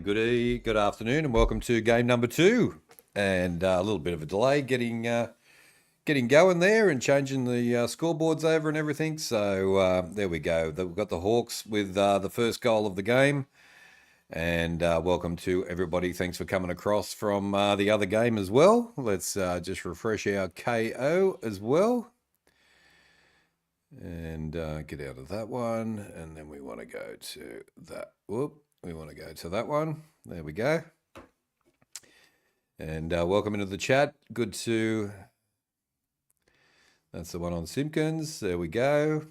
morning, good afternoon, and welcome to game number 2. And a little bit of a delay getting going there and changing the scoreboards over and everything. So there we go. We've got the Hawks with the first goal of the game. And welcome to everybody. Thanks for coming across from the other game as well. Let's just refresh our KO as well. And get out of that one. And then we want to go to that. We want to go to that one. There we go. And welcome into the chat. Good to... That's the one on Simpkins. There we go.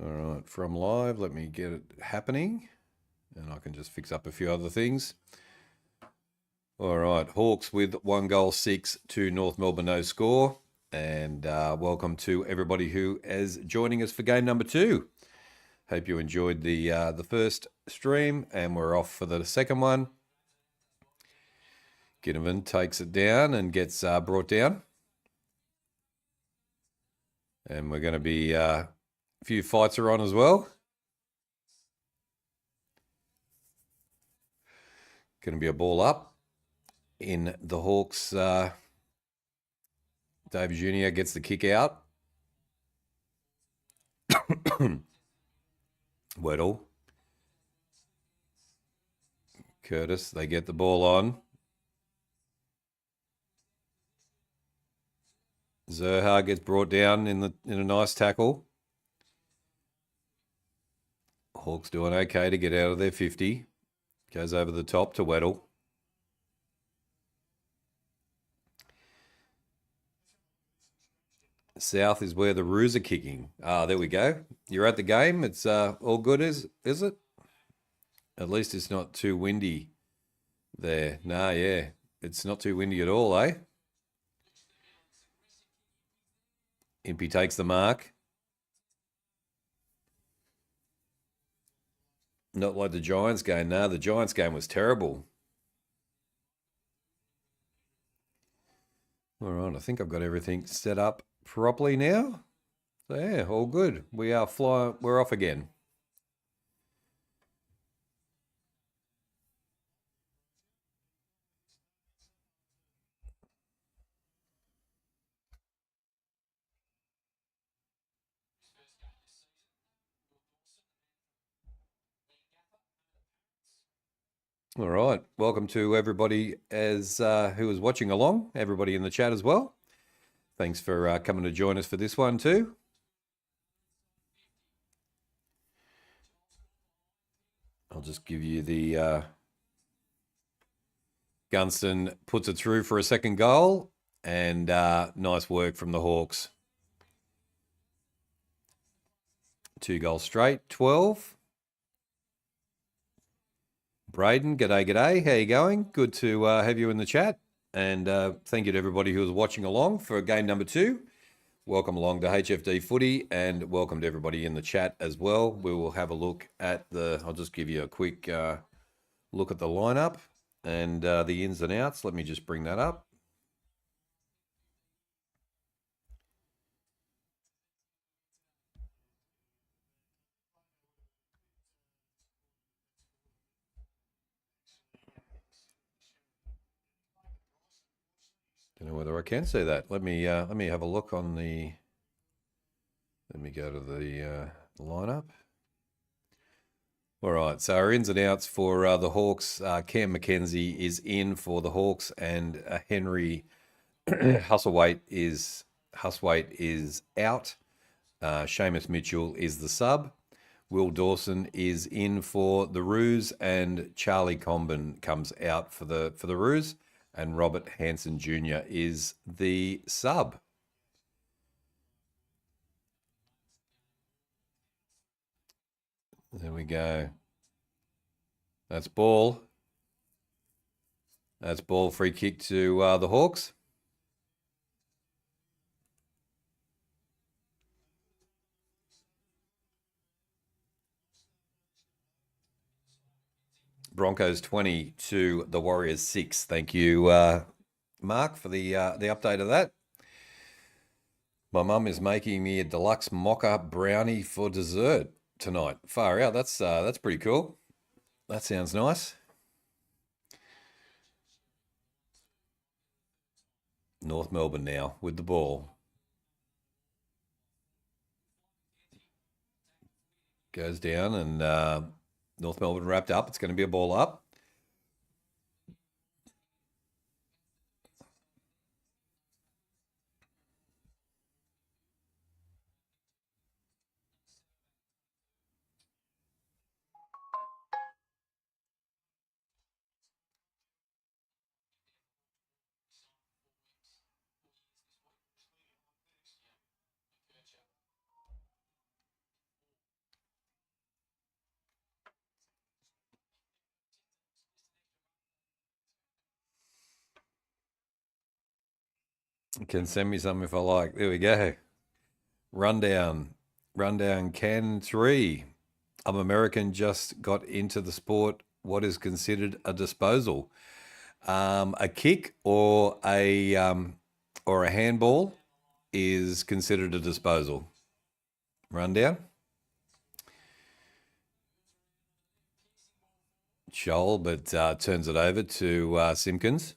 All right, from live, let me get it happening. And I can just fix up a few other things. All right, Hawks with 1 goal 6 to North Melbourne no score. And welcome to everybody who is joining us for game number 2. Hope you enjoyed the first stream, and we're off for the second one. Ginnivan takes it down and gets brought down. And we're going to be a few fights are on as well. Going to be a ball up in the Hawks. David Jr. gets the kick out. Weddle. Curtis, they get the ball on. Zerha gets brought down in a nice tackle. Hawks doing okay to get out of their 50. Goes over the top to Weddle. South is where the Roos are kicking. There we go. You're at the game. It's all good, is it? At least it's not too windy there. Nah, yeah. It's not too windy at all, eh? Impey takes the mark. Not like the Giants game. Nah, the Giants game was terrible. All right, I think I've got everything set up properly now. So yeah, all good. We're off again. All right, welcome to everybody who is watching along, everybody in the chat as well. Thanks for coming to join us for this one too. I'll just give you the Gunston puts it through for a second goal, and nice work from the Hawks. 2 goals straight, 12. Braden, g'day. How you going? Good to have you in the chat. And thank you to everybody who was watching along for game number 2. Welcome along to HFD Footy, and welcome to everybody in the chat as well. We will have a look at I'll just give you a quick look at the lineup and the ins and outs. Let me just bring that up. Don't know whether I can see that. Let me have a look on the. Let me go to the lineup. All right, so our ins and outs for the Hawks. Cam McKenzie is in for the Hawks, and Henry Husselwaite is out. Seamus Mitchell is the sub. Will Dawson is in for the Roos, and Charlie Comben comes out for the Roos. And Robert Hanson Jr. is the sub. There we go. That's ball. That's ball, free kick to the Hawks. Broncos 20 to the Warriors 6. Thank you, Mark, for the update of that. My mum is making me a deluxe mocha brownie for dessert tonight. Far out. That's pretty cool. That sounds nice. North Melbourne now with the ball. Goes down and North Melbourne wrapped up. It's going to be a ball up. You can send me some if I like. There we go. Rundown. Rundown can 3. I'm American, just got into the sport. What is considered a disposal? A kick or a handball is considered a disposal. Rundown. Shoal, but turns it over to Simpkins.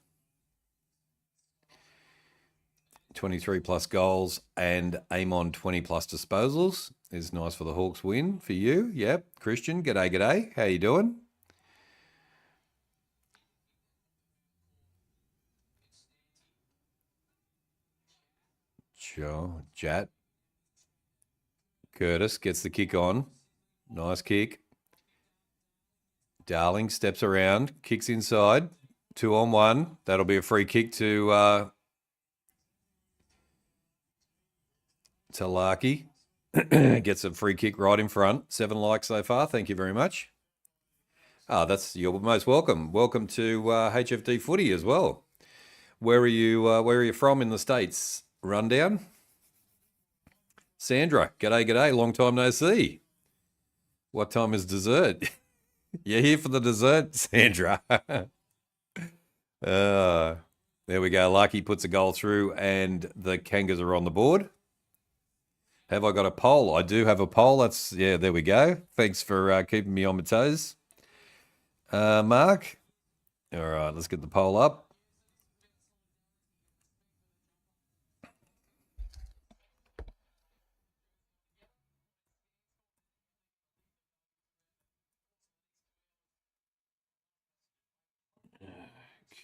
23 plus goals and aim on 20 plus disposals is nice for the Hawks win for you. Yep. Christian, g'day. How you doing? Sure. Jat. Curtis gets the kick on. Nice kick. Darling steps around, kicks inside. 2-on-1. That'll be a free kick to Larky. Gets a free kick right in front. 7 likes so far. Thank you very much. You're most welcome. Welcome to HFD Footy as well. Where are you from in the States? Rundown. Sandra, g'day. Long time no see. What time is dessert? You're here for the dessert, Sandra. There we go. Lucky puts a goal through and the Kangas are on the board. Have I got a poll? I do have a poll. There we go. Thanks for keeping me on my toes. Mark. All right, let's get the poll up.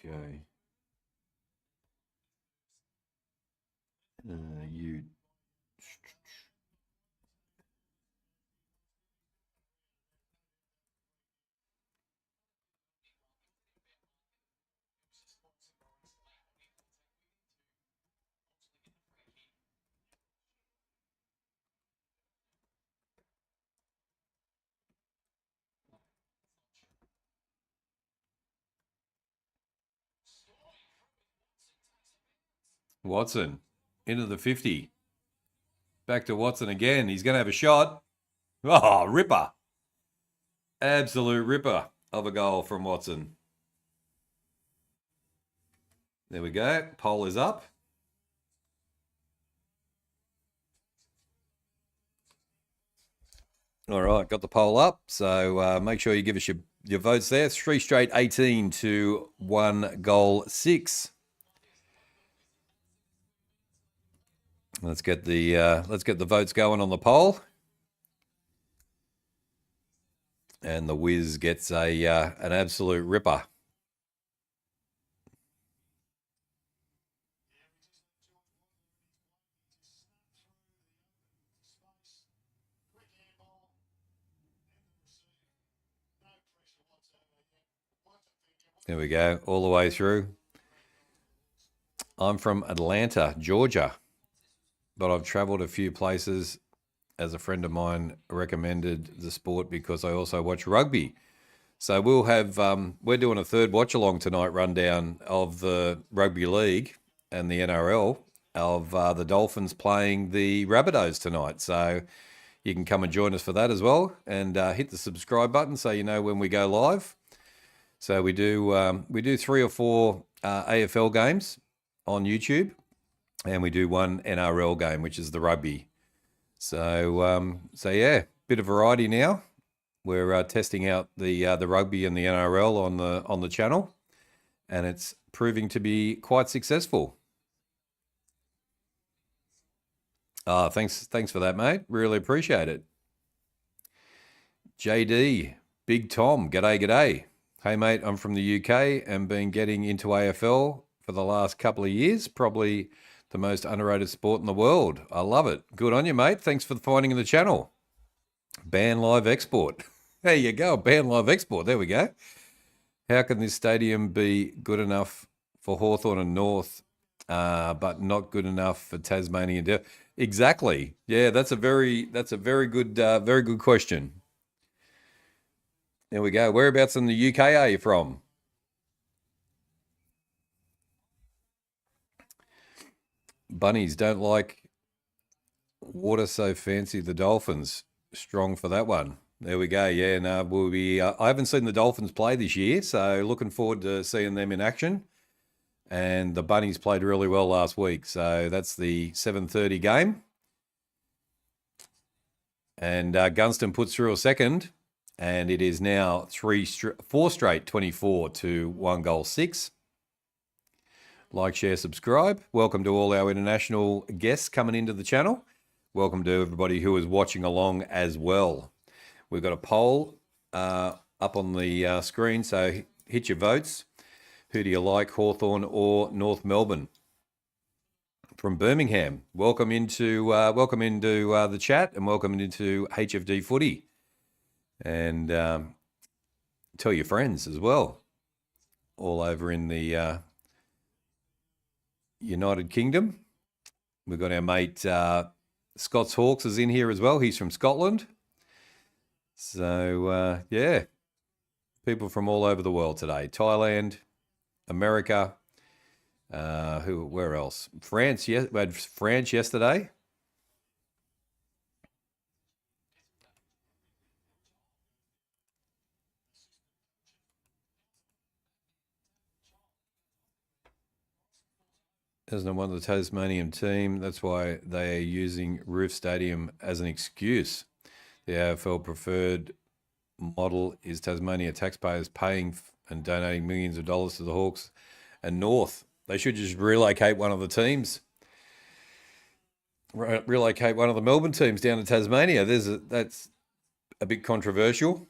Okay. You. Watson into the 50. Back to Watson again. He's going to have a shot. Oh, ripper. Absolute ripper of a goal from Watson. There we go. Poll is up. All right, got the poll up. So make sure you give us your votes there. 3 straight 18 to 1 goal 6. Let's get the votes going on the poll. And the Wiz gets an absolute ripper. There we go, all the way through. I'm from Atlanta, Georgia, but I've traveled a few places as a friend of mine recommended the sport because I also watch rugby. So we'll have, we're doing a third watch along tonight rundown of the rugby league and the NRL of the Dolphins playing the Rabbitohs tonight. So you can come and join us for that as well and hit the subscribe button so you know when we go live. So we do 3 or 4 AFL games on YouTube, and we do 1 NRL game, which is the rugby. So yeah, bit of variety now. We're testing out the rugby and the NRL on the channel, and it's proving to be quite successful. Thanks for that, mate. Really appreciate it. JD, Big Tom, g'day. Hey, mate, I'm from the UK and been getting into AFL for the last couple of years. Probably the most underrated sport in the world. I love it. Good on you, mate. Thanks for finding the channel. Ban live export. There you go, ban live export. There we go. How can this stadium be good enough for Hawthorn and North, but not good enough for Tasmania? Exactly. Yeah, that's a very good question. There we go. Whereabouts in the UK are you from? Bunnies don't like water so fancy. The Dolphins strong for that one. There we go. Yeah, no, we'll be. I haven't seen the Dolphins play this year, so looking forward to seeing them in action. And the Bunnies played really well last week, so that's the 7:30 game. And Gunston puts through a second, and it is now 4 straight 24 to 1 goal 6. Like, share, subscribe. Welcome to all our international guests coming into the channel. Welcome to everybody who is watching along as well. We've got a poll up on the screen, so hit your votes. Who do you like, Hawthorn or North Melbourne? From Birmingham, welcome into the chat, and welcome into HFD Footy. And tell your friends as well, all over in the United Kingdom. We've got our mate Scott's Hawks is in here as well. He's from Scotland. So, yeah, people from all over the world today. Thailand, America, where else? France, yes, we had France yesterday. Doesn't want the Tasmanian team. That's why they are using Roof Stadium as an excuse. The AFL preferred model is Tasmania taxpayers paying and donating millions of dollars to the Hawks and North. They should just relocate one of the teams. Relocate one of the Melbourne teams down to Tasmania. That's a bit controversial.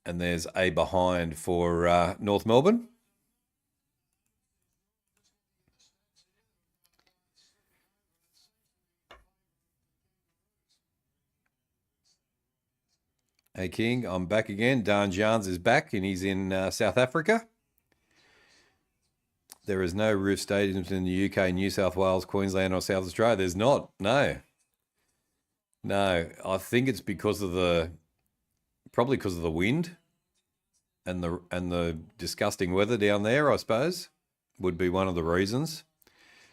And there's a behind for North Melbourne. Hey, King, I'm back again. Dan Jans is back, and he's in South Africa. There is no roof stadiums in the UK, New South Wales, Queensland, or South Australia. There's not. No. I think it's probably because of the wind and the disgusting weather down there, I suppose, would be one of the reasons.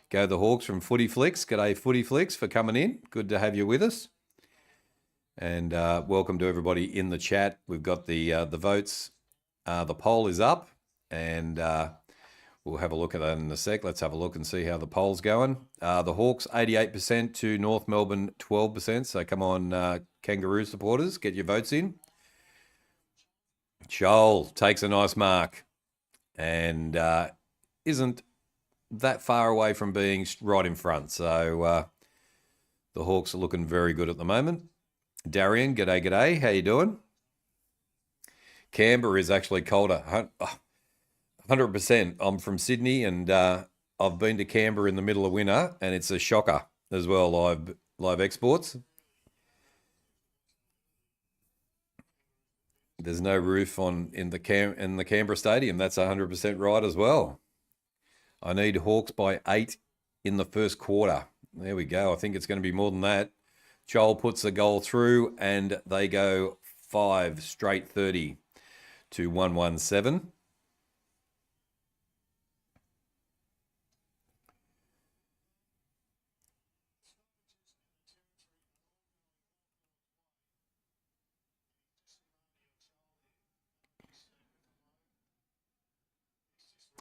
Go the Hawks from Footy Flicks. G'day, Footy Flicks, for coming in. Good to have you with us. And welcome to everybody in the chat. We've got the votes. The poll is up, and we'll have a look at that in a sec. Let's have a look and see how the poll's going. The Hawks 88% to North Melbourne 12%. So come on, Kangaroo supporters, get your votes in. Joel takes a nice mark and isn't that far away from being right in front. So the Hawks are looking very good at the moment. Darian, g'day. How you doing? Canberra is actually colder. 100%. I'm from Sydney, and I've been to Canberra in the middle of winter, and it's a shocker as well. Live exports. There's no roof in the Canberra stadium. That's 100% right as well. I need Hawks by 8 in the first quarter. There we go. I think it's going to be more than that. Joel puts the goal through, and they go 5 straight 30 to 117.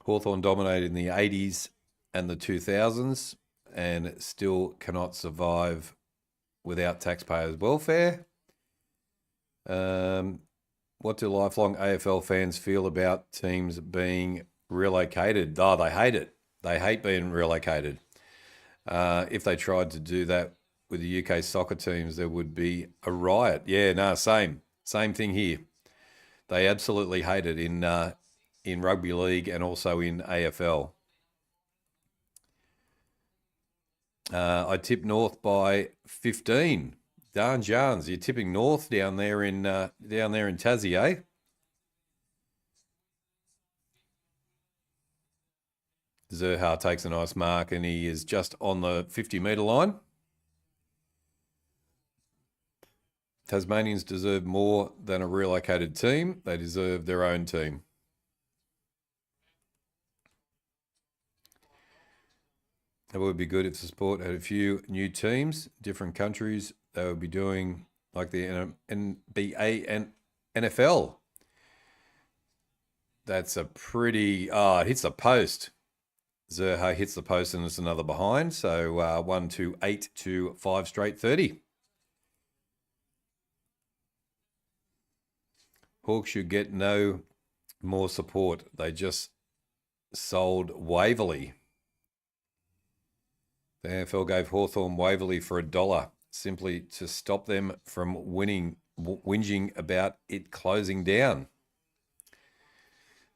Hawthorn dominated in the 80s and the 2000s and still cannot survive without taxpayers' welfare. What do lifelong AFL fans feel about teams being relocated? Oh, they hate it. They hate being relocated. If they tried to do that with the UK soccer teams, there would be a riot. Yeah, no, same thing here. They absolutely hate it in rugby league and also in AFL. I tipped North by 15. Darn Jarns, you're tipping North down there in Tassie, eh? Zerha takes a nice mark and he is just on the 50-metre line. Tasmanians deserve more than a relocated team. They deserve their own team. It would be good if the sport had a few new teams, different countries. They would be doing like the NBA and NFL. That's a pretty... it hits the post. Zerha hits the post and it's another behind. So 1-2-8 to 5 straight 30. Hawks should get no more support. They just sold Waverley. The AFL gave Hawthorn Waverley for $1 simply to stop them from whinging about it closing down.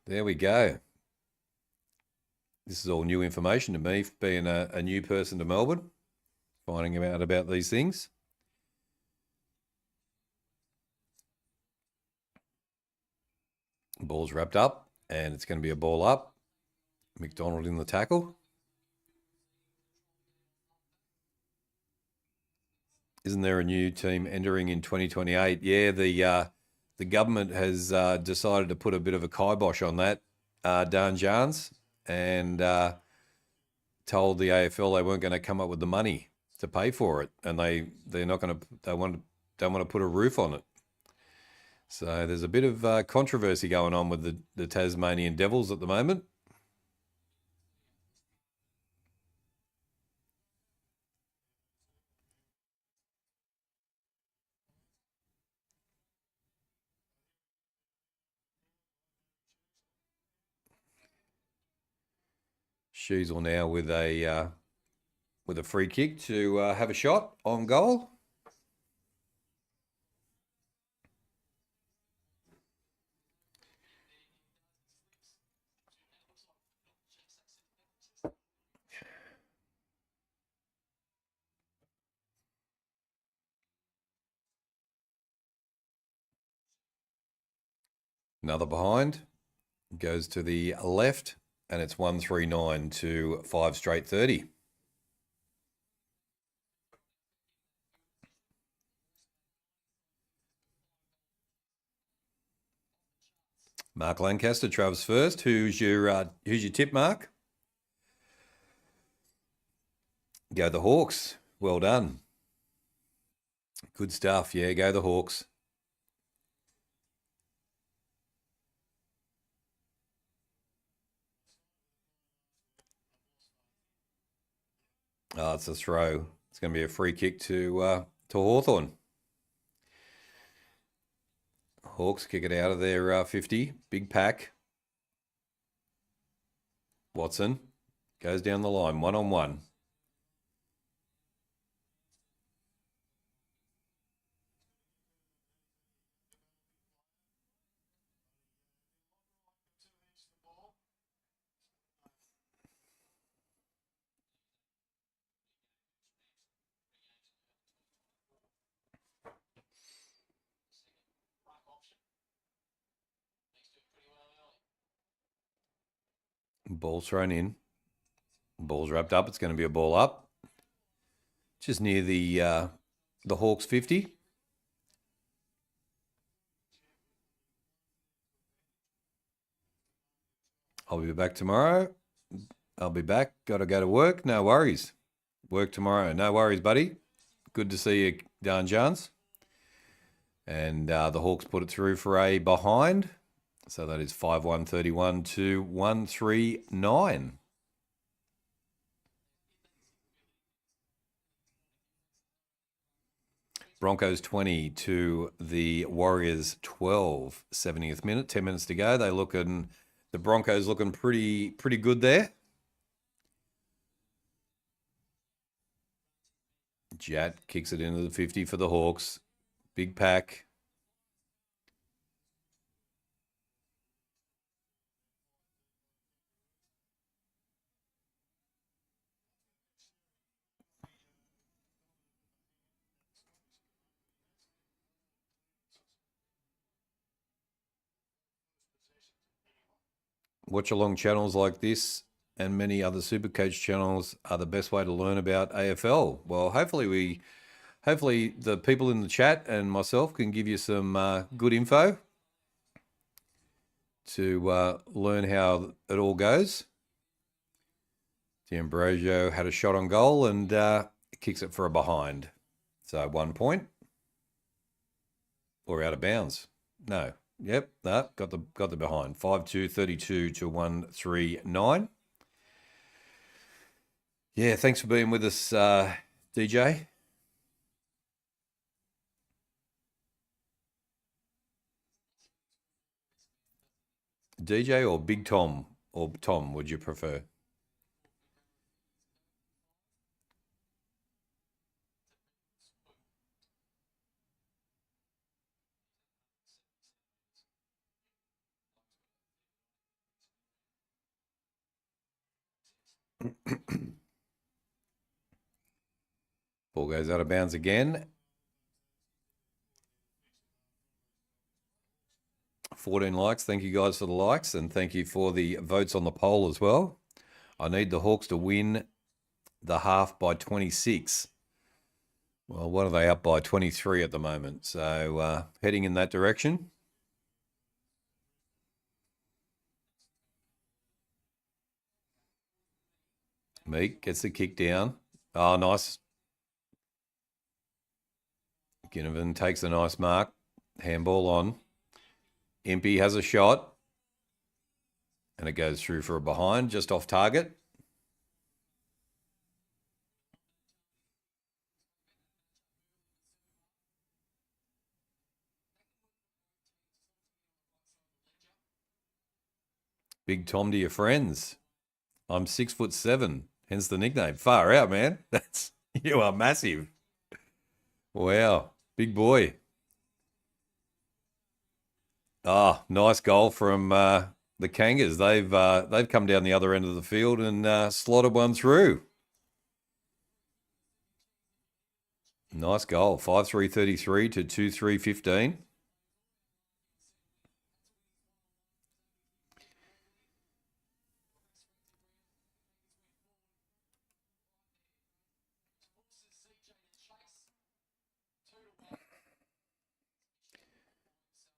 There we go. This is all new information to me, being a new person to Melbourne, finding out about these things. Ball's wrapped up, and it's going to be a ball up. McDonald in the tackle. Isn't there a new team entering in 2028? Yeah, the government has decided to put a bit of a kibosh on that, darn Jarns, and told the AFL they weren't going to come up with the money to pay for it, and they're not going to. Don't want to put a roof on it. So there's a bit of controversy going on with the Tasmanian Devils at the moment. Sheasel now with a free kick to have a shot on goal. Another behind. Goes to the left, and it's 1-3-9 to 5 straight 30. Mark Lancaster travels first. Who's your tip, Mark? Go the Hawks. Well done. Good stuff. Yeah, go the Hawks. Oh, it's a throw. It's going to be a free kick to Hawthorn. Hawks kick it out of their 50. Big pack. Watson goes down the line, 1-on-1. Ball thrown in. Ball's wrapped up. It's going to be a ball up. Just near the Hawks 50. I'll be back tomorrow. I'll be back. Got to go to work. No worries. Work tomorrow. No worries, buddy. Good to see you, Dan Johns. And the Hawks put it through for a behind. So that is 5-1-31 to 1-3-9. Broncos 20 to the Warriors 12. 70th minute, 10 minutes to go. The Broncos looking pretty good there. Jat kicks it into the 50 for the Hawks. Big pack. Watch along channels like this and many other Supercoach channels are the best way to learn about AFL. Well, hopefully the people in the chat and myself can give you some good info to learn how it all goes. D'Ambrosio had a shot on goal and kicks it for a behind. So 1 point. Or out of bounds. No. Yep, no, got the behind. 5-2, 32 to 139. Yeah, thanks for being with us, DJ. DJ or Big Tom? Or Tom, would you prefer? Ball goes out of bounds again. 14 likes. Thank you guys for the likes and thank you for the votes on the poll as well. I need the Hawks to win the half by 26. Well, what are they up by? 23 at the moment. So heading in that direction. Meek gets the kick down. Oh, nice. Ginnivan takes a nice mark. Handball on. Impey has a shot. And it goes through for a behind, just off target. Big Tom to your friends. I'm 6'7", hence the nickname. Far out, man. You are massive. Wow, big boy. Ah, nice goal from the Kangas. They've come down the other end of the field and slotted one through. Nice goal. 5-3-33 to 2-3-15.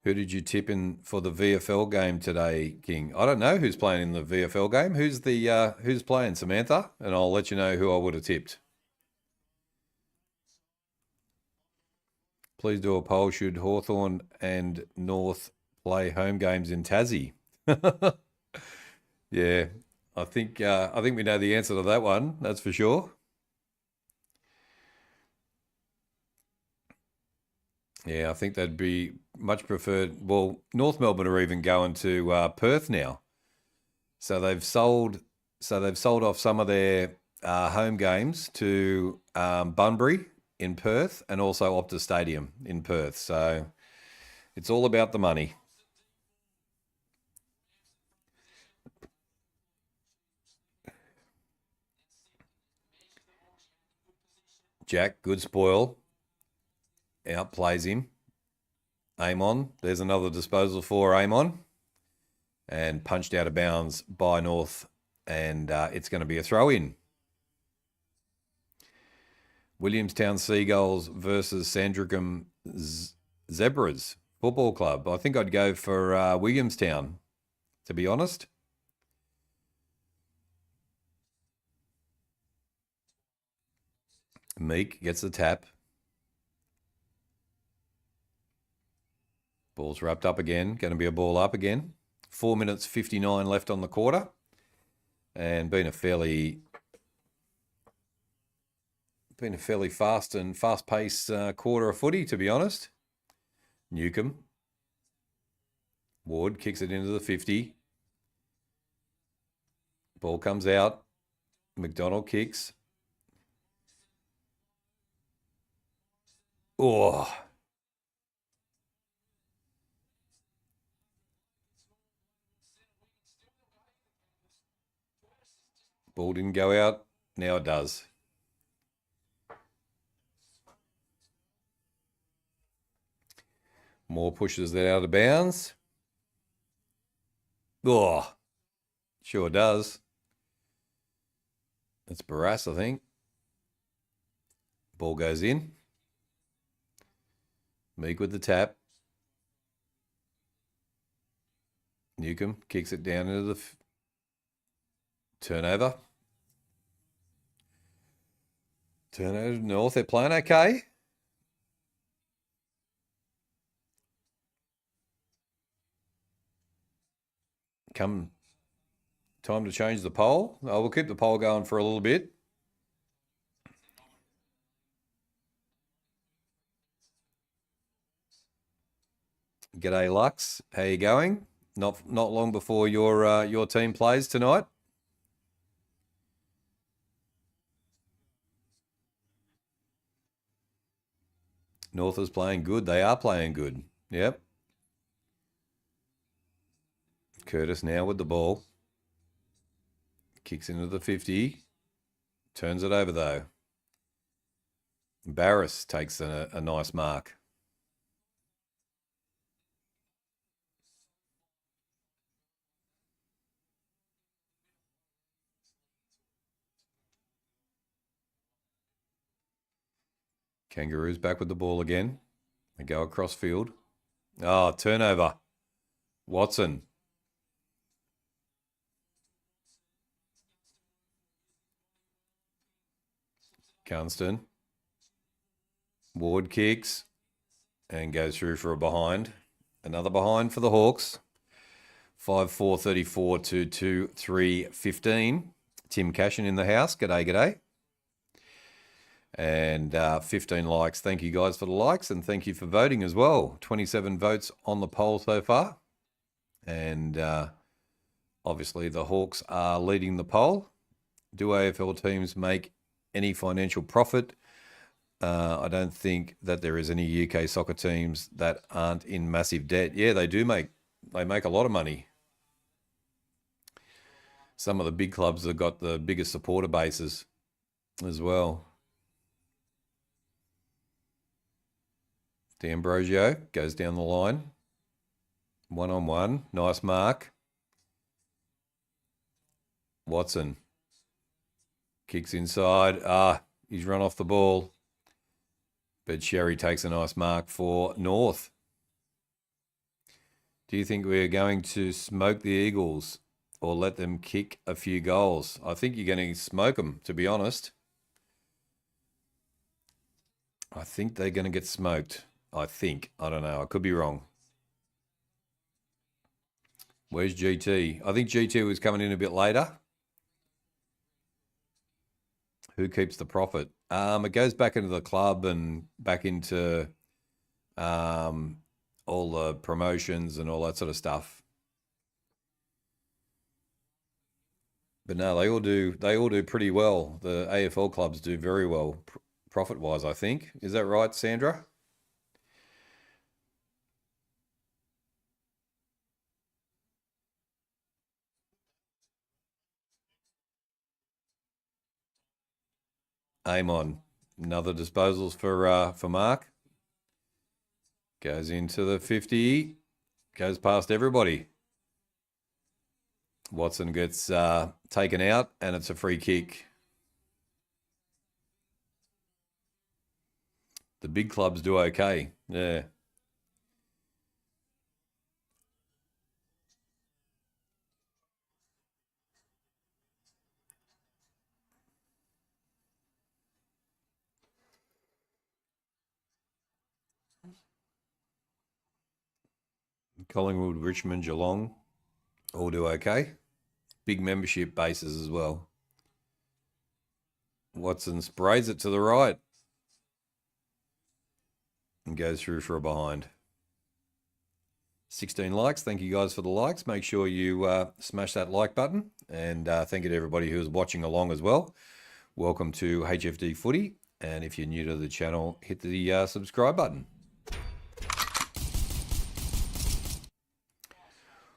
Who did you tip in for the VFL game today, King? I don't know who's playing in the VFL game. Who's playing, Samantha? And I'll let you know who I would have tipped. Please do a poll. Should Hawthorn and North play home games in Tassie? Yeah, I think we know the answer to that one. That's for sure. Yeah, I think that'd be much preferred. Well, North Melbourne are even going to Perth now, so they've sold off some of their home games to Bunbury in Perth and also Optus Stadium in Perth. So it's all about the money. Jack, good spoil. Outplays him. Amon, there's another disposal for Amon. And punched out of bounds by North. And it's going to be a throw-in. Williamstown Seagulls versus Sandringham Zebras Football Club. I think I'd go for Williamstown, to be honest. Meek gets the tap. Ball's wrapped up again. Going to be a ball up again. 4 minutes 59 left on the quarter. And been a fairly Been a fairly fast-paced quarter of footy, to be honest. Newcomb. Ward kicks it into the 50. Ball comes out. McDonald kicks. Oh. Ball didn't go out. Now it does. Moore pushes that out of bounds. Oh, sure does. That's Barras, I think. Ball goes in. Meek with the tap. Newcomb kicks it down into the turnover. Turnover North. They're playing okay. Time to change the poll. Oh, we'll keep the poll going for a little bit. G'day, Lux. How you going? Not long before your team plays tonight. North is playing good. They are playing good. Yep. Curtis now with the ball. Kicks into the 50. Turns it over, though. Barris takes a nice mark. Kangaroos back with the ball again. They go across field. Oh, turnover. Watson. Gunston. Ward kicks and goes through for a behind. Another behind for the Hawks. 5-4-34 to 2-3-15. Tim Cashin in the house. G'day. And 15 likes. Thank you guys for the likes and thank you for voting as well. 27 votes on the poll so far. And obviously the Hawks are leading the poll. Do AFL teams make any financial profit? I don't think that there is any UK soccer teams that aren't in massive debt. Yeah, they make a lot of money. Some of the big clubs have got the biggest supporter bases as well. D'Ambrosio goes down the line. 1-on-1. Nice mark. Watson kicks inside. He's run off the ball. But Sherry takes a nice mark for North. Do you think we're going to smoke the Eagles or let them kick a few goals? I think you're going to smoke them, to be honest. I think they're going to get smoked. I think. I don't know. I could be wrong. Where's GT? I think GT was coming in a bit later. Who keeps the profit? It goes back into the club and back into all the promotions and all that sort of stuff. But no, they all do pretty well. The AFL clubs do very well profit-wise, I think. Is that right, Sandra? Amon. Another disposals for Mark. Goes into the 50. Goes past everybody. Watson gets taken out, and it's a free kick. The big clubs do okay. Yeah. Collingwood, Richmond, Geelong all do okay. Big membership bases as well. Watson sprays it to the right and goes through for a behind. 16 likes. Thank you guys for the likes. Make sure you smash that like button. And thank you to everybody who's watching along as well. Welcome to HFD Footy. And if you're new to the channel, hit the subscribe button.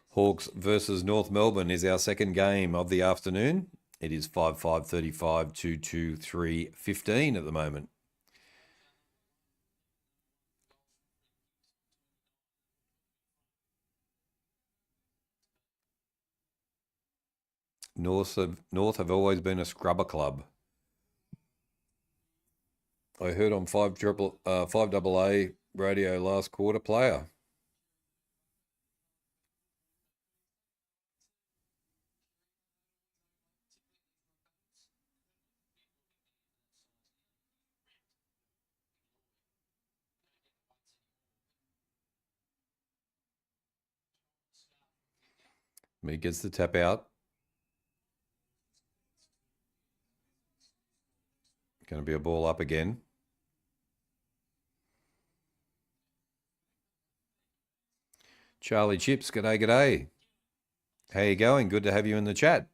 Hawks versus North Melbourne is our second game of the afternoon. It is 5-5-35, 2-2-3-15 at the moment. North have always been a scrubber club. I heard on 5AA radio last quarter player. He gets the tap out. Going to be a ball up again. Charlie Chips, g'day, g'day. How you going? Good to have you in the chat.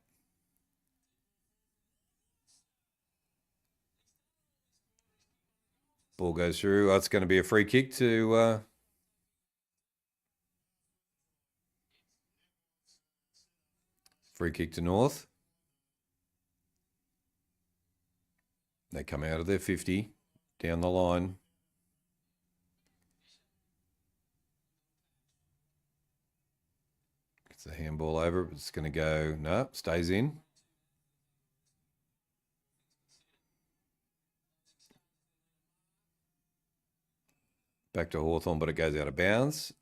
Ball goes through. Oh, it's going to be a free kick to... Free kick to North. They come out of their 50, down the line. Gets the handball over. It's going to go, no, stays in. Back to Hawthorn, but it goes out of bounds.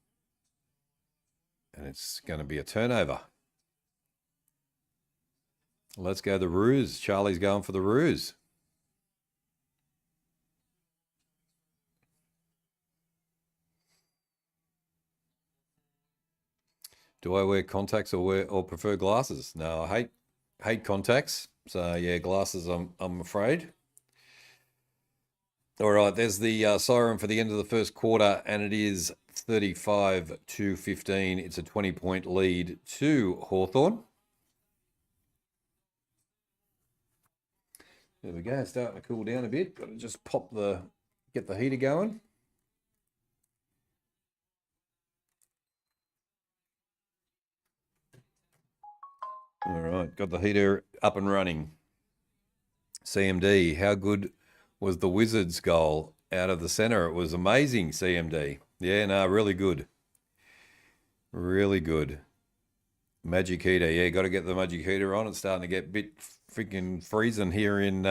And it's going to be a turnover. Let's go the Roos. Charlie's going for the Roos. Do I wear contacts or prefer glasses? No, I hate contacts. So yeah, glasses I'm afraid. All right, there's the siren for the end of the first quarter, and it is 35-15. It's a 20-point lead to Hawthorn. There we go, starting to cool down a bit. Got to just get the heater going. All right, got the heater up and running. CMD, how good was the Wizards goal out of the centre? It was amazing, CMD. Yeah, no, really good. Really good. Magic heater, yeah, got to get the magic heater on. It's starting to get a bit freaking freezing here in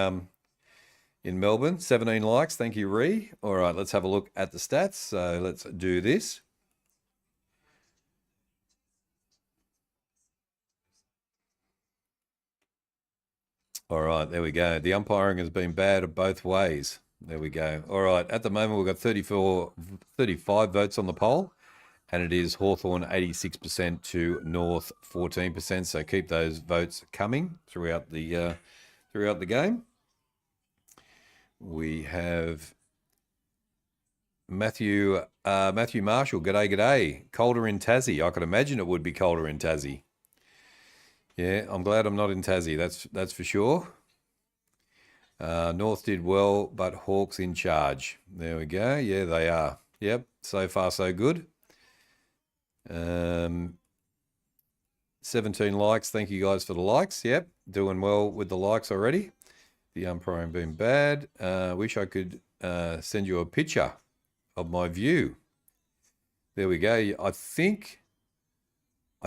Melbourne. 17 likes, thank you, Ree. All right, let's have a look at the stats. So let's do this. All right, there we go. The umpiring has been bad both ways. There we go. All right, at the moment we've got 35 votes on the poll, and it is Hawthorn 86% to North 14%. So keep those votes coming throughout the game. We have Matthew Marshall. G'day, g'day. Colder in Tassie. I could imagine it would be colder in Tassie. Yeah, I'm glad I'm not in Tassie. That's for sure. North did well, but Hawks in charge. There we go. Yeah, they are. Yep. So far, so good. 17 likes. Thank you guys for the likes. Yep. Doing well with the likes already. The umpiring been bad. Wish I could send you a picture of my view. There we go. I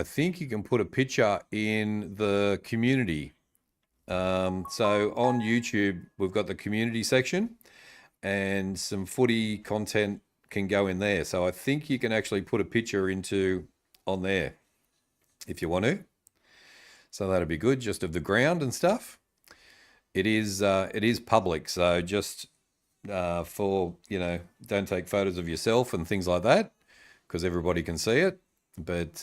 think you can put a picture in the community. So on YouTube, we've got the community section, and some footy content can go in there. So I think you can actually put a picture on there if you want to. So that'd be good, just of the ground and stuff. It is public, so just for, don't take photos of yourself and things like that, because everybody can see it. But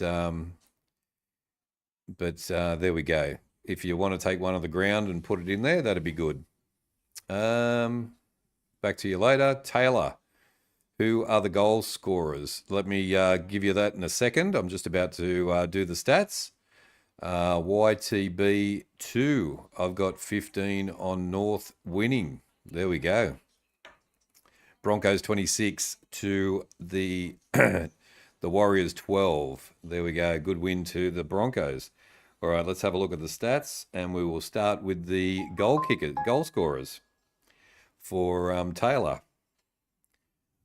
there we go. If you want to take one of the ground and put it in there, that'd be good. Back to you later. Taylor, who are the goal scorers? Let me give you that in a second. I'm just about to do the stats. YTB 2, I've got 15 on North winning. There we go. Broncos 26 to the the Warriors 12. There we go. Good win to the Broncos. All right, let's have a look at the stats, and we will start with the goal scorers for Taylor.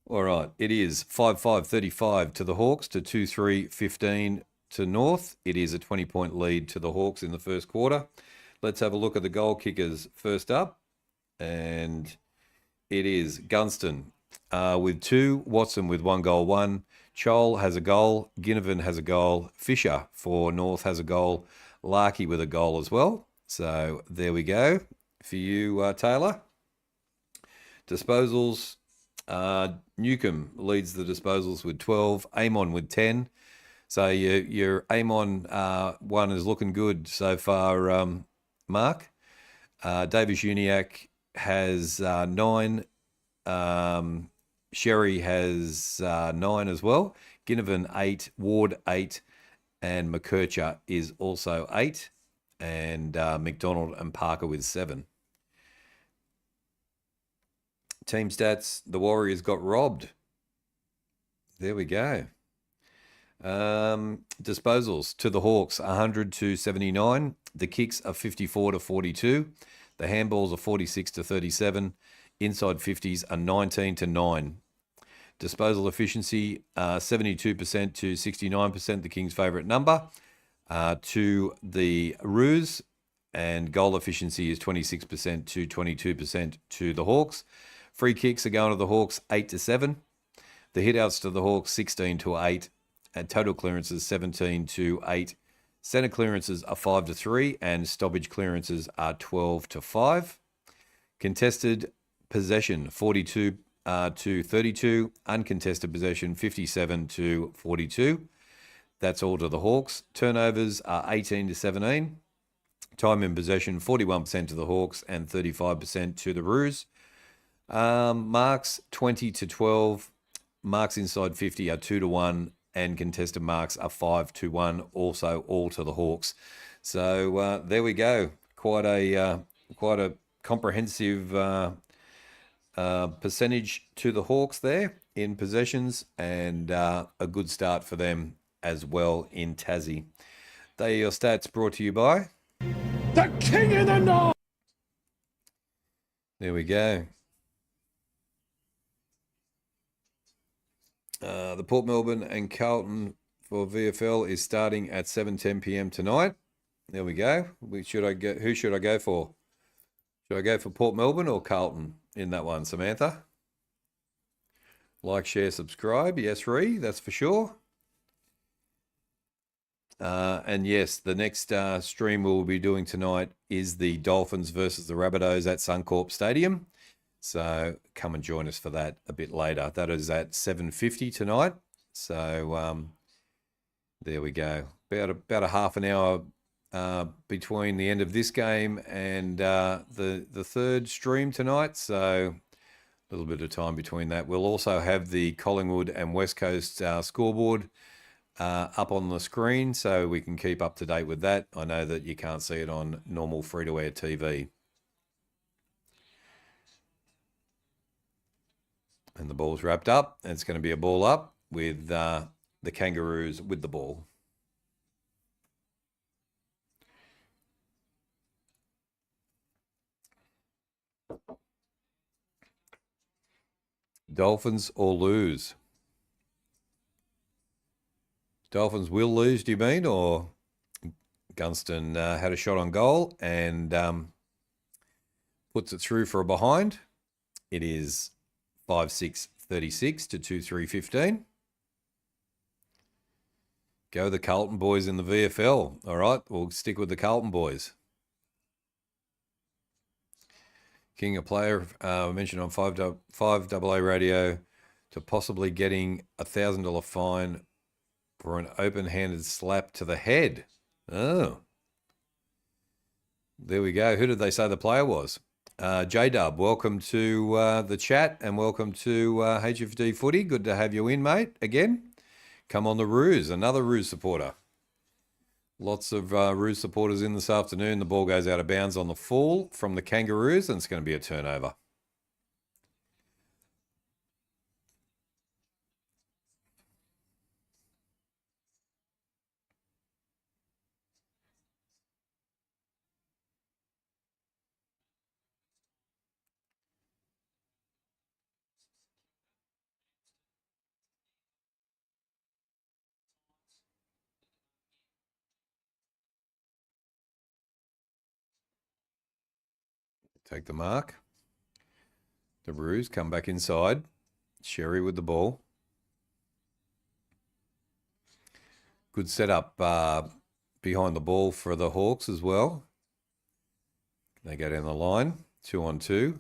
All right, it is 5-5-35 to the Hawks to 2-3-15 to North. It is a 20-point lead to the Hawks in the first quarter. Let's have a look at the goal kickers first up, and it is Gunston with 2, Watson with 1 goal, 1. Chol has a goal, Ginnivan has a goal, Fisher for North has a goal, Larkey with a goal as well. So there we go for you, Taylor. Disposals, Newcomb leads the disposals with 12, Amon with 10. So your Amon one is looking good so far, Mark. Davis Uniacke has 9. Sherry has 9 as well. Ginnivan 8, Ward 8, and McKercher is also 8, and McDonald and Parker with 7. Team stats, the Warriors got robbed. There we go. Disposals to the Hawks, 100 to 79. The kicks are 54 to 42. The handballs are 46 to 37. Inside 50s are 19 to 9. Disposal efficiency, 72% to 69%, the Kings' favourite number. To the Roos, and goal efficiency is 26% to 22% to the Hawks. Free kicks are going to the Hawks 8 to 7. The hitouts to the Hawks 16 to 8. And total clearances 17 to 8. Centre clearances are 5 to 3, and stoppage clearances are 12 to 5. Contested possession 42 to 32. Uncontested possession 57 to 42. That's all to the Hawks. Turnovers are 18 to 17. Time in possession 41% to the Hawks and 35% to the Roos. Marks 20 to 12. Marks inside 50 are 2 to 1. And contested marks are 5 to 1, also all to the Hawks. So there we go. Quite a comprehensive percentage to the Hawks there in possessions, and a good start for them as well in Tassie. They are your stats brought to you by the King of the North. There we go. The Port Melbourne and Carlton for VFL is starting at 7:10 p.m. tonight. There we go. Who should I go for? Should I go for Port Melbourne or Carlton in that one, Samantha? Like, share, subscribe. Yes, Ree, that's for sure. And yes, the next stream we'll be doing tonight is the Dolphins versus the Rabbitohs at Suncorp Stadium. So come and join us for that a bit later. That is at 7:50 tonight. So there we go. About a half an hour between the end of this game and the third stream tonight. So a little bit of time between that. We'll also have the Collingwood and West Coast scoreboard up on the screen, so we can keep up to date with that. I know that you can't see it on normal free-to-air TV. And the ball's wrapped up, and it's going to be a ball up with the Kangaroos with the ball. Dolphins or lose? Dolphins will lose, do you mean? Or Gunston had a shot on goal and puts it through for a behind. It is 5-6-36 to 2-3-15. Go the Carlton boys in the VFL. All right, we'll stick with the Carlton boys. King, a player mentioned on 5AA radio to possibly getting $1,000 fine for an open-handed slap to the head. Oh. There we go. Who did they say the player was? J-Dub, welcome to the chat and welcome to HFD Footy. Good to have you in, mate, again. Come on the Roos, another Roos supporter. Lots of Roos supporters in this afternoon. The ball goes out of bounds on the full from the Kangaroos and it's going to be a turnover. Take the mark. The Roos come back inside. Sherry with the ball. Good setup behind the ball for the Hawks as well. They go down the line, 2-on-2.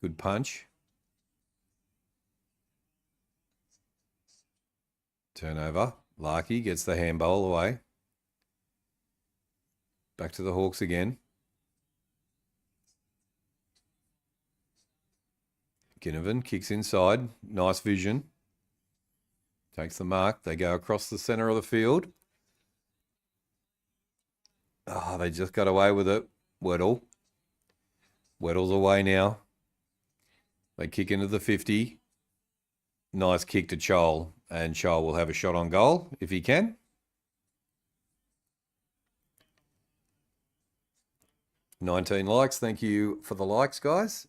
Good punch. Turnover. Larky gets the handball away. Back to the Hawks again. Ginnivan kicks inside. Nice vision. Takes the mark. They go across the centre of the field. Oh, they just got away with it. Weddle. Weddle's away now. They kick into the 50. Nice kick to Chol. And Chol will have a shot on goal if he can. $19 likes. Thank you for the likes, guys.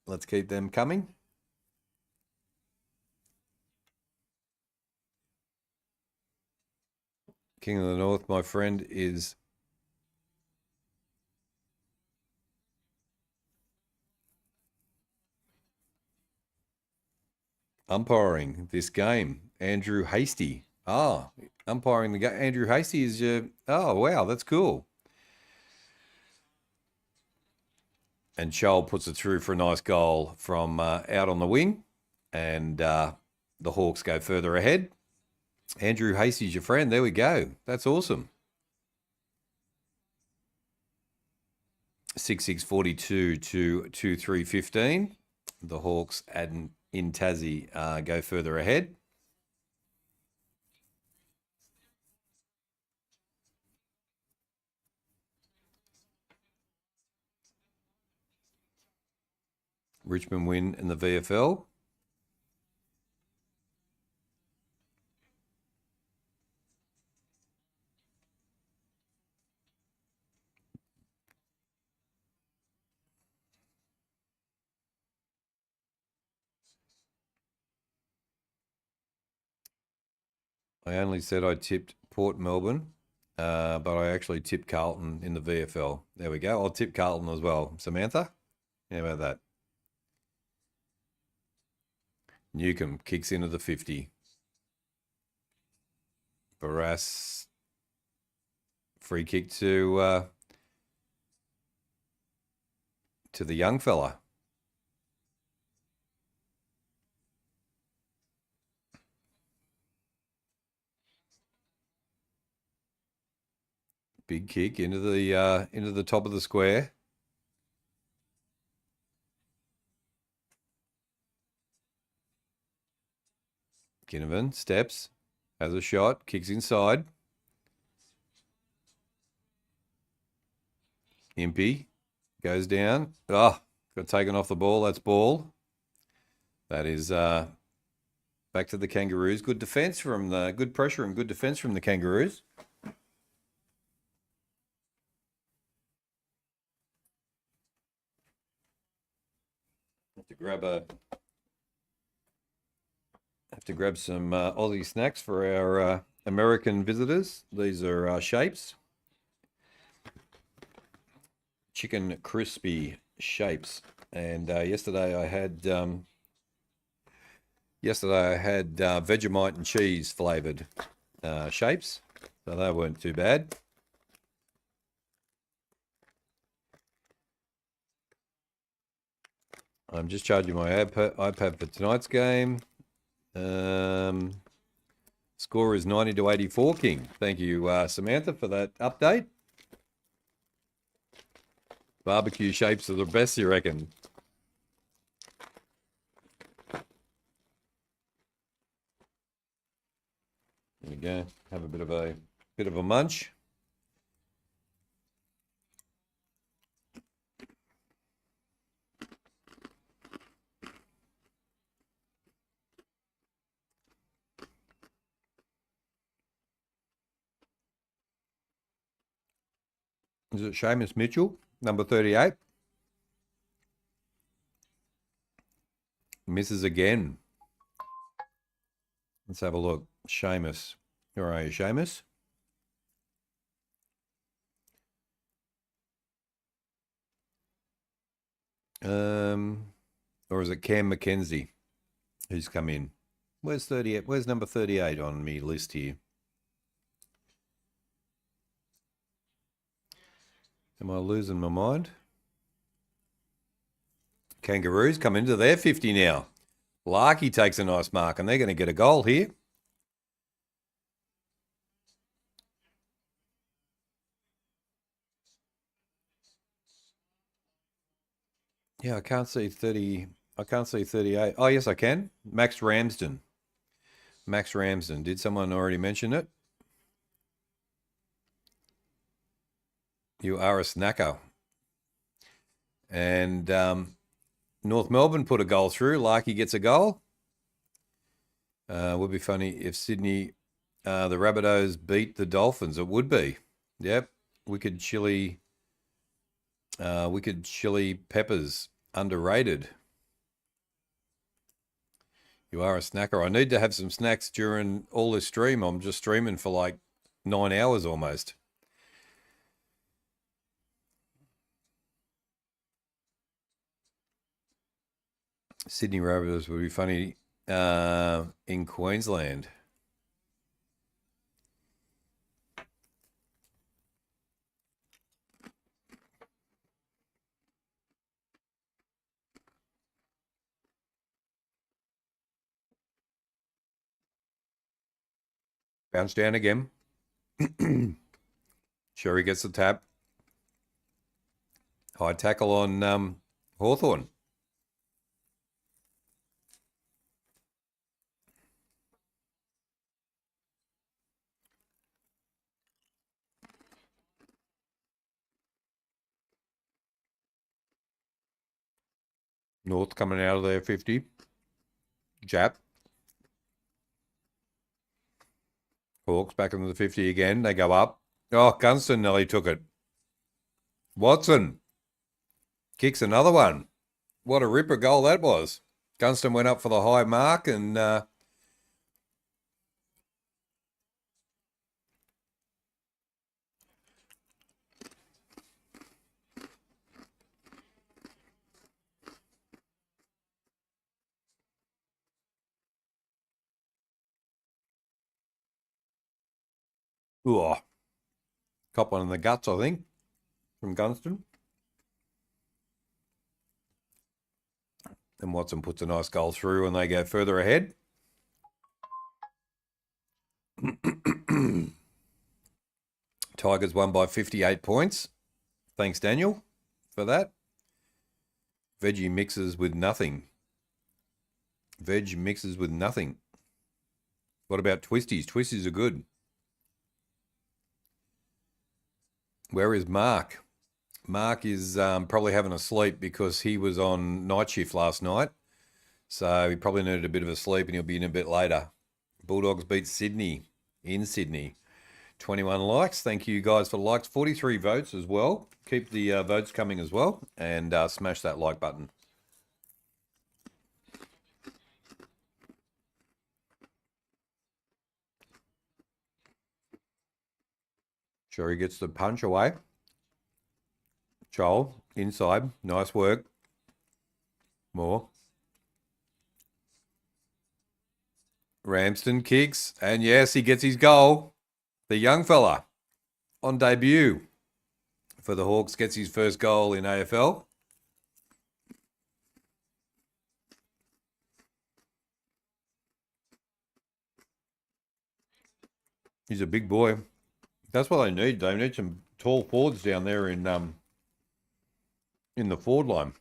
Let's keep them coming. King of the North, my friend, is umpiring this game. Andrew Hasty. Umpiring the game. Andrew Hasty is oh, wow, that's cool. And Chol puts it through for a nice goal from out on the wing. And the Hawks go further ahead. Andrew Hasty's your friend. There we go. That's awesome. 6-6-42 to 2-3-15. The Hawks in Tassie go further ahead. Richmond win in the VFL. I only said I tipped Port Melbourne, but I actually tipped Carlton in the VFL. There we go. I'll tip Carlton as well. Samantha, how about that? Newcomb kicks into the 50. Barras, free kick to the young fella. Big kick into the top of the square. Ginnivan steps, has a shot, kicks inside. Impey goes down. Got taken off the ball. That's ball. That is back to the Kangaroos. Good defence from good pressure and good defence from the Kangaroos. Have to grab some Aussie snacks for our American visitors. These are shapes. Chicken crispy shapes. And yesterday I had Vegemite and cheese flavoured shapes. So they weren't too bad. I'm just charging my iPad for tonight's game. Score is 90-84, King. Thank you, Samantha, for that update. Barbecue shapes are the best, you reckon? There we go. Have a bit of a munch. Is it Seamus Mitchell, number 38? Misses again. Let's have a look. Seamus. Where are you, Seamus? Or is it Cam McKenzie who's come in? Where's 38? Where's number 38 on me list here? Am I losing my mind? Kangaroos come into their 50 now. Larky takes a nice mark, and they're going to get a goal here. Yeah, I can't see 30. I can't see 38. Oh, yes, I can. Max Ramsden. Max Ramsden. Did someone already mention it? You are a snacker. And North Melbourne put a goal through. Larky gets a goal. Would be funny if Sydney, the Rabbitohs beat the Dolphins. It would be. Yep. Wicked chili peppers. Underrated. You are a snacker. I need to have some snacks during all this stream. I'm just streaming for like 9 hours almost. Sydney Rabbitohs would be funny in Queensland. Bounce down again. Sherry gets the tap. High tackle on Hawthorn. North coming out of their 50. Jap. Hawks back into the 50 again. They go up. Oh, Gunston nearly took it. Watson kicks another one. What a ripper goal that was. Gunston went up for the high mark and cop one in the guts, I think, from Gunston. And Watson puts a nice goal through and they go further ahead. Tigers won by 58 points. Thanks, Daniel, for that. Veggie mixes with nothing. Veg mixes with nothing. What about twisties? Twisties are good. Where is Mark? Mark is probably having a sleep because he was on night shift last night. So he probably needed a bit of a sleep and he'll be in a bit later. Bulldogs beat Sydney in Sydney. 21 likes. Thank you guys for the likes. 43 votes as well. Keep the votes coming as well. And smash that like button. Sure, he gets the punch away. Joel, inside. Nice work. More. Ramsden kicks. And yes, he gets his goal. The young fella on debut for the Hawks gets his first goal in AFL. He's a big boy. That's what they need. They need some tall forwards down there in in the forward line.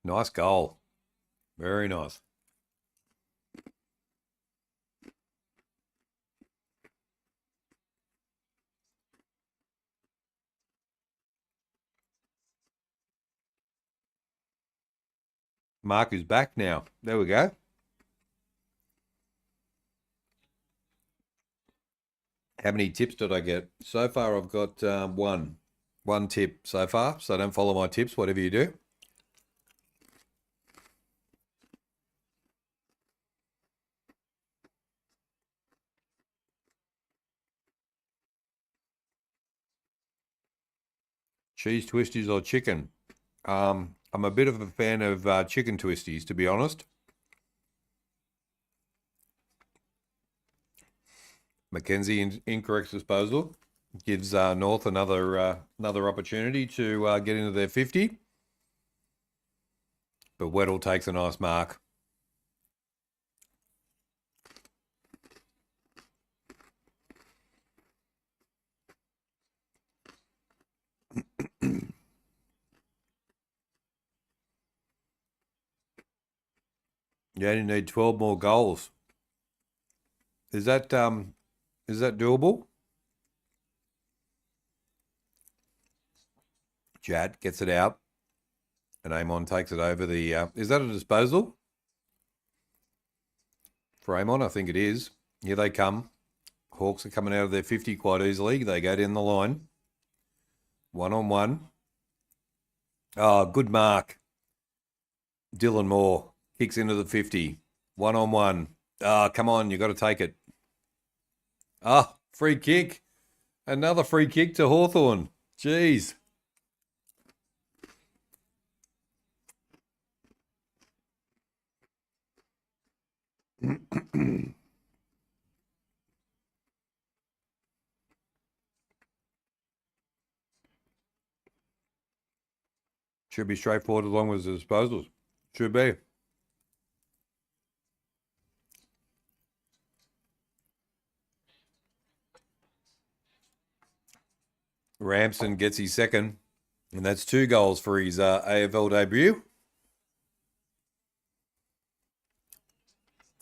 Nice goal. Very nice. Mark is back now. There we go. How many tips did I get? So far, I've got one. One tip so far. So don't follow my tips, whatever you do. Cheese twisties or chicken? I'm a bit of a fan of chicken twisties, to be honest. Mackenzie, incorrect disposal. Gives North another opportunity to get into their 50. But Weddle takes a nice mark. You only need 12 more goals. Is that doable? Jad gets it out, and Amon takes it over the. Is that a disposal for Amon? I think it is. Here they come. Hawks are coming out of their 50 quite easily. They go down the line. 1-on-1. Oh, good mark. Dylan Moore kicks into the 50. 1-on-1. Oh, come on, you got to take it. Ah, free kick. Another free kick to Hawthorn. Jeez. Should be straightforward as long as the disposals. Should be. Ramsden gets his second, and that's 2 goals for his AFL debut.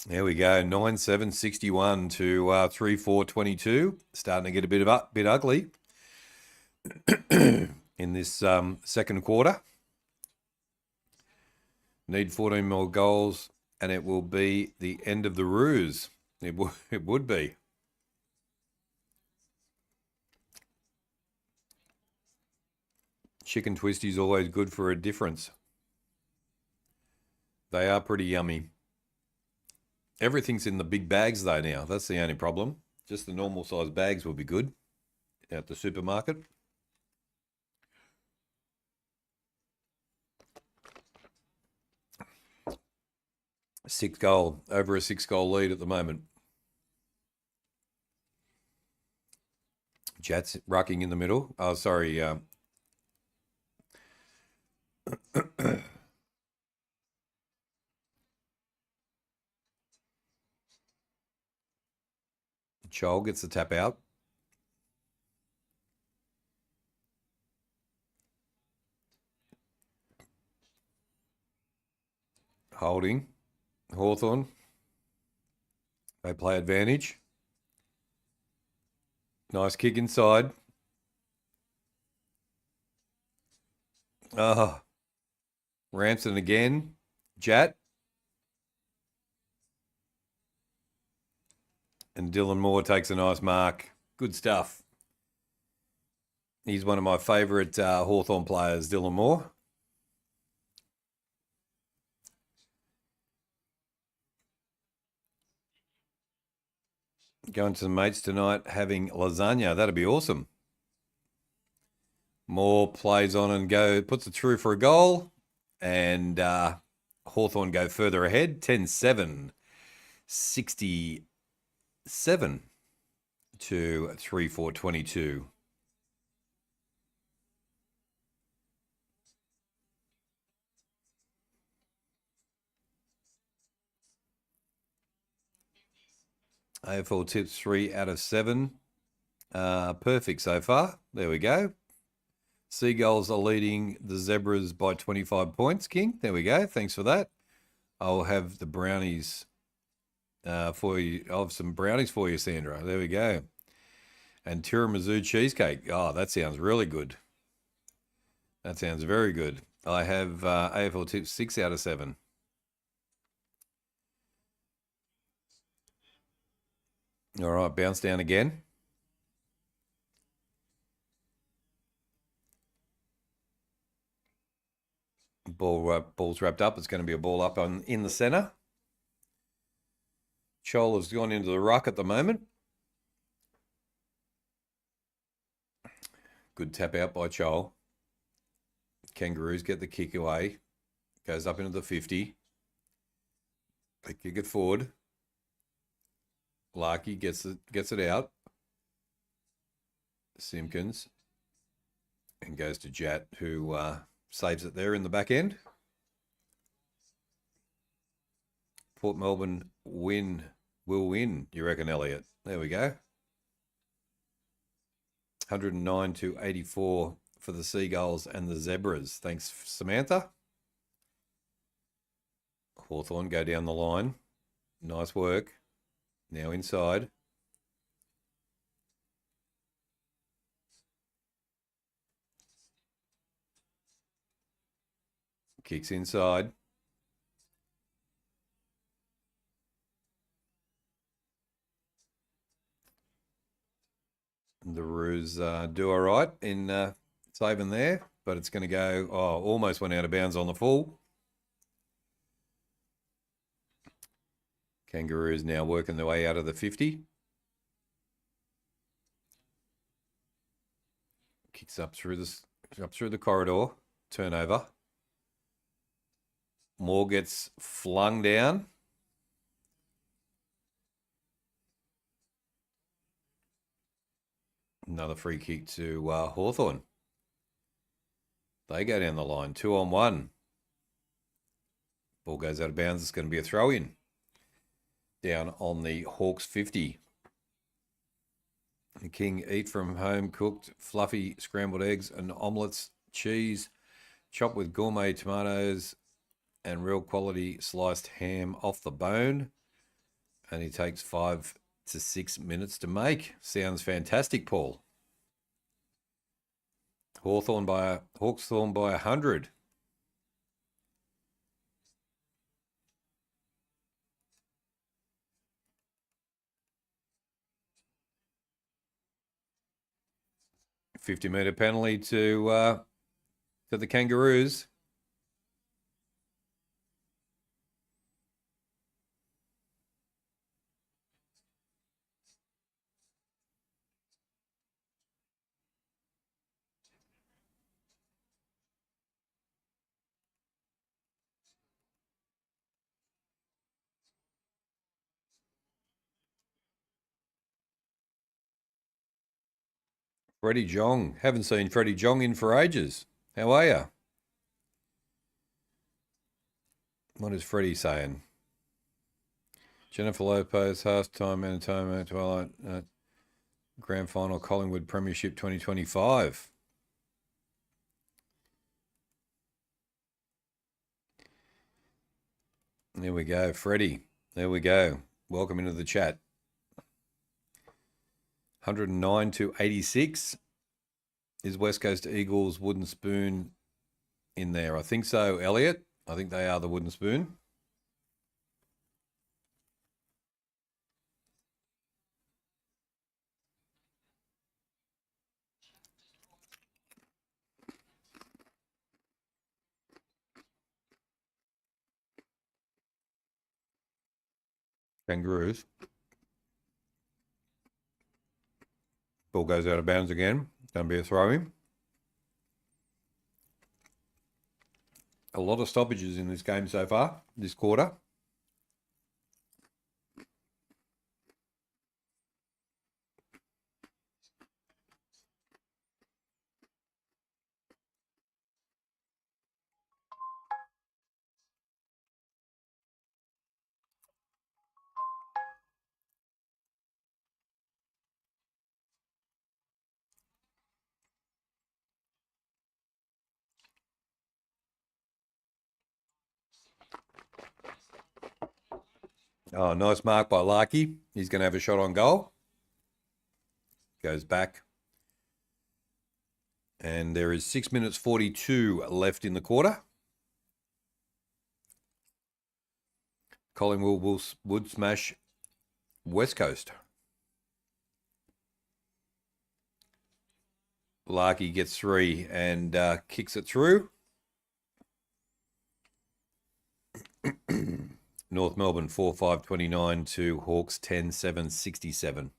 There we go, 9-7-61 to 3-4-22. Starting to get a bit ugly in this second quarter. Need 14 more goals, and it will be the end of the ruse. It would be. Chicken twisties always good for a difference. They are pretty yummy. Everything's in the big bags though now. That's the only problem. Just the normal size bags will be good at the supermarket. Over a 6-goal lead at the moment. Jats rucking in the middle. Oh, sorry. Chol gets the tap out. Holding. Hawthorn. They play advantage. Nice kick inside. Ramsden again. Jat. And Dylan Moore takes a nice mark. Good stuff. He's one of my favourite Hawthorn players, Dylan Moore. Going to some mates tonight having lasagna. That'd be awesome. Moore plays on and puts it through for a goal. And Hawthorn go further ahead. 10-7. 67 to 3-4-22. AFL tips 3 out of 7. Perfect so far. There we go. Seagulls are leading the Zebras by 25 points, King. There we go. Thanks for that. I'll have the brownies for you. I'll have some brownies for you, Sandra. There we go. And tiramisu cheesecake. Oh, that sounds really good. That sounds very good. I have AFL tips 6 out of 7. All right, bounce down again. Ball's wrapped up. It's going to be a ball up in the centre. Chol has gone into the ruck at the moment. Good tap out by Chol. Kangaroos get the kick away. Goes up into the 50. They kick it forward. Larky gets it out. Simpkins. And goes to Jat, who saves it there in the back end. Port Melbourne will win, you reckon, Elliot? There we go. 109-84 for the Seagulls and the Zebras. Thanks, Samantha. Hawthorn go down the line. Nice work. Now inside. Kicks inside. The Roos do all right in saving there, but it's going to go, almost went out of bounds on the full. Kangaroos now working their way out of the 50. Kicks up through the corridor. Turnover. Moore gets flung down. Another free kick to Hawthorn. They go down the line, 2-on-1. Ball goes out of bounds. It's going to be a throw-in. Down on the Hawks 50. The King eat from home cooked fluffy scrambled eggs and omelettes, cheese, chopped with gourmet tomatoes and real quality sliced ham off the bone. And he takes 5 to 6 minutes to make. Sounds fantastic, Paul. Hawthorn by 100. $50-metre penalty to the Kangaroos. Freddie Jong. Haven't seen Freddie Jong in for ages. How are you? What is Freddie saying? Jennifer Lopez, half-time, Manitoba, Twilight, Grand Final, Collingwood Premiership 2025. There we go, Freddie. There we go. Welcome into the chat. 109-86. Is West Coast Eagles wooden spoon in there? I think so, Elliot. I think they are the wooden spoon. Kangaroos. Ball goes out of bounds again. Going to be a throw-in. A lot of stoppages in this game so far, this quarter. Oh, nice mark by Larky. He's going to have a shot on goal. Goes back. And there is 6 minutes 42 left in the quarter. Collingwood would smash West Coast. Larky gets 3 and kicks it through. North Melbourne 4-5-29 to Hawks 10-7-67.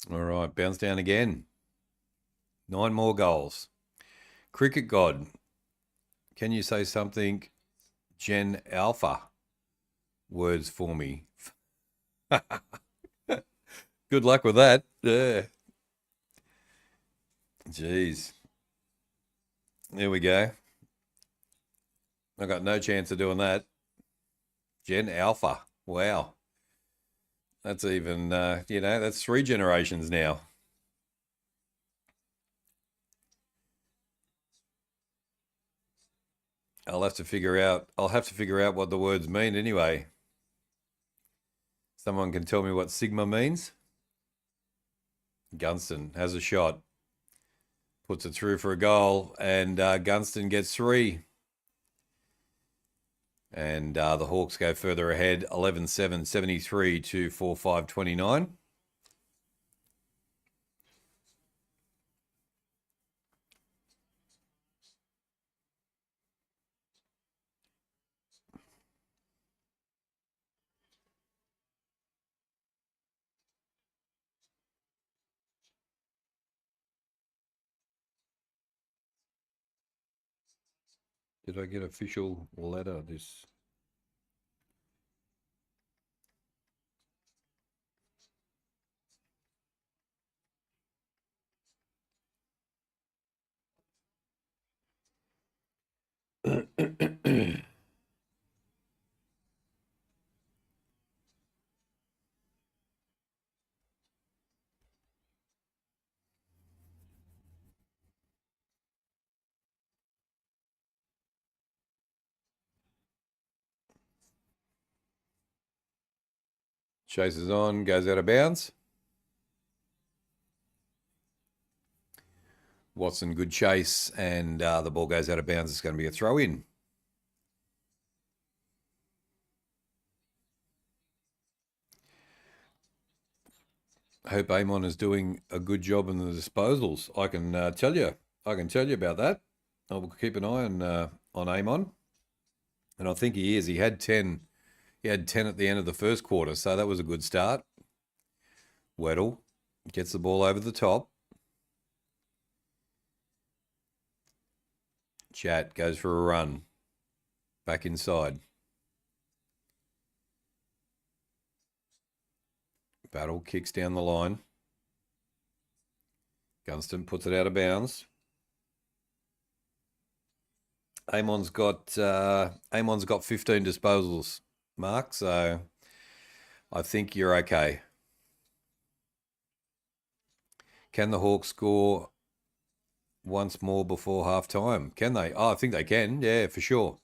All right, bounce down again. 9 more goals. Cricket God, can you say something Gen Alpha words for me? Good luck with that. Yeah. Jeez. There we go. I got no chance of doing that. Gen Alpha. Wow. That's even, that's 3 generations now. I'll have to figure out what the words mean anyway. Someone can tell me what Sigma means? Gunston has a shot. Puts it through for a goal, and Gunston gets 3. And the Hawks go further ahead, 11-7, 73 to 4-5, 29. Did I get official letter this? Chases on, goes out of bounds. Watson, good chase, and the ball goes out of bounds. It's going to be a throw in. I hope Amon is doing a good job in the disposals. I can tell you about that. I'll keep an eye on Amon, and I think he is. He had 10. He had 10 at the end of the first quarter, so that was a good start. Weddle gets the ball over the top. Chat goes for a run. Back inside. Battle kicks down the line. Gunston puts it out of bounds. Amon's got 15 disposals, Mark, so I think you're okay. Can the Hawks score once more before half time? Can they? Oh, I think they can. Yeah, for sure.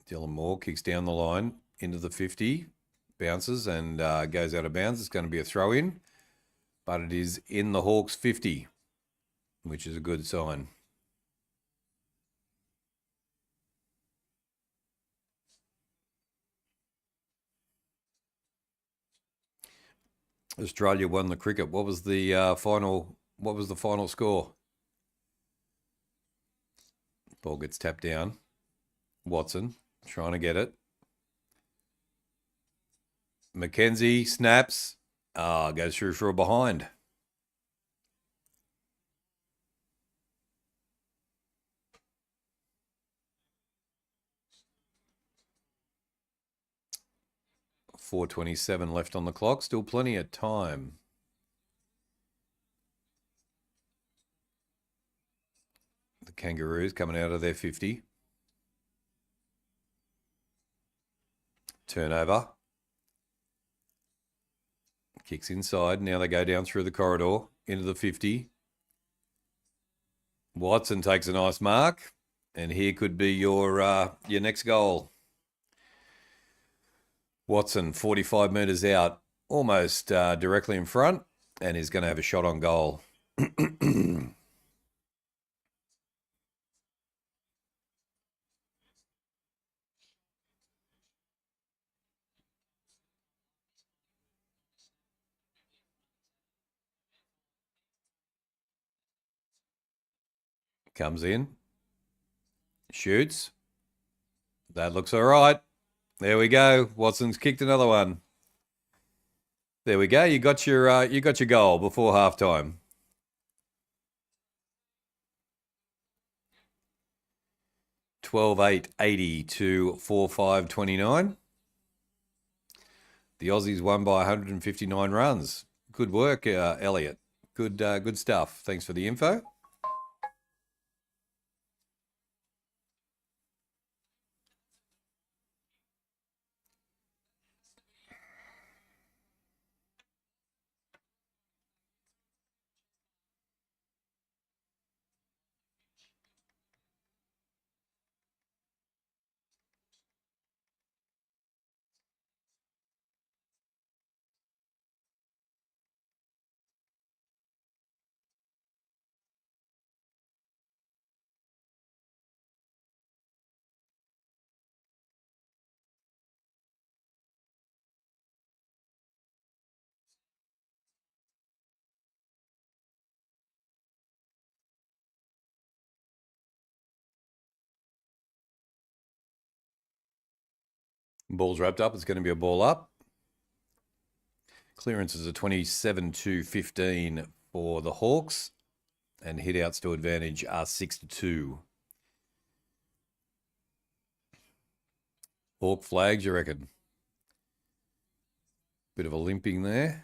Dylan Moore kicks down the line into the 50, bounces and goes out of bounds. It's going to be a throw in, but it is in the Hawks 50, which is a good sign. Australia won the cricket. What was the final? What was the final score? Ball gets tapped down. Watson trying to get it. Mackenzie snaps. Goes through for a behind. .427 left on the clock. Still plenty of time. The Kangaroos coming out of their 50. Turnover. Kicks inside. Now they go down through the corridor into the 50. Watson takes a nice mark. And here could be your next goal. Watson, 45 metres out, almost directly in front, and is going to have a shot on goal. Comes in. Shoots. That looks all right. There we go. Watson's kicked another one. There we go. You got your goal before halftime. $12,880 to $4,529. The Aussies won by 159 runs. Good work, Elliot. Good stuff. Thanks for the info. Ball's wrapped up. It's going to be a ball up. Clearances are 27-15 for the Hawks. And hit-outs to advantage are 6-2. Hawk flags, you reckon? Bit of a limping there.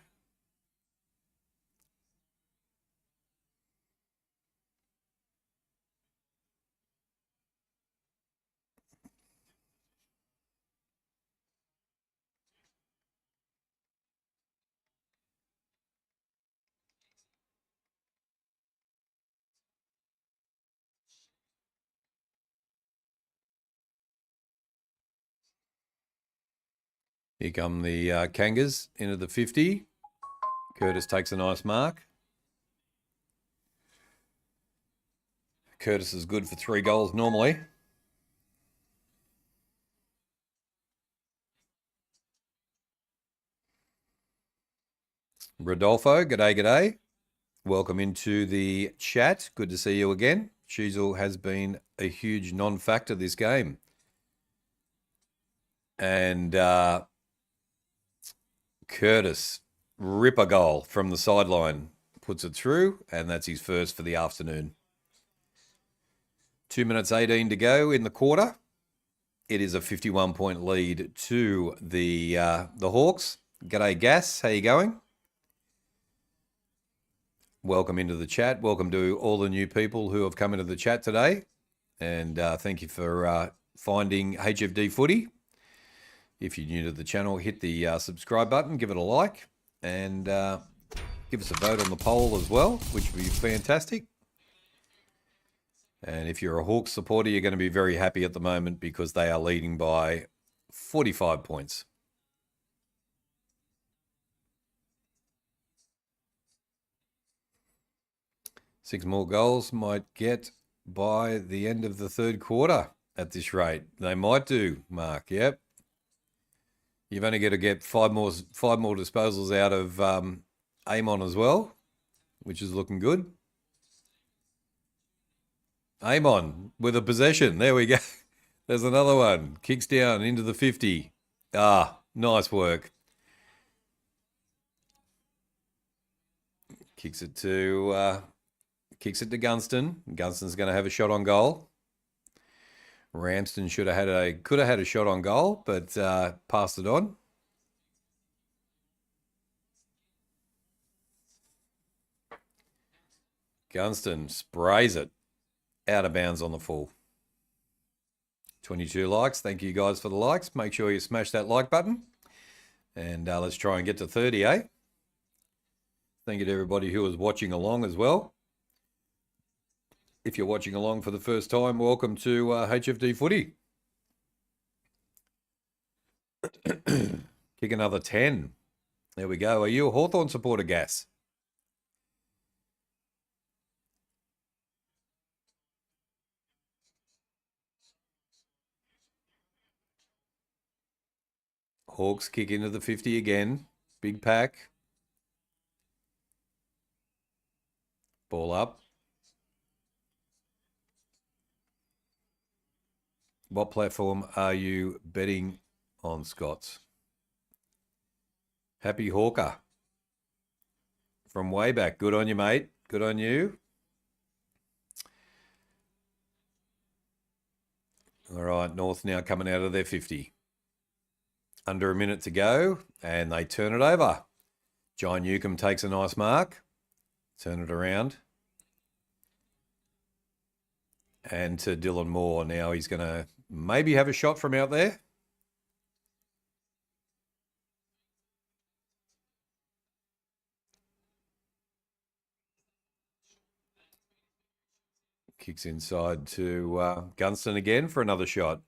Here come the Kangas into the 50. Curtis takes a nice mark. Curtis is good for 3 goals normally. Rodolfo, g'day. Welcome into the chat. Good to see you again. Sheasel has been a huge non-factor this game. And Curtis, ripper goal from the sideline, puts it through, and that's his first for the afternoon. 2 minutes 18 to go in the quarter. It is a 51-point lead to the Hawks. G'day, Gas. How you going? Welcome into the chat. Welcome to all the new people who have come into the chat today. And thank you for finding HFD Footy. If you're new to the channel, hit the subscribe button, give it a like, and give us a vote on the poll as well, which would be fantastic. And if you're a Hawks supporter, you're going to be very happy at the moment because they are leading by 45 points. Six more goals might get by the end of the third quarter at this rate. They might do, Mark. Yep. You've only got to get five more disposals out of Amon as well, which is looking good. Amon with a possession. There we go. There's another one. Kicks down into the 50. Ah, nice work. Kicks it to Gunston. Gunston's going to have a shot on goal. Ramsden could have had a shot on goal, but passed it on. Gunston sprays it out of bounds on the full. 22 likes. Thank you guys for the likes. Make sure you smash that like button. And let's try and get to 30, eh? Thank you to everybody who was watching along as well. If you're watching along for the first time, welcome to HFD Footy. Kick another 10. There we go. Are you a Hawthorn supporter, Gas? Hawks kick into the 50 again. Big pack. Ball up. What platform are you betting on, Scots? Happy Hawker. From way back. Good on you, mate. Good on you. All right, North now coming out of their 50. Under a minute to go, and they turn it over. John Newcomb takes a nice mark. Turn it around. And to Dylan Moore. Now he's going to maybe have a shot from out there. Kicks inside to Gunston again for another shot.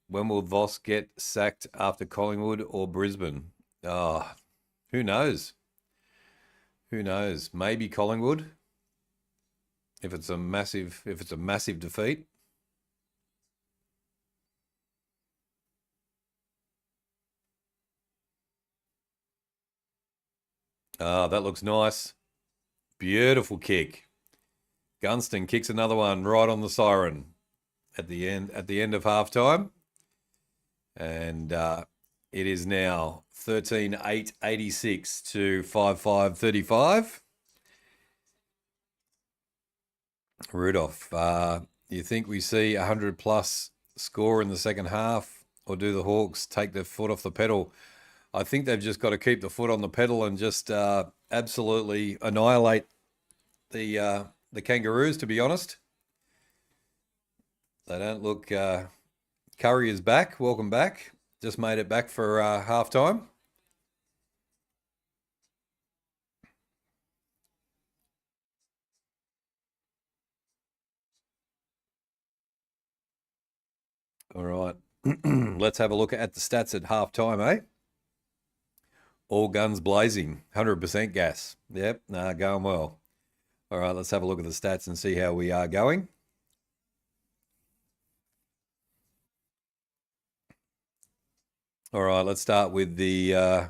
When will Voss get sacked after Collingwood or Brisbane? Oh, who knows? Who knows? Maybe Collingwood. If it's a massive defeat. Ah, that looks nice. Beautiful kick. Gunston kicks another one right on the siren at the end of halftime. And it is now 13-8-86 to 5-5-35. Rudolph, you think we see 100+ score in the second half, or do the Hawks take their foot off the pedal? I think they've just got to keep the foot on the pedal and just absolutely annihilate the Kangaroos, to be honest. They don't look... Curry is back. Welcome back. Just made it back for halftime. All right. Let's have a look at the stats at halftime, eh? All guns blazing. 100% gas. Yep. Going well. All right. Let's have a look at the stats and see how we are going. All right, let's start with the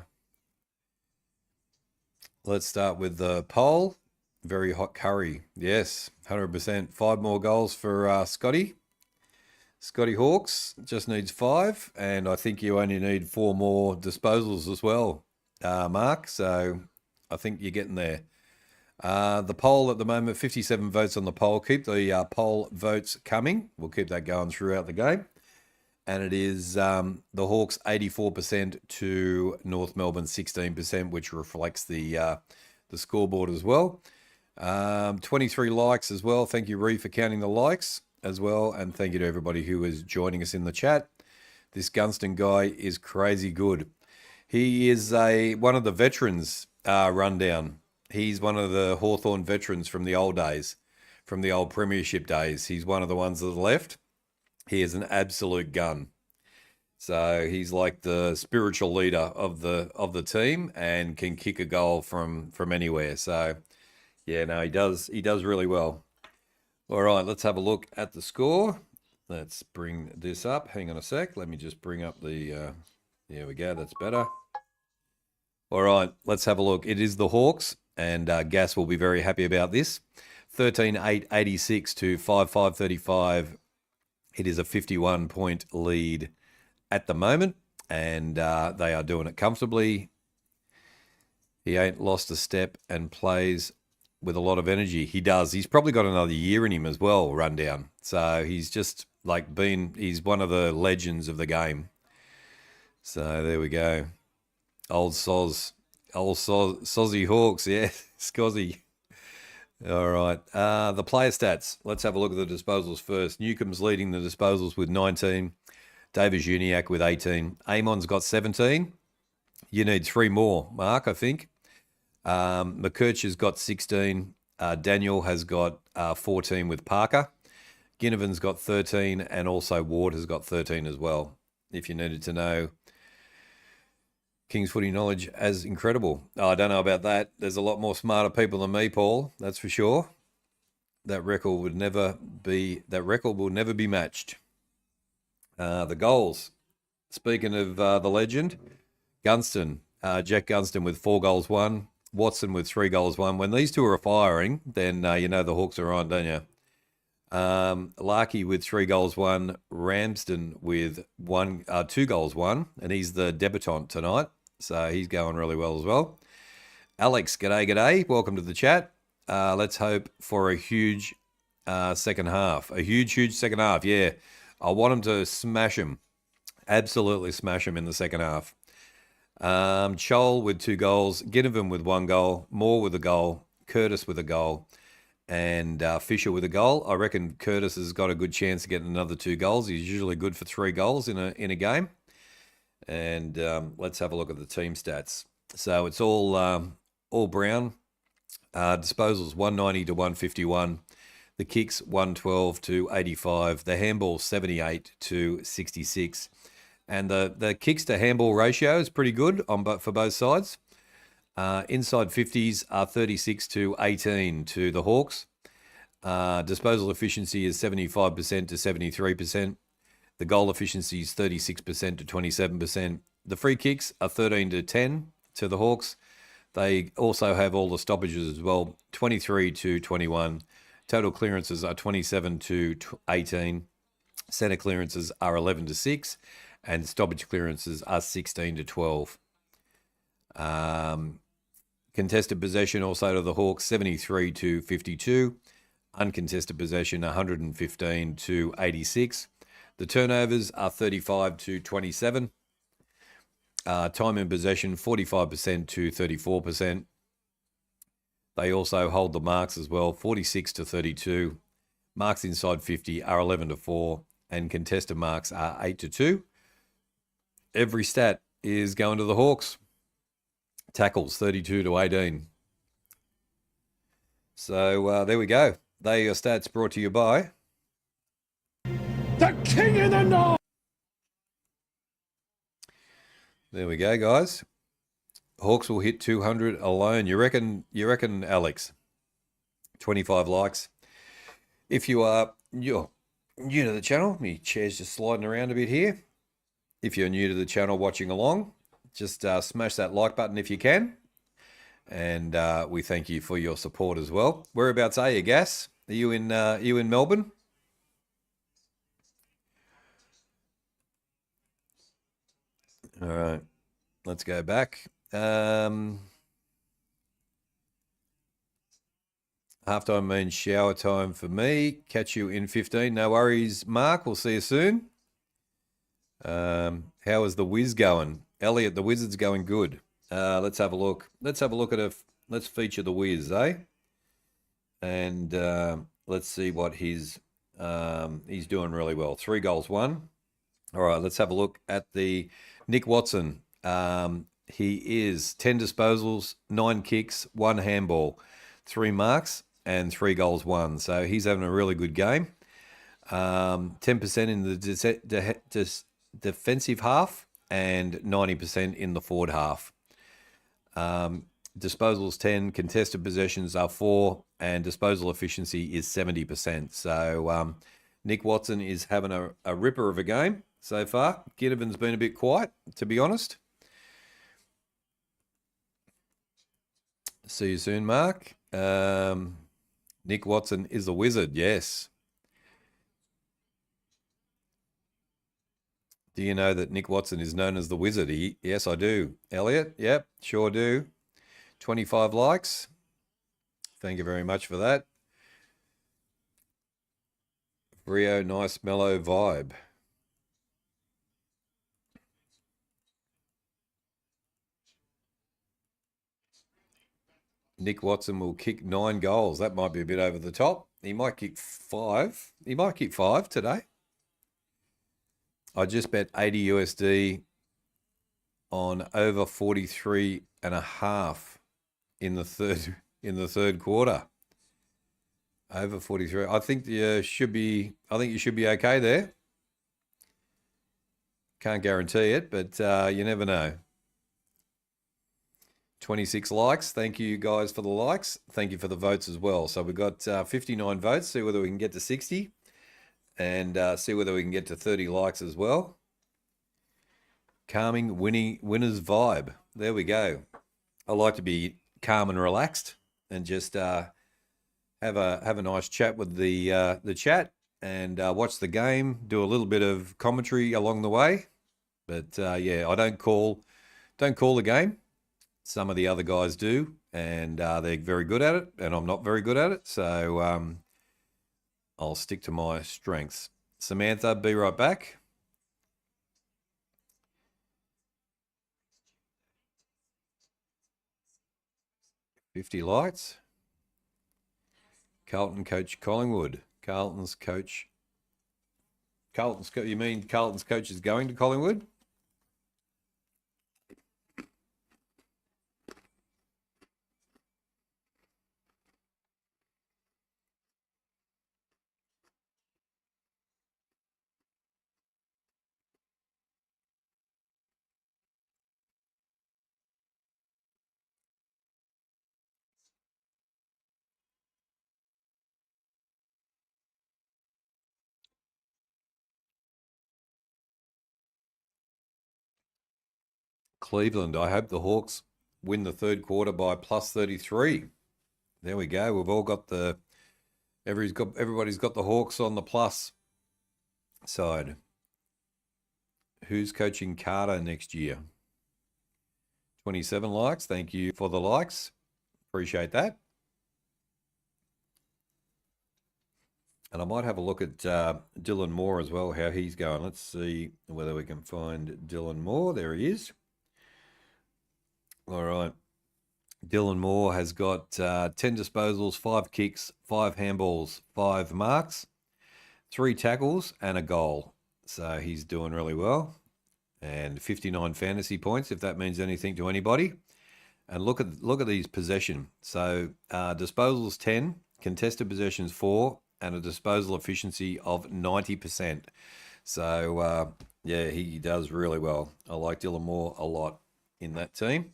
poll. Very hot Curry. Yes, 100%. 5 more goals for Scotty. Scotty Hawks just needs 5, and I think you only need 4 more disposals as well, Mark. So I think you're getting there. The poll at the moment, 57 votes on the poll. Keep the poll votes coming. We'll keep that going throughout the game. And it is the Hawks 84% to North Melbourne 16%, which reflects the scoreboard as well. 23 likes as well. Thank you, Ree, for counting the likes as well. And thank you to everybody who is joining us in the chat. This Gunston guy is crazy good. He is one of the veterans rundown. He's one of the Hawthorn veterans from the old days, from the old premiership days. He's one of the ones that left. He is an absolute gun. So he's like the spiritual leader of the team and can kick a goal from anywhere. So yeah, no, he does really well. All right, let's have a look at the score. Let's bring this up. Hang on a sec. Let me just bring up the there we go, that's better. All right, let's have a look. It is the Hawks, and Gas will be very happy about this. 13-8-86 to 5-5-35. It is a 51-point lead at the moment, and they are doing it comfortably. He ain't lost a step and plays with a lot of energy. He does. He's probably got another year in him as well, Rundown. So he's just like he's one of the legends of the game. So there we go. Old Sozzy Hawks, yeah, Scozzy. All right. The player stats. Let's have a look at the disposals first. Newcomb's leading the disposals with 19. Davis Uniac with 18. Amon's got 17. You need 3 more, Mark, I think. McKirch has got 16. Daniel has got 14 with Parker. Ginnivan's got 13, and also Ward has got 13 as well. If you needed to know King's footy knowledge as incredible. Oh, I don't know about that. There's a lot more smarter people than me, Paul. That's for sure. That record will never be matched. The goals. Speaking of the legend, Gunston, Jack Gunston with 4 goals, 1. Watson with 3 goals, 1. When these two are firing, then you know the Hawks are on, don't you? Larkey with 3 goals, 1. Ramsden with 2 goals, 1. And he's the debutant tonight. So he's going really well as well. Alex, g'day. Welcome to the chat. Let's hope for a huge second half. A huge second half, yeah. I want him to smash him. Absolutely smash him in the second half. Chol with 2 goals. Ginnivan with 1 goal. Moore with a goal. Curtis with a goal. And Fisher with a goal. I reckon Curtis has got a good chance of getting another 2 goals. He's usually good for 3 goals in a game. And let's have a look at the team stats. So it's all brown. Disposals 190 to 151. The kicks 112 to 85. The handball 78 to 66. And the kicks to handball ratio is pretty good for both sides. Inside 50s are 36 to 18 to the Hawks. Disposal efficiency is 75% to 73%. The goal efficiency is 36% to 27%. The free kicks are 13 to 10 to the Hawks. They also have all the stoppages as well, 23 to 21. Total clearances are 27 to 18. Centre clearances are 11 to 6. And stoppage clearances are 16 to 12. Contested possession also to the Hawks, 73 to 52. Uncontested possession, 115 to 86. The turnovers are 35 to 27. Time in possession, 45% to 34%. They also hold the marks as well, 46 to 32. Marks inside 50 are 11 to 4. And contested marks are 8 to 2. Every stat is going to the Hawks. Tackles, 32 to 18. So there we go. They are your stats brought to you by The King in the North. There we go, guys. Hawks will hit 200 alone. You reckon, Alex? 25 likes. If you're new to the channel, my chair's just sliding around a bit here. If you're new to the channel watching along, just smash that like button if you can. And we thank you for your support as well. Whereabouts are you, Gas? Are you in Melbourne? All right, let's go back. Halftime means shower time for me. Catch you in 15. No worries, Mark. We'll see you soon. How is the Wiz going? Elliot, the Wizard's going good. Let's have a look. Let's feature the Wiz, eh? And let's see what he's doing really well. 3 goals, 1. All right, let's have a look at the Nick Watson. He is 10 disposals, 9 kicks, 1 handball, 3 marks, and 3 goals, 1. So he's having a really good game. 10% in the defensive half and 90% in the forward half. Disposals 10, contested possessions are 4, and disposal efficiency is 70%. So Nick Watson is having a ripper of a game so far. Ginnivan's been a bit quiet, to be honest. See you soon, Mark. Nick Watson is the wizard, yes. Do you know that Nick Watson is known as the wizard? Yes, I do. Elliot, yep, sure do. 25 likes. Thank you very much for that. Rio, nice mellow vibe. Nick Watson will kick 9 goals. That might be a bit over the top. He might kick 5. He might kick 5 today. I just bet 80 USD on over 43 and a half in the third quarter. Over 43. I think you should be okay there. Can't guarantee it, but you never know. 26 likes. Thank you guys for the likes. Thank you for the votes as well. So we've got 59 votes. See whether we can get to 60 and see whether we can get to 30 likes as well. Calming winner's vibe. There we go. I like to be calm and relaxed and just have a nice chat with the chat and watch the game, do a little bit of commentary along the way. But yeah, I don't call the game. Some of the other guys do, and they're very good at it, and I'm not very good at it. So I'll stick to my strengths. Samantha, be right back. $50 likes. Carlton coach Collingwood. You mean Carlton's coach is going to Collingwood? Cleveland. I hope the Hawks win the third quarter by plus 33. There we go. We've all got everybody's got the Hawks on the plus side. Who's coaching Carter next year? 27 likes. Thank you for the likes. Appreciate that. And I might have a look at Dylan Moore as well, how he's going. Let's see whether we can find Dylan Moore. There he is. All right. Dylan Moore has got 10 disposals, 5 kicks, 5 handballs, 5 marks, 3 tackles, and a goal. So he's doing really well. And 59 fantasy points, if that means anything to anybody. And look at these possession. So disposals 10, contested possessions 4, and a disposal efficiency of 90%. So yeah, he does really well. I like Dylan Moore a lot in that team.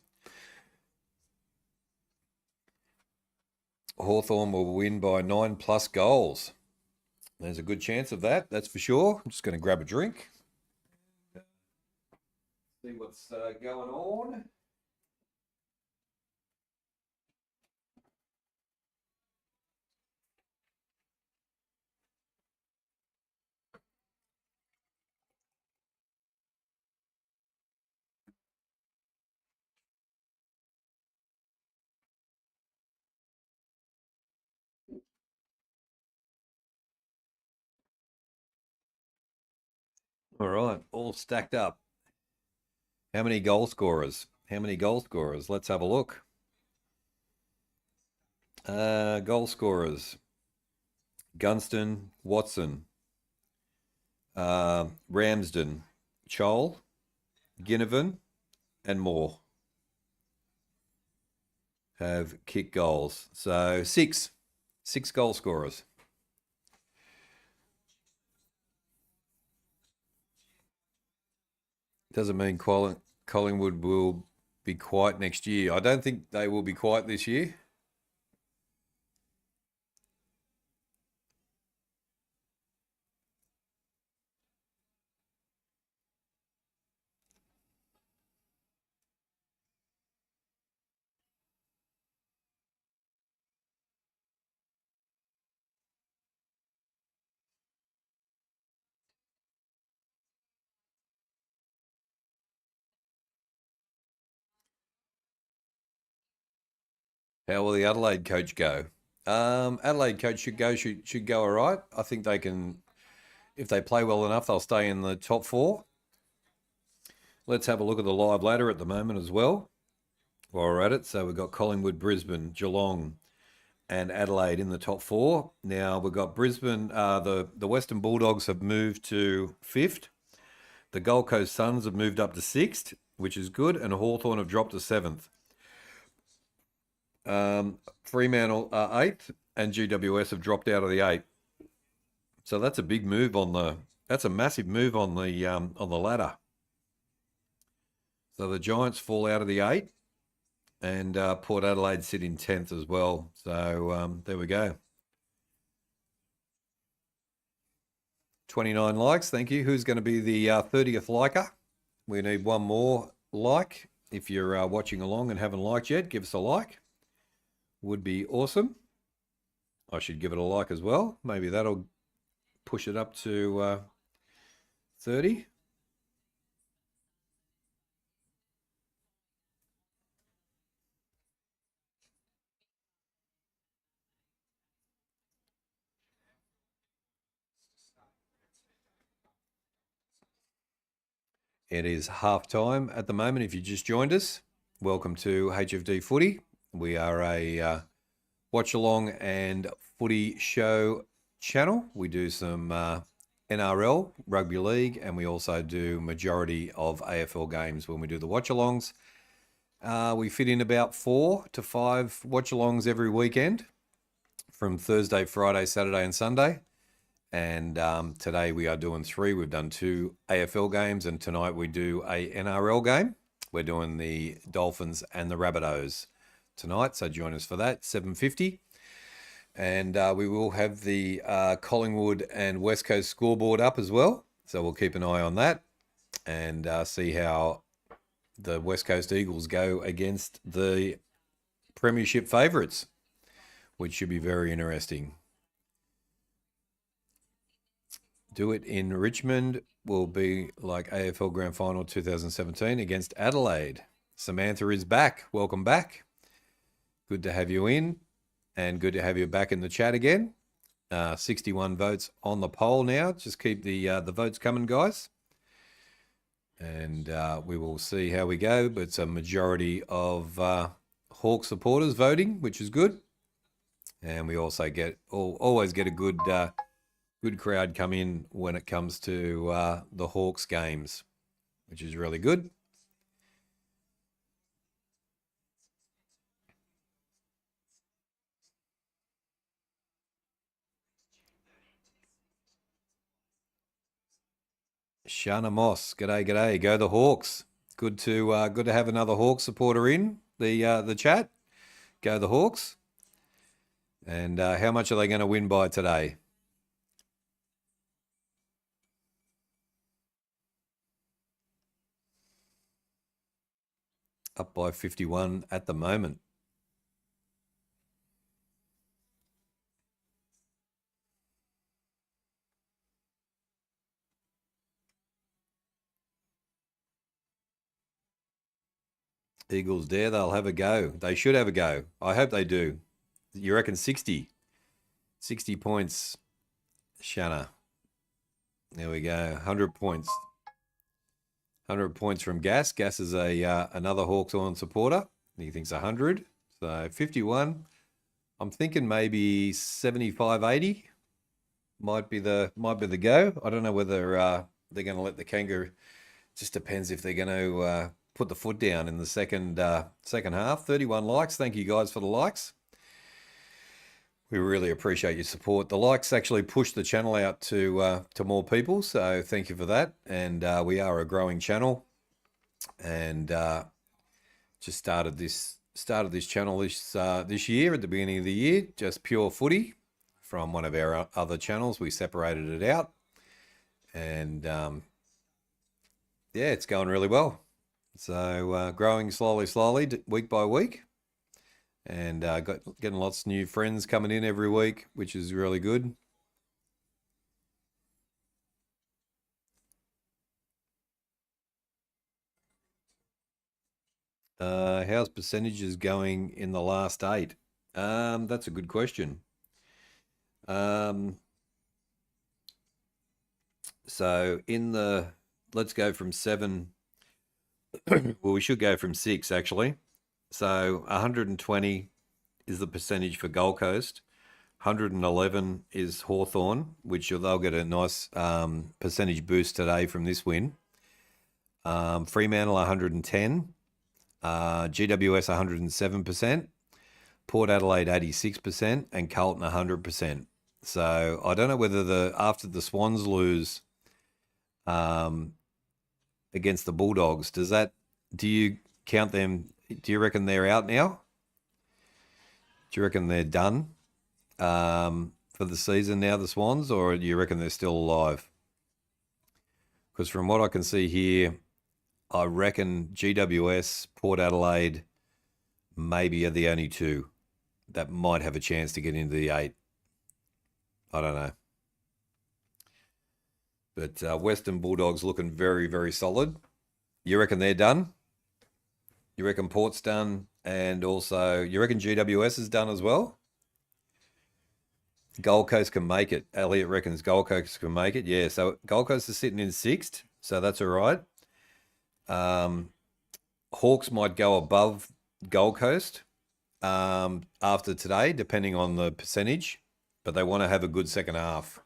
Hawthorn will win by 9+ goals. There's a good chance of that, that's for sure. I'm just going to grab a drink. See what's going on. All right, all stacked up. How many goal scorers? Let's have a look. Goal scorers. Gunston, Watson, Ramsden, Chol, Ginnivan, and Moore have kicked goals. So 6 goal scorers. Doesn't mean Collingwood will be quiet next year. I don't think they will be quiet this year. How will the Adelaide coach go? Adelaide coach should go all right. I think they can, if they play well enough, they'll stay in the top four. Let's have a look at the live ladder at the moment as well while we're at it. So we've got Collingwood, Brisbane, Geelong, and Adelaide in the top four. Now we've got Brisbane. The Western Bulldogs have moved to fifth. The Gold Coast Suns have moved up to sixth, which is good, and Hawthorn have dropped to seventh. Fremantle are eighth, and GWS have dropped out of the eight. So that's a big move that's a massive move on the ladder. So the Giants fall out of the eight, and Port Adelaide sit in 10th as well. So there we go. 29 likes, thank you. Who's going to be the 30th liker? We need one more like. If you're watching along and haven't liked yet, give us a like. Would be awesome. I should give it a like as well. Maybe that'll push it up to 30. It is half time at the moment. If you just joined us, welcome to HFD Footy. We are a watch along and footy show channel. We do some NRL, rugby league, and we also do majority of AFL games when we do the watch alongs. We fit in about 4 to 5 watch alongs every weekend from Thursday, Friday, Saturday, and Sunday. And today we are doing 3. We've done 2 AFL games, and tonight we do a NRL game. We're doing the Dolphins and the Rabbitohs tonight, so join us for that, 7:50. And we will have the Collingwood and West Coast scoreboard up as well, so we'll keep an eye on that and see how the West Coast Eagles go against the premiership favourites, which should be very interesting. Do it in Richmond will be like AFL Grand Final 2017 against Adelaide. Samantha is back. Welcome back. Good to have you in, and good to have you back in the chat again. 61 votes on the poll now. Just keep the votes coming, guys. And we will see how we go. But it's a majority of Hawk supporters voting, which is good. And we also always get a good crowd come in when it comes to the Hawks games, which is really good. Shana Moss, g'day. Go the Hawks. Good to have another Hawks supporter in the chat. Go the Hawks. And how much are they going to win by today? Up by 51 at the moment. Eagles dare, they'll have a go. They should have a go. I hope they do. You reckon 60? 60 points, Shanna. There we go. 100 points. 100 points from Gas. Gas is another Hawthorn supporter. He thinks 100. So 51. I'm thinking maybe 75, 80 might be the go. I don't know whether they're going to let the Kangaroo. Just depends if they're going to put the foot down in the second half. 31 likes. Thank you guys for the likes. We really appreciate your support. The likes actually push the channel out to more people, so thank you for that. And we are a growing channel, and just started this channel this year at the beginning of the year, just pure footy from one of our other channels. We separated it out, and yeah, it's going really well. So growing slowly, week by week. And getting lots of new friends coming in every week, which is really good. How's percentages going in the last 8? That's a good question. Um, so let's go from 7. Well, we should go from 6 actually. So 120 is the percentage for Gold Coast. 111 is Hawthorn, which they'll get a nice percentage boost today from this win. Fremantle 110, GWS 107%, Port Adelaide 86%, and Carlton 100%. So I don't know whether after the Swans lose against the Bulldogs, do you count them? Do you reckon they're out now? Do you reckon they're done for the season now, the Swans, or do you reckon they're still alive? Because from what I can see here, I reckon GWS, Port Adelaide, maybe are the only two that might have a chance to get into the 8. I don't know. But Western Bulldogs looking very, very solid. You reckon they're done? You reckon Port's done? And also, you reckon GWS is done as well? Gold Coast can make it. Elliot reckons Gold Coast can make it. Yeah, so Gold Coast is sitting in 6th, so that's all right. Hawks might go above Gold Coast after today, depending on the percentage, but they want to have a good second half.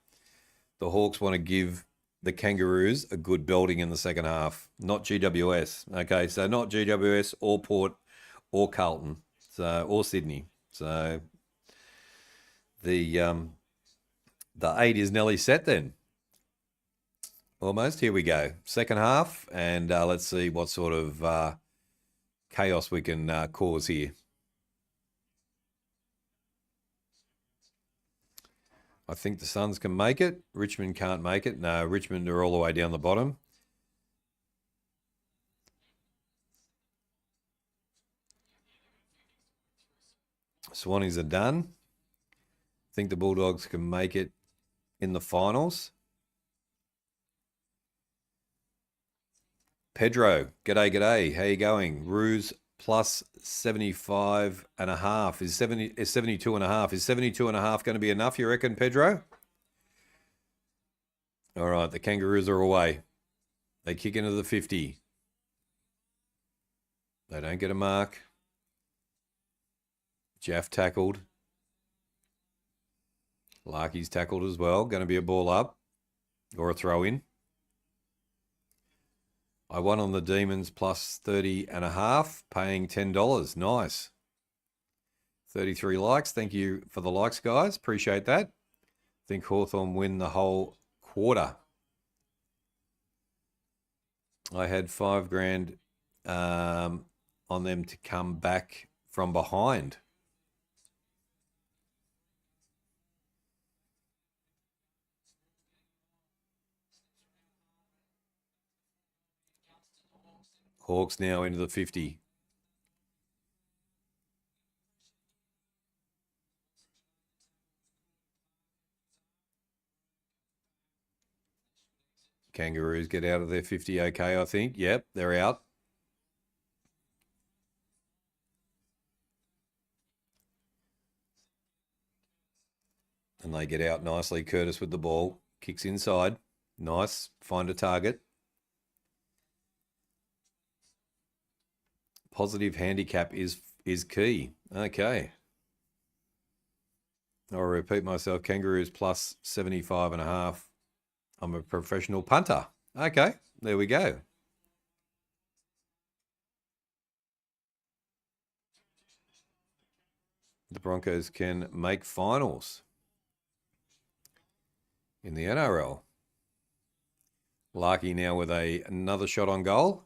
The Hawks want to give the Kangaroos a good belting in the second half, not GWS. Okay, so not GWS or Port or Carlton, or Sydney. So the 8 is nearly set then. Almost. Here we go. Second half, and let's see what sort of chaos we can cause here. I think the Suns can make it. Richmond can't make it. No, Richmond are all the way down the bottom. Swannies are done. I think the Bulldogs can make it in the finals. Pedro, g'day. How you going? Roos plus 75.5 is 72.5. Is 72.5 going to be enough, you reckon, Pedro? All right, the Kangaroos are away. They kick into the 50. They don't get a mark. Jaff tackled. Larky's tackled as well. Going to be a ball up or a throw in. I won on the Demons plus 30.5, paying $10. Nice. 33 likes. Thank you for the likes, guys. Appreciate that. I think Hawthorn win the whole quarter. I had $5,000 on them to come back from behind. Hawks now into the 50. Kangaroos get out of their 50 okay, I think. Yep, they're out. And they get out nicely. Curtis with the ball. Kicks inside. Nice. Find a target. Positive handicap is key. Okay. I'll repeat myself. Kangaroos plus 75.5. I'm a professional punter. Okay, there we go. The Broncos can make finals in the NRL. Larky now with another shot on goal.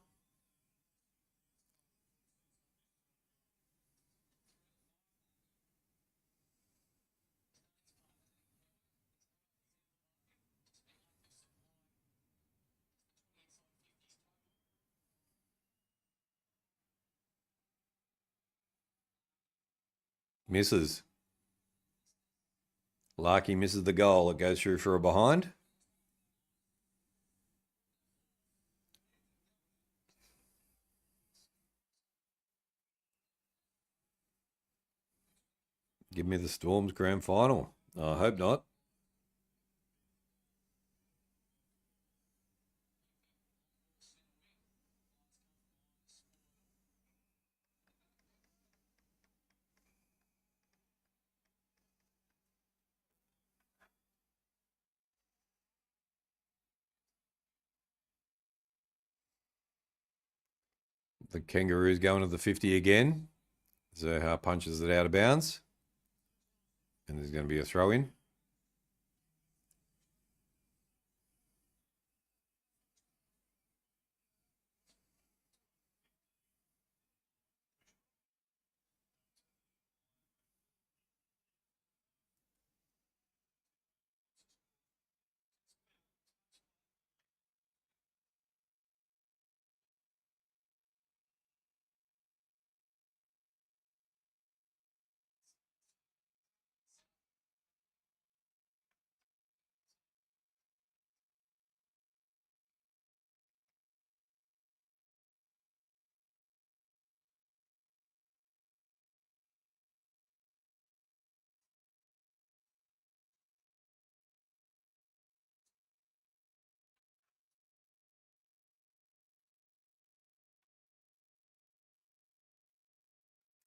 Misses. Larky misses the goal. It goes through for a behind. Give me the Storm's grand final. I hope not. The Kangaroos going to the 50 again. Zaha punches it out of bounds. And there's going to be a throw in.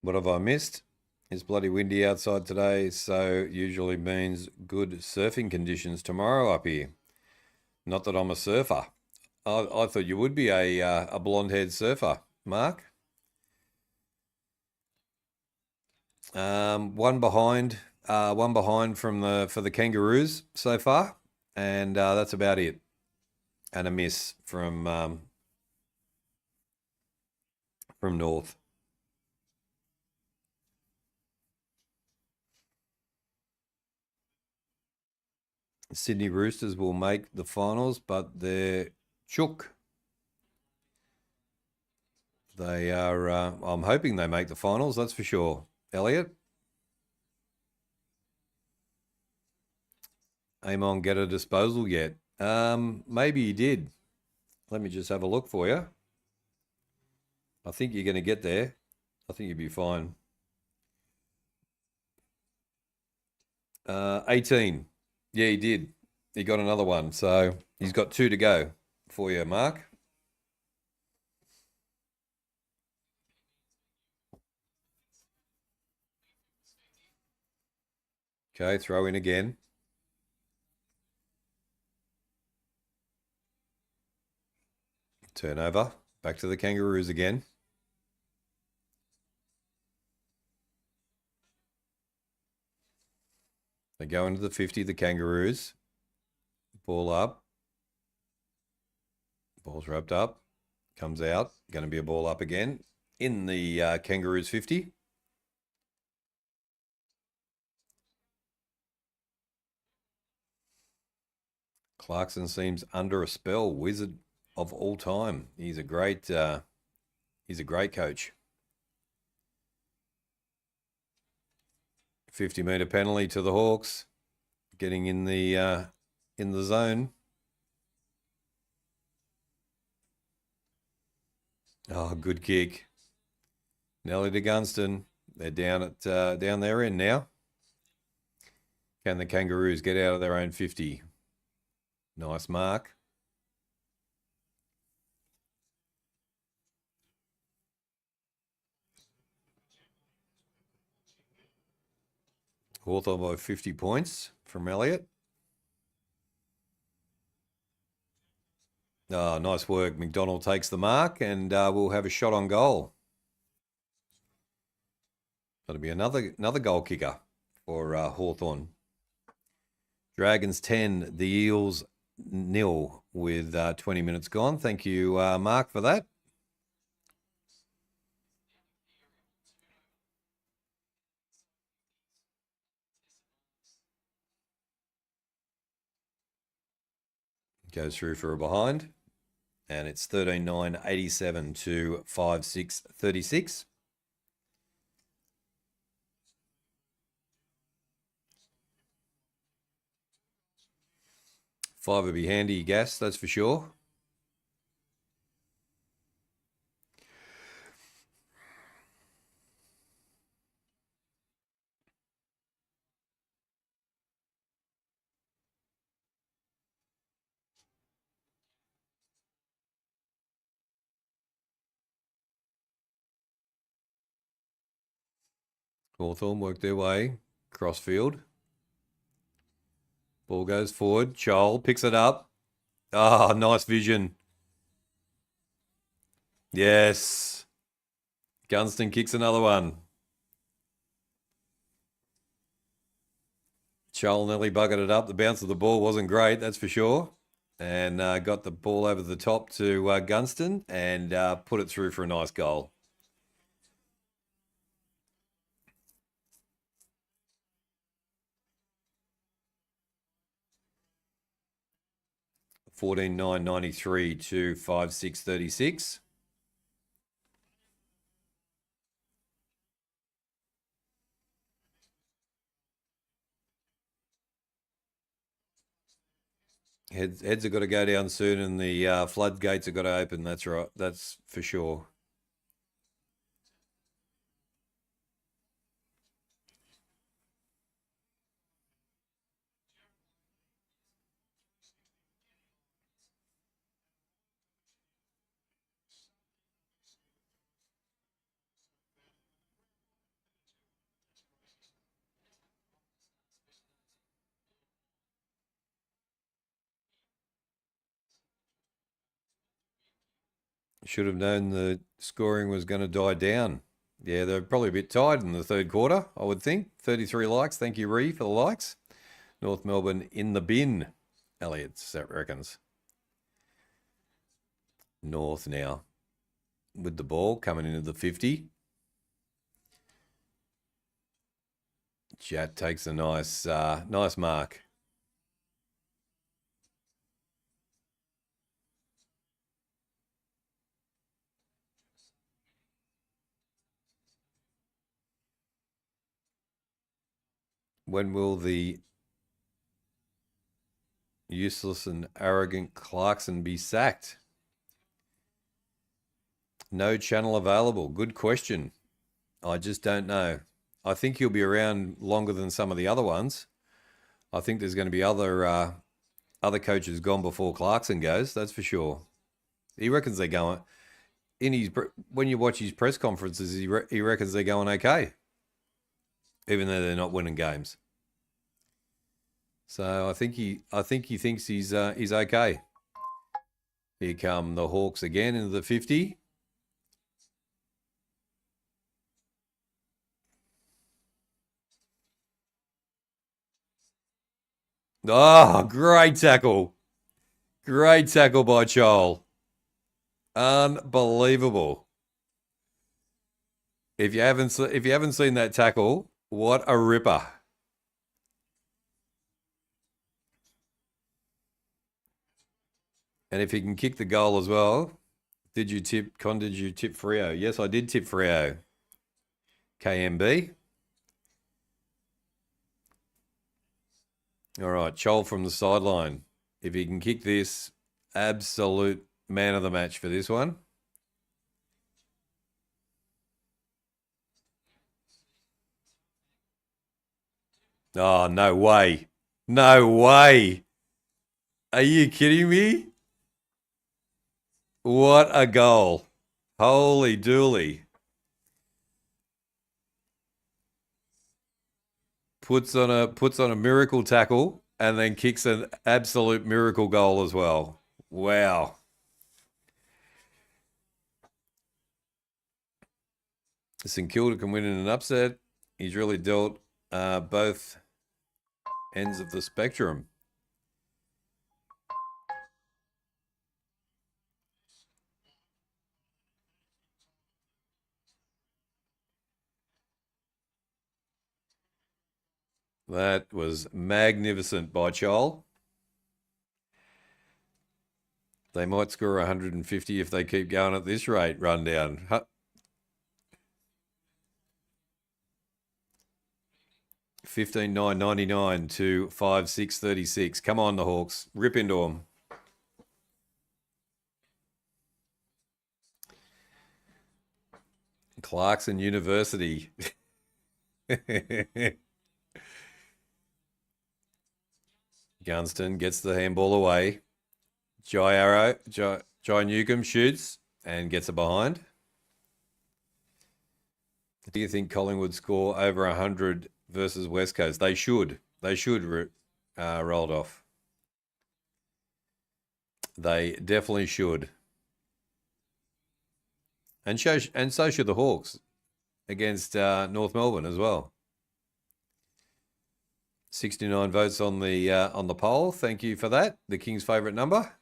What have I missed? It's bloody windy outside today, so usually means good surfing conditions tomorrow up here. Not that I'm a surfer. I thought you would be a blonde-haired surfer, Mark. One behind from for the Kangaroos so far, and that's about it. And a miss from North. Sydney Roosters will make the finals, but they're chook. They are. I'm hoping they make the finals. That's for sure. Elliot, Amon get a disposal yet? Maybe he did. Let me just have a look for you. I think you're going to get there. I think you'll be fine. 18. Yeah, he did. He got another one. So he's got 2 to go for you, Mark. Okay, throw in again. Turnover. Back to the Kangaroos again. They go into the 50, the Kangaroos. Ball up. Ball's wrapped up. Comes out. Going to be a ball up again in the Kangaroos 50. Clarkson seems under a spell. Wizard of all time. He's a great coach. 50-meter penalty to the Hawks. Getting in the zone. Oh, good kick. Nelly to Gunston. They're down their end now. Can the Kangaroos get out of their own 50? Nice mark. Hawthorn by 50 points from Elliot. Oh, nice work. McDonald takes the mark and we'll have a shot on goal. That'll be another goal kicker for Hawthorn. Dragons 10, the Eels 0 with 20 minutes gone. Thank you, Mark, for that. Goes through for a behind. And it's 13-9-87 to 5-6-36. Five would be handy, Gas, that's for sure. Hawthorn work their way. Crossfield. Ball goes forward. Chol picks it up. Ah, nice vision. Yes. Gunston kicks another one. Chol nearly buggered it up. The bounce of the ball wasn't great, that's for sure. And got the ball over the top to Gunston and put it through for a nice goal. $14,993 to $5,636. Heads have got to go down soon, and the floodgates have got to open. That's right. That's for sure. Should have known the scoring was going to die down. Yeah, they're probably a bit tired in the third quarter, I would think. 33 likes. Thank you, Ree, for the likes. North Melbourne in the bin, Elliot reckons. North now with the ball coming into the 50. Chat takes a nice mark. When will the useless and arrogant Clarkson be sacked? No channel available. Good question. I just don't know. I think he'll be around longer than some of the other ones. I think there's going to be other coaches gone before Clarkson goes. That's for sure. He reckons they're going when you watch his press conferences. He reckons they're going okay, even though they're not winning games. So I think he thinks he's okay. Here come the Hawks again into the 50. Oh, great tackle. Great tackle by Chol. Unbelievable. If you haven't seen that tackle, what a ripper. And if he can kick the goal as well, did you tip Freo? Yes, I did tip Freo. KMB. All right, Chol from the sideline. If he can kick this, absolute man of the match for this one. Oh, no way. No way. Are you kidding me? What a goal. Holy dooly. Puts on a miracle tackle and then kicks an absolute miracle goal as well. Wow. St Kilda can win in an upset. He's really dealt both ends of the spectrum. That was magnificent by Chol. They might score 150 if they keep going at this rate, rundown. $15,999 to $5,636. Come on, the Hawks. Rip into them. Clarkson University. Gunston gets the handball away. Jai Newcomb shoots and gets it behind. Do you think Collingwood score over 100 versus West Coast? They should. They should rolled off. They definitely should. And so should the Hawks against North Melbourne as well. 69 votes on the poll. Thank you for that. The King's favourite number.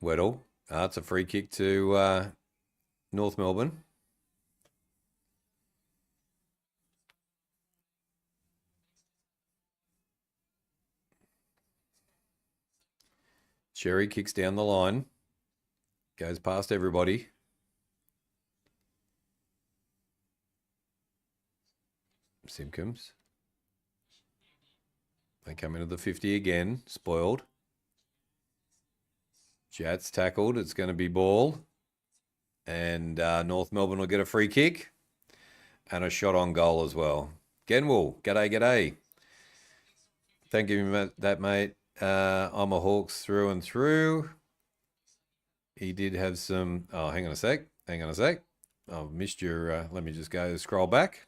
Weddle. It's a free kick to North Melbourne. Cherry kicks down the line. Goes past everybody. Simcoms. They come into the 50 again. Spoiled. Jats tackled. It's going to be ball. And North Melbourne will get a free kick. And a shot on goal as well. Genwell. G'day, g'day. Thank you for that, mate. I'm a Hawks through and through. He did have some... Oh, hang on a sec. I've missed your... let me just go scroll back.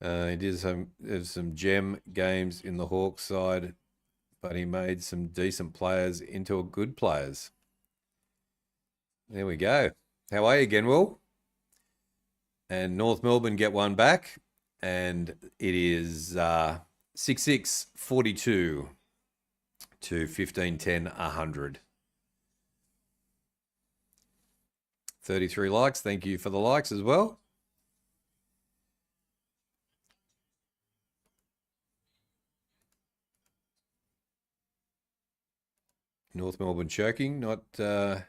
He did have some gem games in the Hawks side, but he made some decent players into good players. There we go. How are you again, Will? And North Melbourne get one back, and it is 6-6-42 to 15-10-100. 33 likes. Thank you for the likes as well. North Melbourne choking, not... it's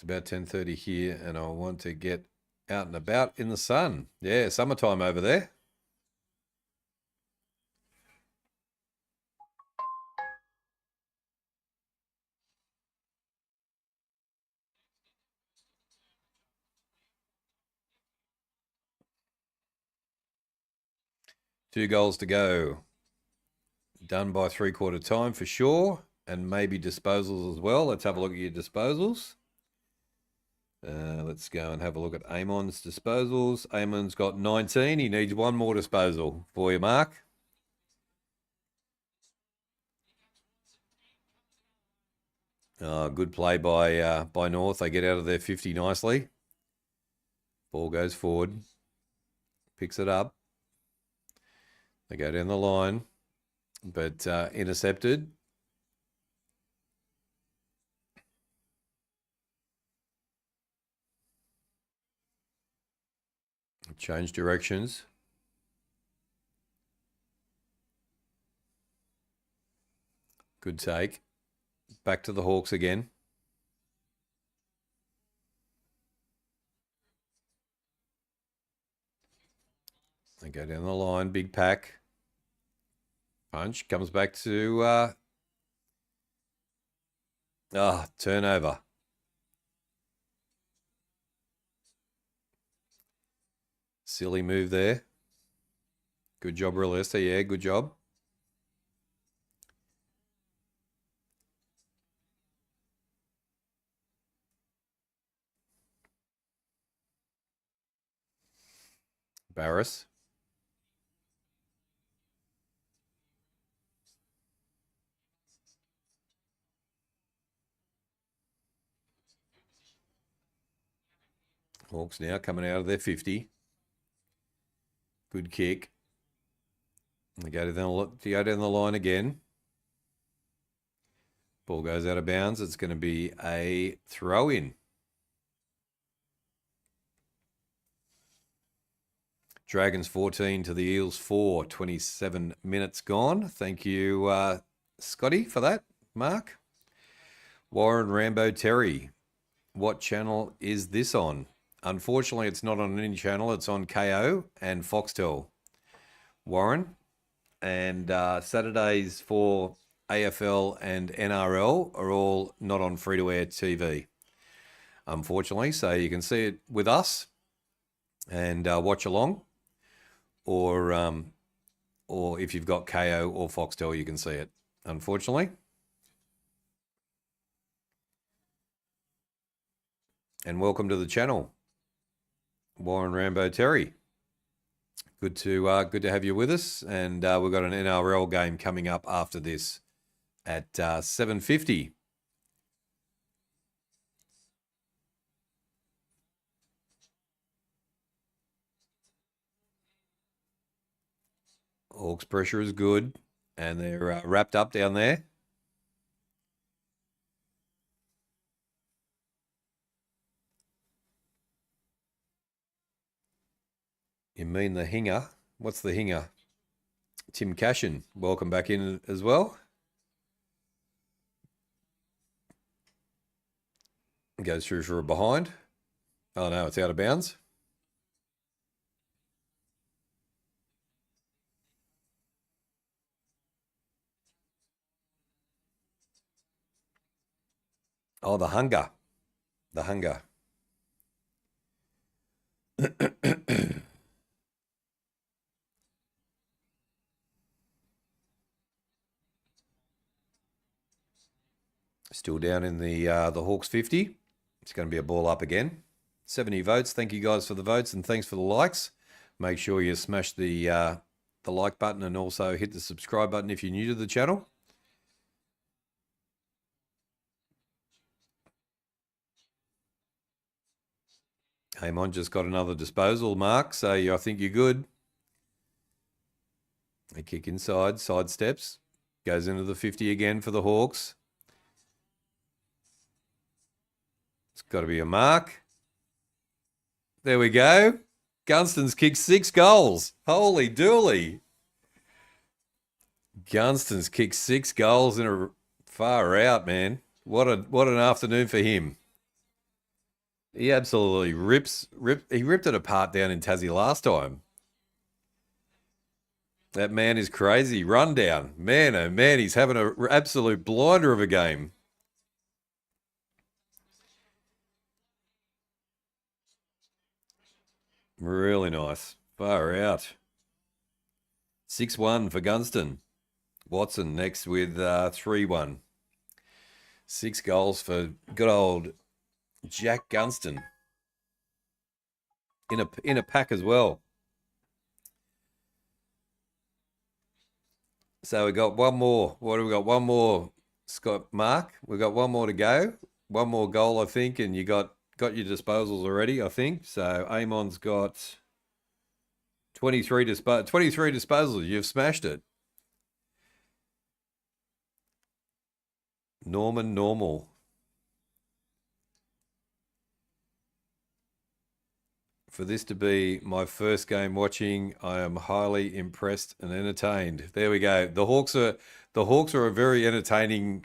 about 10:30 here, and I want to get out and about in the sun. Yeah, summertime over there. Two goals to go. Done by three-quarter time for sure, and maybe disposals as well. Let's have a look at your disposals. Let's go and have a look at Amon's disposals. Amon's got 19. He needs one more disposal for you, Mark. Good play by North. They get out of their 50 nicely. Ball goes forward. Picks it up. They go down the line, but intercepted. Change directions. Good take. Back to the Hawks again. They go down the line. Big pack. Punch. Comes back to... turnover. Silly move there. Good job, Realista. Yeah, good job. Barris. Hawks now coming out of their 50. Good kick. They go down the line again. Ball goes out of bounds. It's going to be a throw-in. Dragons 14 to the Eels 4. 27 minutes gone. Thank you, Scotty, for that. Mark. Warren Rambo Terry. What channel is this on? Unfortunately, it's not on any channel. It's on KO and Foxtel. Warren. And Saturdays for AFL and NRL are all not on free-to-air TV, unfortunately. So you can see it with us and watch along. Or if you've got KO or Foxtel, you can see it, unfortunately. and welcome to the channel, Warren Rambo Terry. Good to have you with us, and we've got an NRL game coming up after this at 7:50. Hawks pressure is good, and they're wrapped up down there. You mean the hinger? What's the hinger? Tim Cashin, welcome back in as well. Goes through for a behind. Oh no, it's out of bounds. Oh, the hunger. The hunger. Still down in the Hawks 50. It's going to be a ball up again. 70 votes. Thank you guys for the votes, and thanks for the likes. Make sure you smash the like button and also hit the subscribe button if you're new to the channel. Amon just got another disposal mark, so I think you're good. A kick inside, side steps. Goes into the 50 again for the Hawks. It's got to be a mark. There we go. Gunston's kicked 6 goals. Holy dooly. Gunston's kicked 6 goals in a far out, man. What an afternoon for him. He absolutely he ripped it apart down in Tassie last time. That man is crazy. Rundown. Man, oh man, he's having an absolute blinder of a game. Really nice. Far out. 6-1 for Gunston. Watson next with 3-1. 6 goals for good old Jack Gunston. In a pack as well. So we got one more. What do we got? One more, Scott Mark. We've got one more to go. One more goal, I think, and you got your disposals already, I think. So Amon's got 23 disposals. You've smashed it. Norman Normal. For this to be my first game watching, I am highly impressed and entertained. There we go. The Hawks are a very entertaining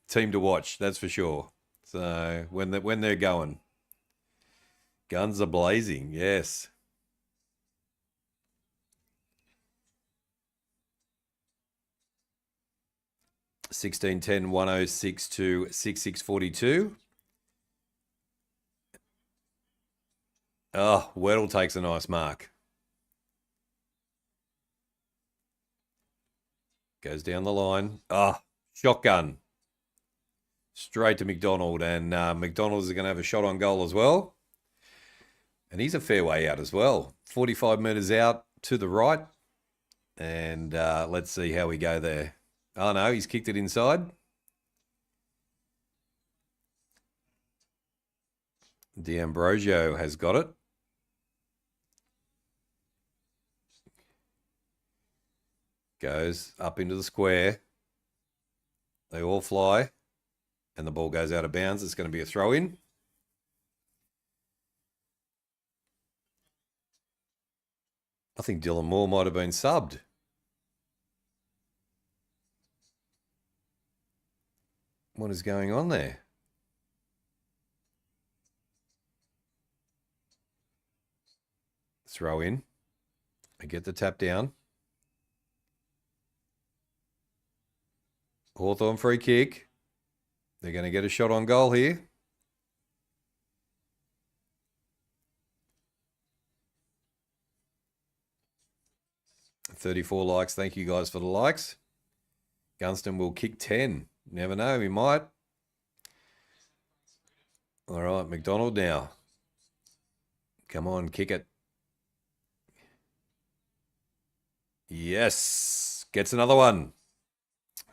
team to watch. That's for sure. So when they're going, guns are blazing. Yes. $16.10 106 to 6642. Oh, Weddle takes a nice mark. Goes down the line. Oh, shotgun. Straight to McDonald, and McDonald is going to have a shot on goal as well. And he's a fair way out as well. 45 metres out to the right. And let's see how we go there. Oh, no, he's kicked it inside. D'Ambrosio has got it. Goes up into the square. They all fly. And the ball goes out of bounds. It's going to be a throw-in. I think Dylan Moore might have been subbed. What is going on there? Throw in. I get the tap down. Hawthorn free kick. They're going to get a shot on goal here. $34 likes. Thank you guys for the likes. Gunston will kick 10. Never know, he might. All right, McDonald now. Come on, kick it. Yes, gets another one.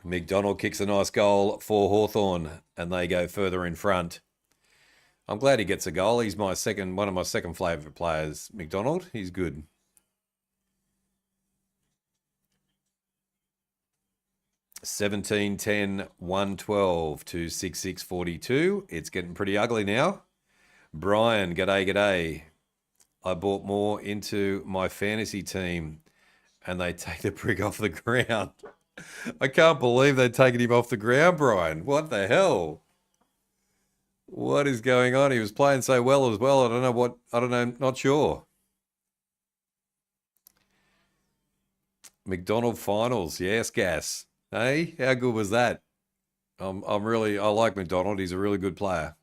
McDonald kicks a nice goal for Hawthorn, and they go further in front. I'm glad he gets a goal. He's one of my second favourite players, McDonald. He's good. 17-10, 112 to 66-42. It's getting pretty ugly now. Brian, g'day. I bought more into my fantasy team, and they take the prick off the ground. I can't believe they're taking him off the ground, Brian. What the hell? What is going on? He was playing so well as well. I don't know, not sure. McDonald finals, yes, gas. Hey, how good was that? I like McDonald. He's a really good player.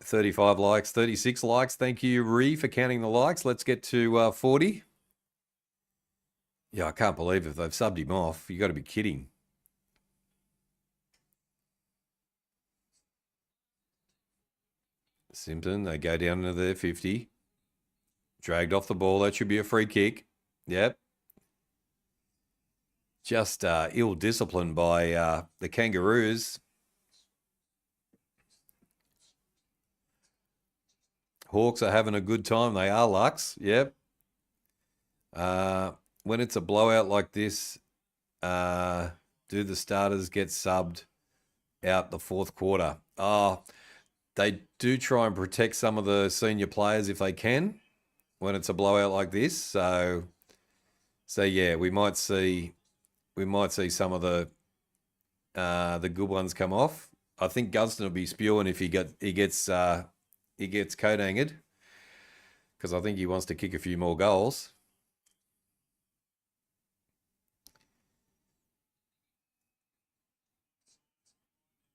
35 likes, 36 likes. Thank you, Ree, for counting the likes. Let's get to 40. Yeah, I can't believe if they've subbed him off. You got to be kidding. Simpson, they go down to their 50. Dragged off the ball. That should be a free kick. Yep. Just ill-disciplined by the Kangaroos. Hawks are having a good time. They are, Lux. Yep. When it's a blowout like this, do the starters get subbed out the fourth quarter? They do try and protect some of the senior players if they can when it's a blowout like this. So yeah, we might see some of the good ones come off. I think Gunston will be spewing if he gets coat angered, because I think he wants to kick a few more goals.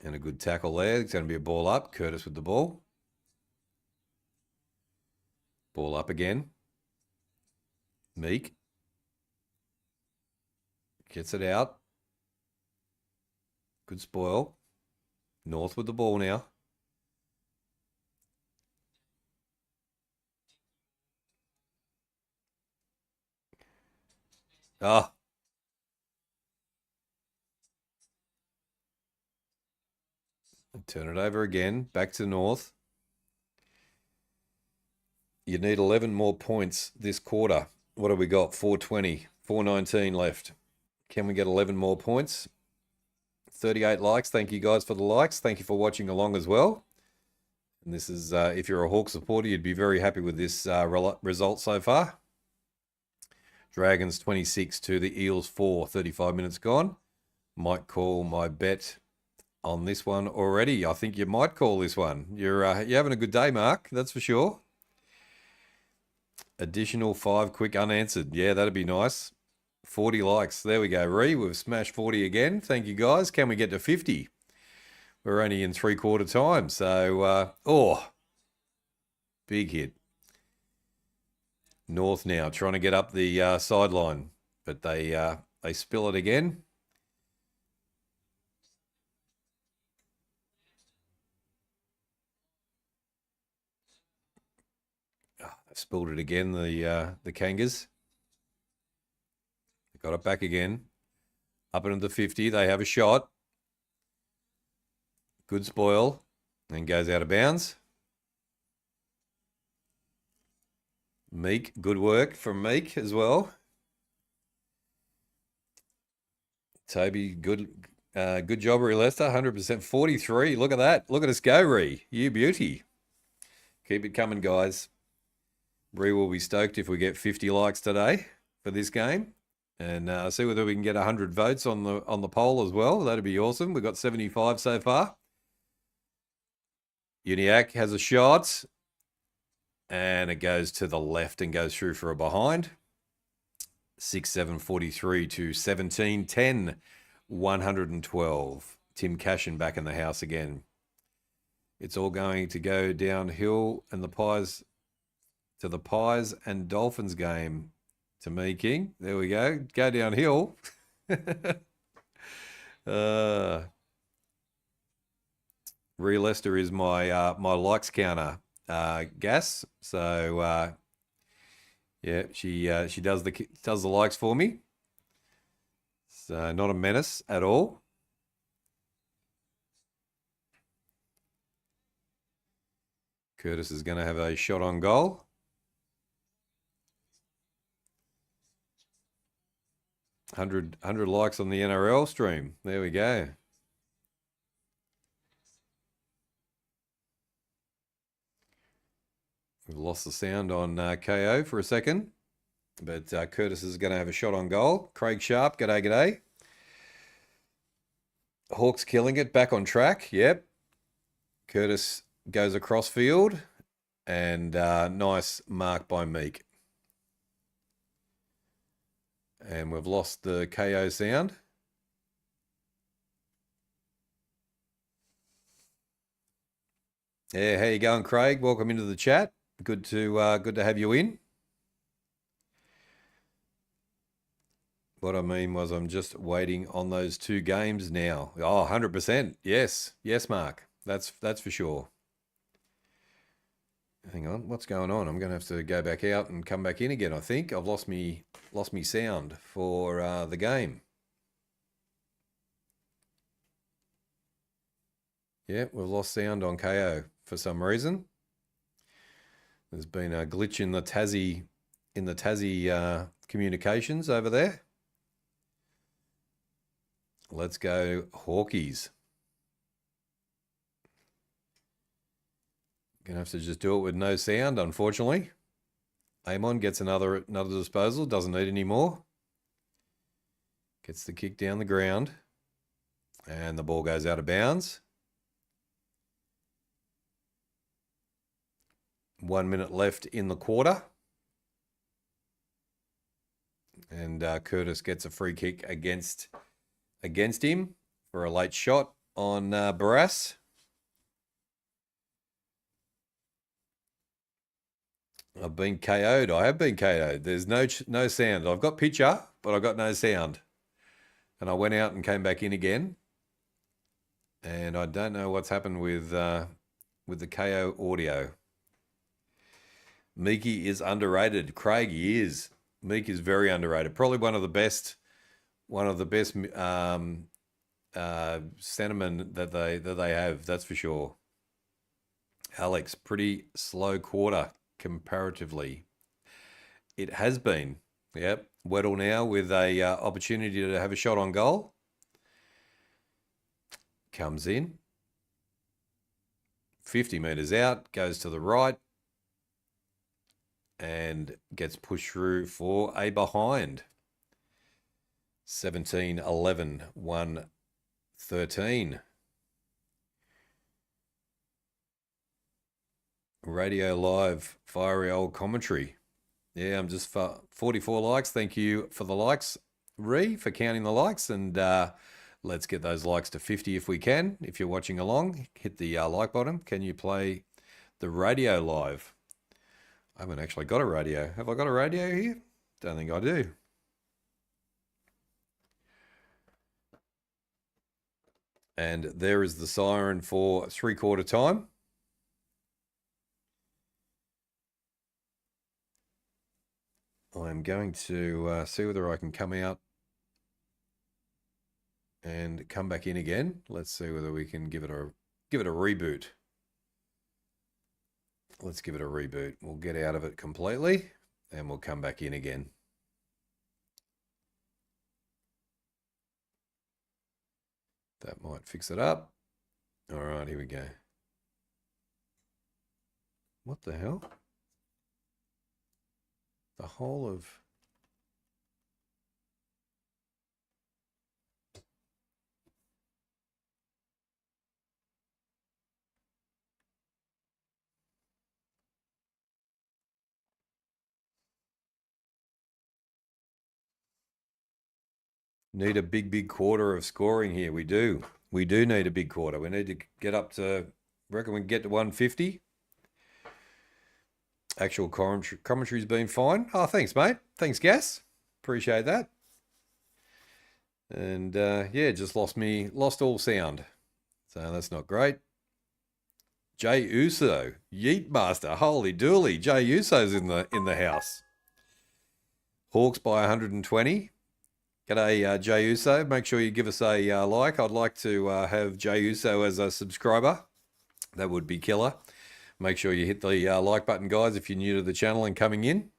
And a good tackle there. It's going to be a ball up. Curtis with the ball. Ball up again. Meek gets it out. Good spoil. North with the ball now. Turn it over again. Back to North. You need 11 more points this quarter. What have we got? 420. 419 left. Can we get 11 more points? 38 likes. Thank you guys for the likes. Thank you for watching along as well. And this is, if you're a Hawk supporter, you'd be very happy with this result so far. Dragons 26 to the Eels 4. 35 minutes gone. Might call my bet on this one already. I think you might call this one. You're having a good day, Mark. That's for sure. Additional 5 quick unanswered. Yeah, that'd be nice. 40 likes. There we go, Ree. We've smashed 40 again. Thank you, guys. Can we get to 50? We're only in 3/4 time. So, big hit. North now trying to get up the sideline, but they spill it again. They've spilled it again. The Kangas got it back again. Up into the 50. They have a shot. Good spoil. And goes out of bounds. Meek, good work from Meek as well. Toby, good job, Ree Lester. 100%. 43. Look at that. Look at us go, Ree. You beauty. Keep it coming, guys. Ree will be stoked if we get 50 likes today for this game. And see whether we can get 100 votes on the poll as well. That'd be awesome. We've got 75 so far. Uniac has a shot. And it goes to the left and goes through for a behind. 6-7-43 to 17-10, 112. Tim Cashin back in the house again. It's all going to go downhill and the Pies and Dolphins game to me, King. There we go. Go downhill. Rhea Lester is my likes counter, Gas. So yeah, she does the likes for me. So not a menace at all. Curtis is going to have a shot on goal. 100 likes on the NRL stream. There we go. We've lost the sound on KO for a second. But Curtis is going to have a shot on goal. Craig Sharp, g'day. Hawks killing it, back on track. Yep. Curtis goes across field. And nice mark by Meek. And we've lost the KO sound. Yeah, how you going, Craig? Welcome into the chat. Good to have you in. What I mean was I'm just waiting on those 2 games now. Oh, 100%. Yes, Mark. That's for sure. Hang on, what's going on? I'm going to have to go back out and come back in again. I think I've lost me sound for the game. Yeah, we've lost sound on KO for some reason. There's been a glitch in the Tassie communications over there. Let's go Hawkies. Gonna have to just do it with no sound, unfortunately. Amon gets another disposal, doesn't need any more. Gets the kick down the ground. And the ball goes out of bounds. 1 minute left in the quarter. And Curtis gets a free kick against him for a late shot on Barras. I've been KO'd. I have been KO'd. There's no sound. I've got picture, but I've got no sound. And I went out and came back in again. And I don't know what's happened with the KO audio. Meeky is underrated. Craig, he is. Meek is very underrated. Probably one of the best centermen that they have. That's for sure. Alex, pretty slow quarter comparatively. It has been. Yep. Weddle now with a opportunity to have a shot on goal. Comes in. 50 metres out. Goes to the right. And gets pushed through for a behind. 17-11, 1-13. Radio Live, fiery old commentary. Yeah, I'm just for 44 likes. Thank you for the likes, Ree, for counting the likes. And let's get those likes to 50 if we can. If you're watching along, hit the like button. Can you play the Radio Live? I haven't actually got a radio. Have I got a radio here? Don't think I do. And there is the siren for 3/4 time. I'm going to see whether I can come out and come back in again. Let's see whether we can give it a reboot. Let's give it a reboot. We'll get out of it completely and we'll come back in again. That might fix it up. All right, here we go. What the hell? The whole of... Need a big quarter of scoring here. We do. We do need a big quarter. We need to get up to, I reckon we can get to 150. Actual commentary's been fine. Oh, thanks, mate. Thanks, Gas. Appreciate that. And yeah, just lost all sound. So that's not great. Jay Uso, Yeet Master, holy dooly. Jay Uso's in the house. Hawks by 120. G'day, Jay Uso. Make sure you give us a like. I'd like to have Jay Uso as a subscriber. That would be killer. Make sure you hit the like button, guys, if you're new to the channel and coming in.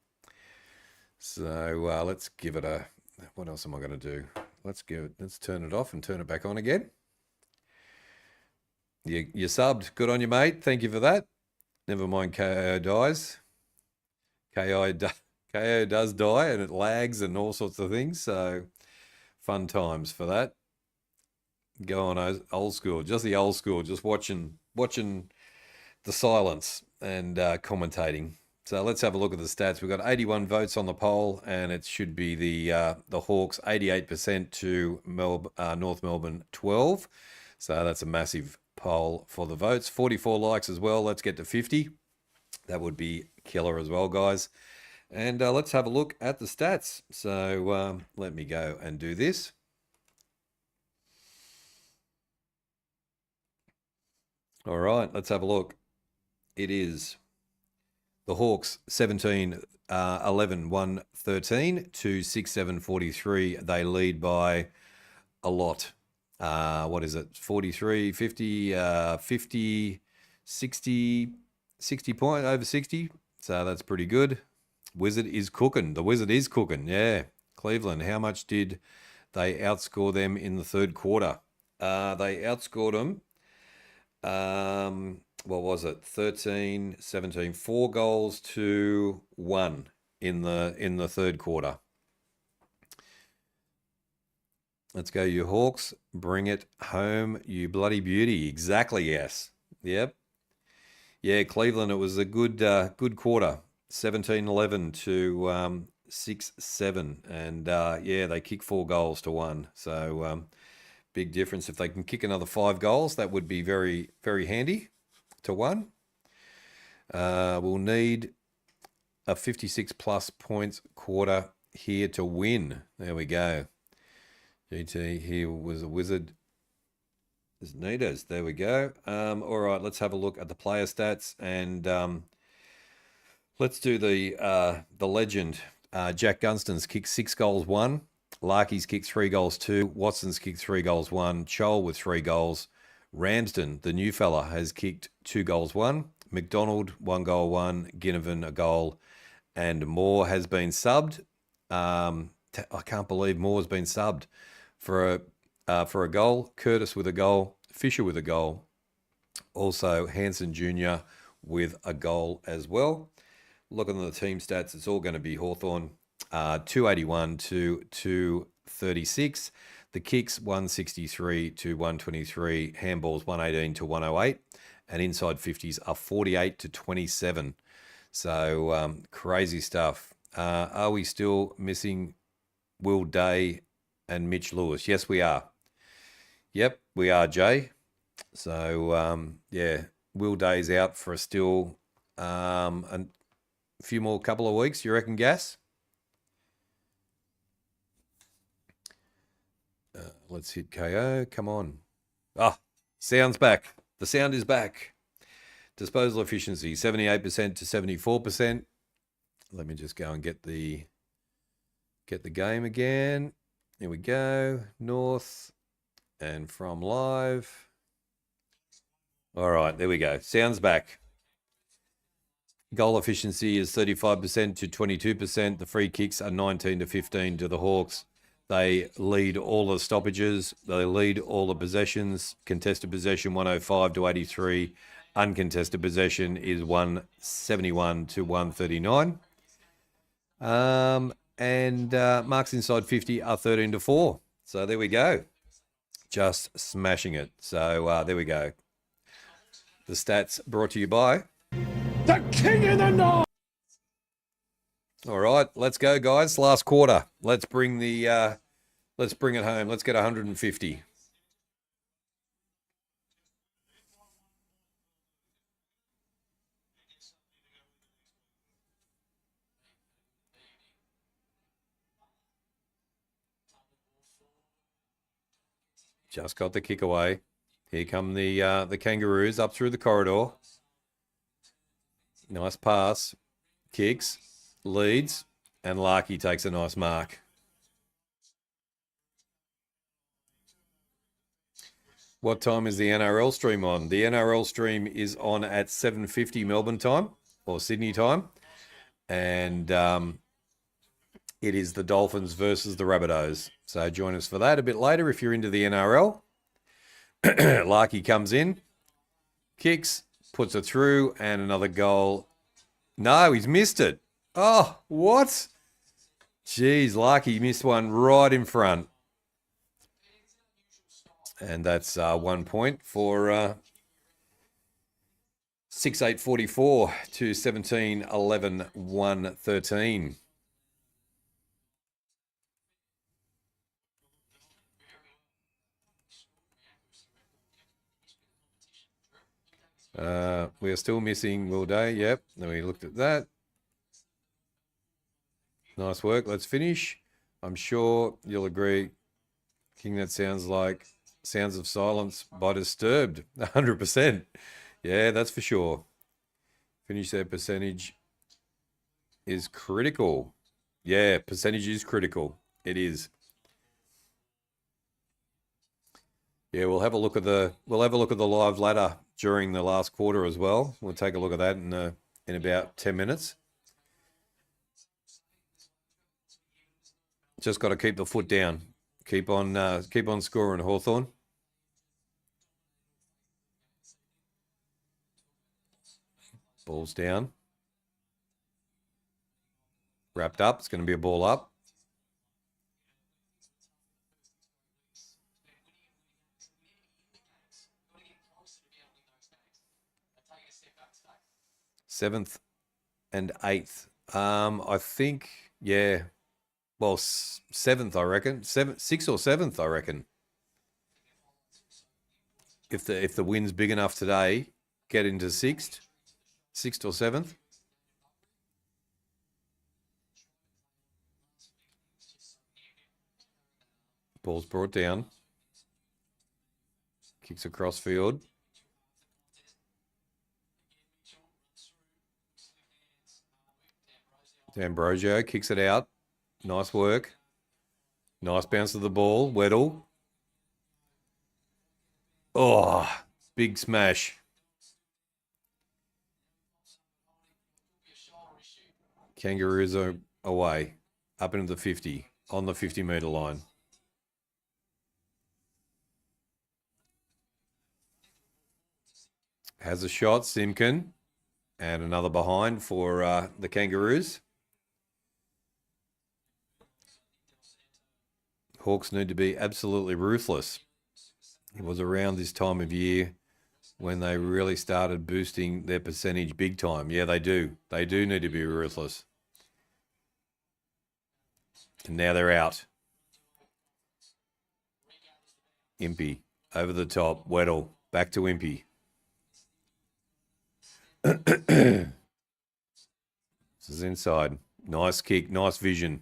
So let's give it a... What else am I going to do? Let's turn it off and turn it back on again. You subbed. Good on you, mate. Thank you for that. Never mind KO dies. KO does die and it lags and all sorts of things. So fun times for that. Go on old school. Just the old school. Just watching the silence and commentating. So let's have a look at the stats. We've got 81 votes on the poll, and it should be the Hawks 88% to North Melbourne 12. So that's a massive poll for the votes. 44 likes as well. Let's get to 50. That would be killer as well, guys. And let's have a look at the stats. So let me go and do this. All right, let's have a look. It is the Hawks 17, 11, 1, 13 to 6, 7, 43. They lead by a lot. What is it? 43, 50, 50, 60, 60 points, over 60. So that's pretty good. Wizard is cooking. The Wizard is cooking. Yeah. Cleveland, how much did they outscore them in the third quarter? They outscored them. What was it? 13, 17, 4 goals to 1 in the third quarter. Let's go, you Hawks. Bring it home, you bloody beauty. Exactly, yes. Yep. Yeah, Cleveland, it was a good quarter. 17-11 to 6-7. And, yeah, they kicked 4 goals to 1. So, big difference. If they can kick another 5 goals, that would be very, very handy to 1. We'll need a 56-plus points quarter here to win. There we go. GT here was a Wizard. There's Nitas. There we go. All right, let's have a look at the player stats, and let's do the legend. Jack Gunston's kicked 6 goals, 1. Larky's kicked 3 goals, 2. Watson's kicked 3 goals, 1. Chol with 3 goals. Ramsden, the new fella, has kicked 2 goals, 1. McDonald, 1 goal, 1. Ginnivan, a goal. And Moore has been subbed. I can't believe Moore has been subbed for a goal. Curtis with a goal. Fisher with a goal. Also, Hanson Jr. with a goal as well. Looking at the team stats, it's all going to be Hawthorn. 281 to 236. The kicks 163 to 123. Handballs 118 to 108. And inside 50s are 48 to 27. So crazy stuff. Are we still missing Will Day and Mitch Lewis? Yes, we are. Yep, we are, Jay. So, yeah, Will Day's out for still a few more couple of weeks, you reckon, Gas? Let's hit KO. Come on. Ah, sound's back. The sound is back. Disposal efficiency, 78% to 74%. Let me just go and get the game again. Here we go. North and from live. All right, there we go. Sounds back. Goal efficiency is 35% to 22%. The free kicks are 19 to 15 to the Hawks. They lead all the stoppages. They lead all the possessions. Contested possession 105 to 83. Uncontested possession is 171 to 139. And marks inside 50 are 13 to 4. So there we go. Just smashing it. So there we go. The stats brought to you by The King in the North. All right, let's go, guys. Last quarter. Let's bring it home. Let's get 150. Just got the kick away. Here come the Kangaroos up through the corridor. Nice pass. Kicks. Leads. And Larky takes a nice mark. What time is the NRL stream on? The NRL stream is on at 7:50 Melbourne time or Sydney time. And it is the Dolphins versus the Rabbitohs. So join us for that a bit later if you're into the NRL. Larky comes in, kicks, puts it through, and another goal. No, he's missed it. Oh, what? Jeez, Larky missed one right in front. And that's 1 point for 6-8-44 to 17-11-1-13. We are still missing Will Day. Yep. Then we looked at that. Nice work. Let's finish. I'm sure you'll agree, King, that sounds like Sounds of Silence by Disturbed. 100%. Yeah, that's for sure. Finish their percentage is critical. Yeah, percentage is critical. It is. Yeah, we'll have a look at the live ladder during the last quarter as well. We'll take a look at that in about 10 minutes. Just got to keep the foot down. Keep on scoring, Hawthorn. Ball's down. Wrapped up. It's going to be a ball up. Seventh and eighth. I think, yeah. Well, seventh, I reckon. Sixth or seventh, I reckon. If the win's big enough today, get into sixth or seventh. Ball's brought down. Kicks across field. D'Ambrosio kicks it out. Nice work. Nice bounce of the ball. Weddle. Oh, big smash. Kangaroos are away. Up into the 50. On the 50-metre line. Has a shot, Simkin. And another behind for the Kangaroos. Hawks need to be absolutely ruthless. It was around this time of year when they really started boosting their percentage big time. Yeah, they do. They do need to be ruthless. And now they're out. Impey over the top. Weddle back to Impey. This is inside. Nice kick. Nice vision.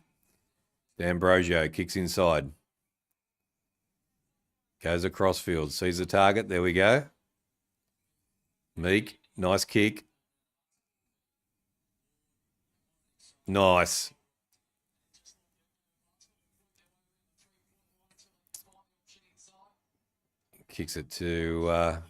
D'Ambrosio kicks inside. Goes across field. Sees the target. There we go. Meek. Nice kick. Nice. Kicks it to...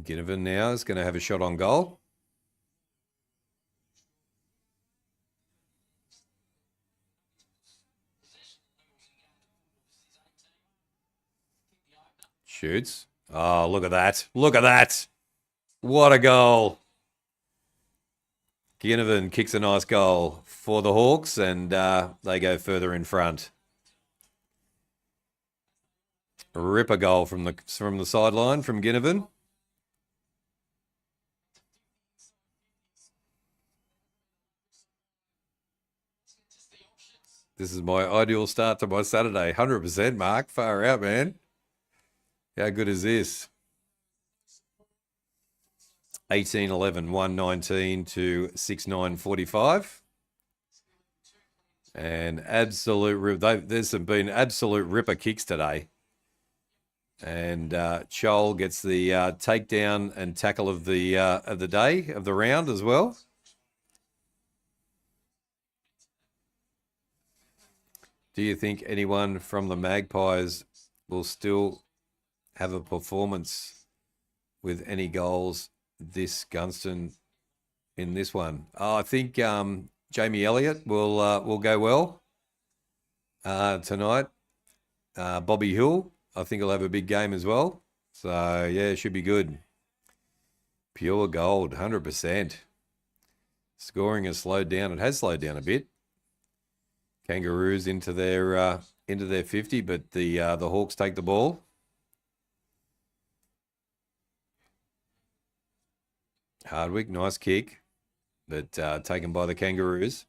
Ginnivan now is going to have a shot on goal. Shoots. Oh, look at that. Look at that. What a goal. Ginnivan kicks a nice goal for the Hawks, and they go further in front. Ripper goal from the sideline from Ginnivan. This is my ideal start to my Saturday. 100%, Mark. Far out, man. How good is this? 18-11, 119 to 6-9-45. And there's been absolute ripper kicks today. And Chol gets the takedown and tackle of the day, of the round as well. Do you think anyone from the Magpies will still have a performance with any goals this Gunston in this one? Oh, I think Jamie Elliott will go well tonight. Bobby Hill, I think he'll have a big game as well. So yeah, it should be good. Pure gold, 100%. Scoring has slowed down. It has slowed down a bit. Kangaroos into their 50, but the Hawks take the ball. Hardwick, nice kick, but taken by the Kangaroos.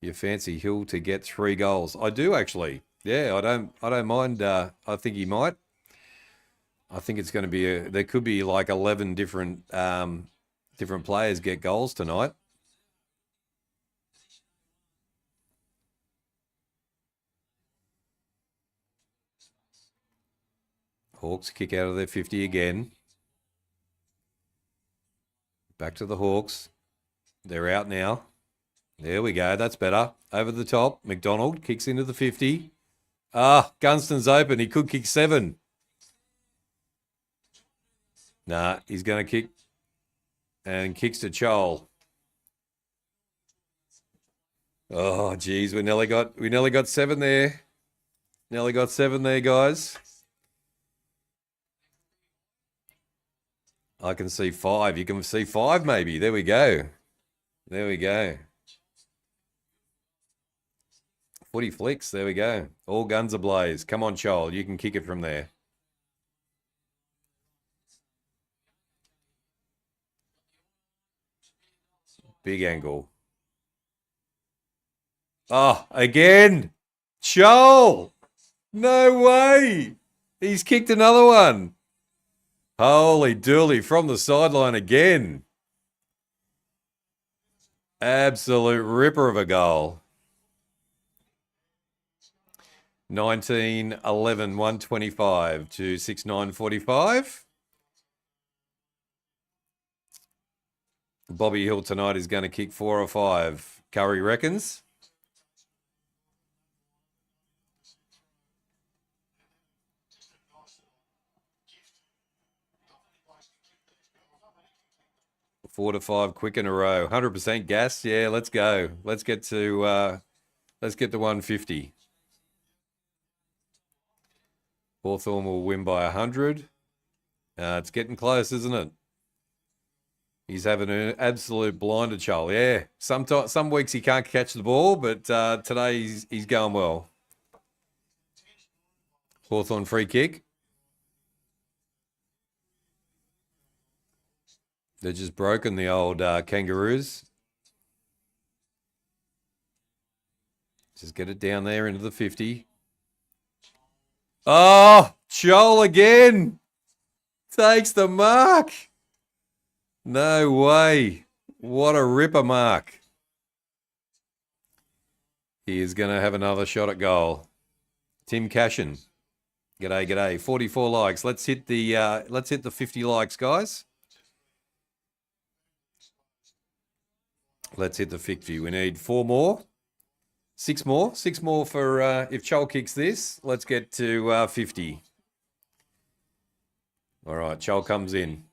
You fancy Hill to get 3 goals? I do actually. Yeah, I don't mind. I think he might. I think it's going to be there could be like 11 different players get goals tonight. Hawks kick out of their 50 again. Back to the Hawks. They're out now. There we go. That's better. Over the top. McDonald kicks into the 50. Gunston's open. He could kick 7. Nah, he's going to kick. And kicks to Chol. Oh, geez. We nearly got 7 there. Nearly got 7 there, guys. I can see 5. You can see 5 maybe. There we go. There we go. Footy flicks. There we go. All guns ablaze. Come on, Chol. You can kick it from there. Big angle. Oh, again. Chol. No way. He's kicked another one. Holy dooly, from the sideline again. Absolute ripper of a goal. 19-11, 125 to 6-9-45. Bobby Hill tonight is going to kick 4 or 5. Curry reckons. Four to 5 quick in a row. 100% gas. Yeah, let's go. Let's get to 150. Hawthorn will win by 100. It's getting close, isn't it? He's having an absolute blinder, Chol. Yeah, some weeks he can't catch the ball, but today he's going well. Hawthorn free kick. They're just broken, the old Kangaroos. Just get it down there into the 50. Oh, Chol again. Takes the mark. No way. What a ripper mark. He is going to have another shot at goal. Tim Cashin. G'day, g'day. 44 likes. Let's hit the 50 likes, guys. Let's hit the 50. We need 4 more. 6 more. 6 more for if Chol kicks this. Let's get to 50. All right, Chol comes in.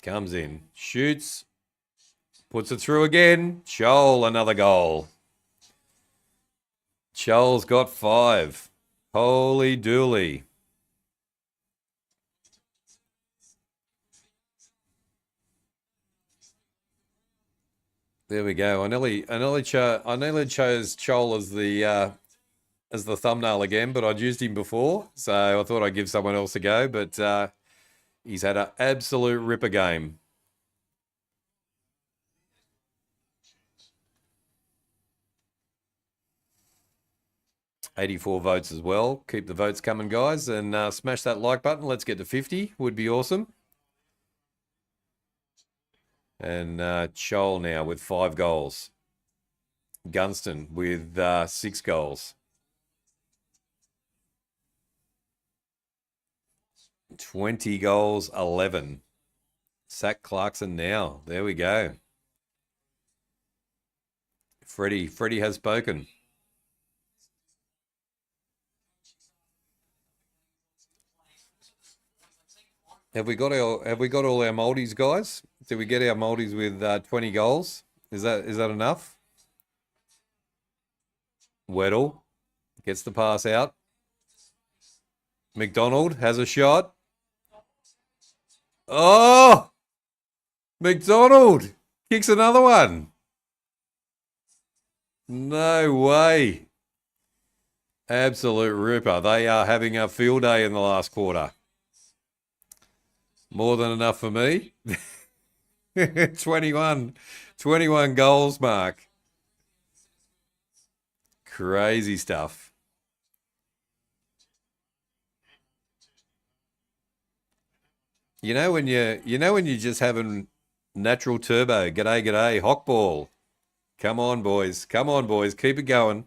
Comes in. Shoots. Puts it through again. Chol, another goal. Chol's got 5. Holy dooly. There we go. I nearly chose Chol as the thumbnail again, but I'd used him before, so I thought I'd give someone else a go. But he's had an absolute ripper game. $84 votes as well. Keep the votes coming, guys, and smash that like button. Let's get to 50. Would be awesome. And Chol now with 5 goals. Gunston with 6 goals. 20 goals, 11. Sack Clarkson now. There we go. Freddie has spoken. Have we got all our Maldies, guys? Did we get our Maldies with 20 goals? Is that enough? Weddle gets the pass out. McDonald has a shot. Oh! McDonald kicks another one. No way. Absolute ripper. They are having a field day in the last quarter. More than enough for me. 21 goals, Mark. Crazy stuff. You know when you're just having natural turbo. G'day, Hawkball. Come on, boys. Keep it going.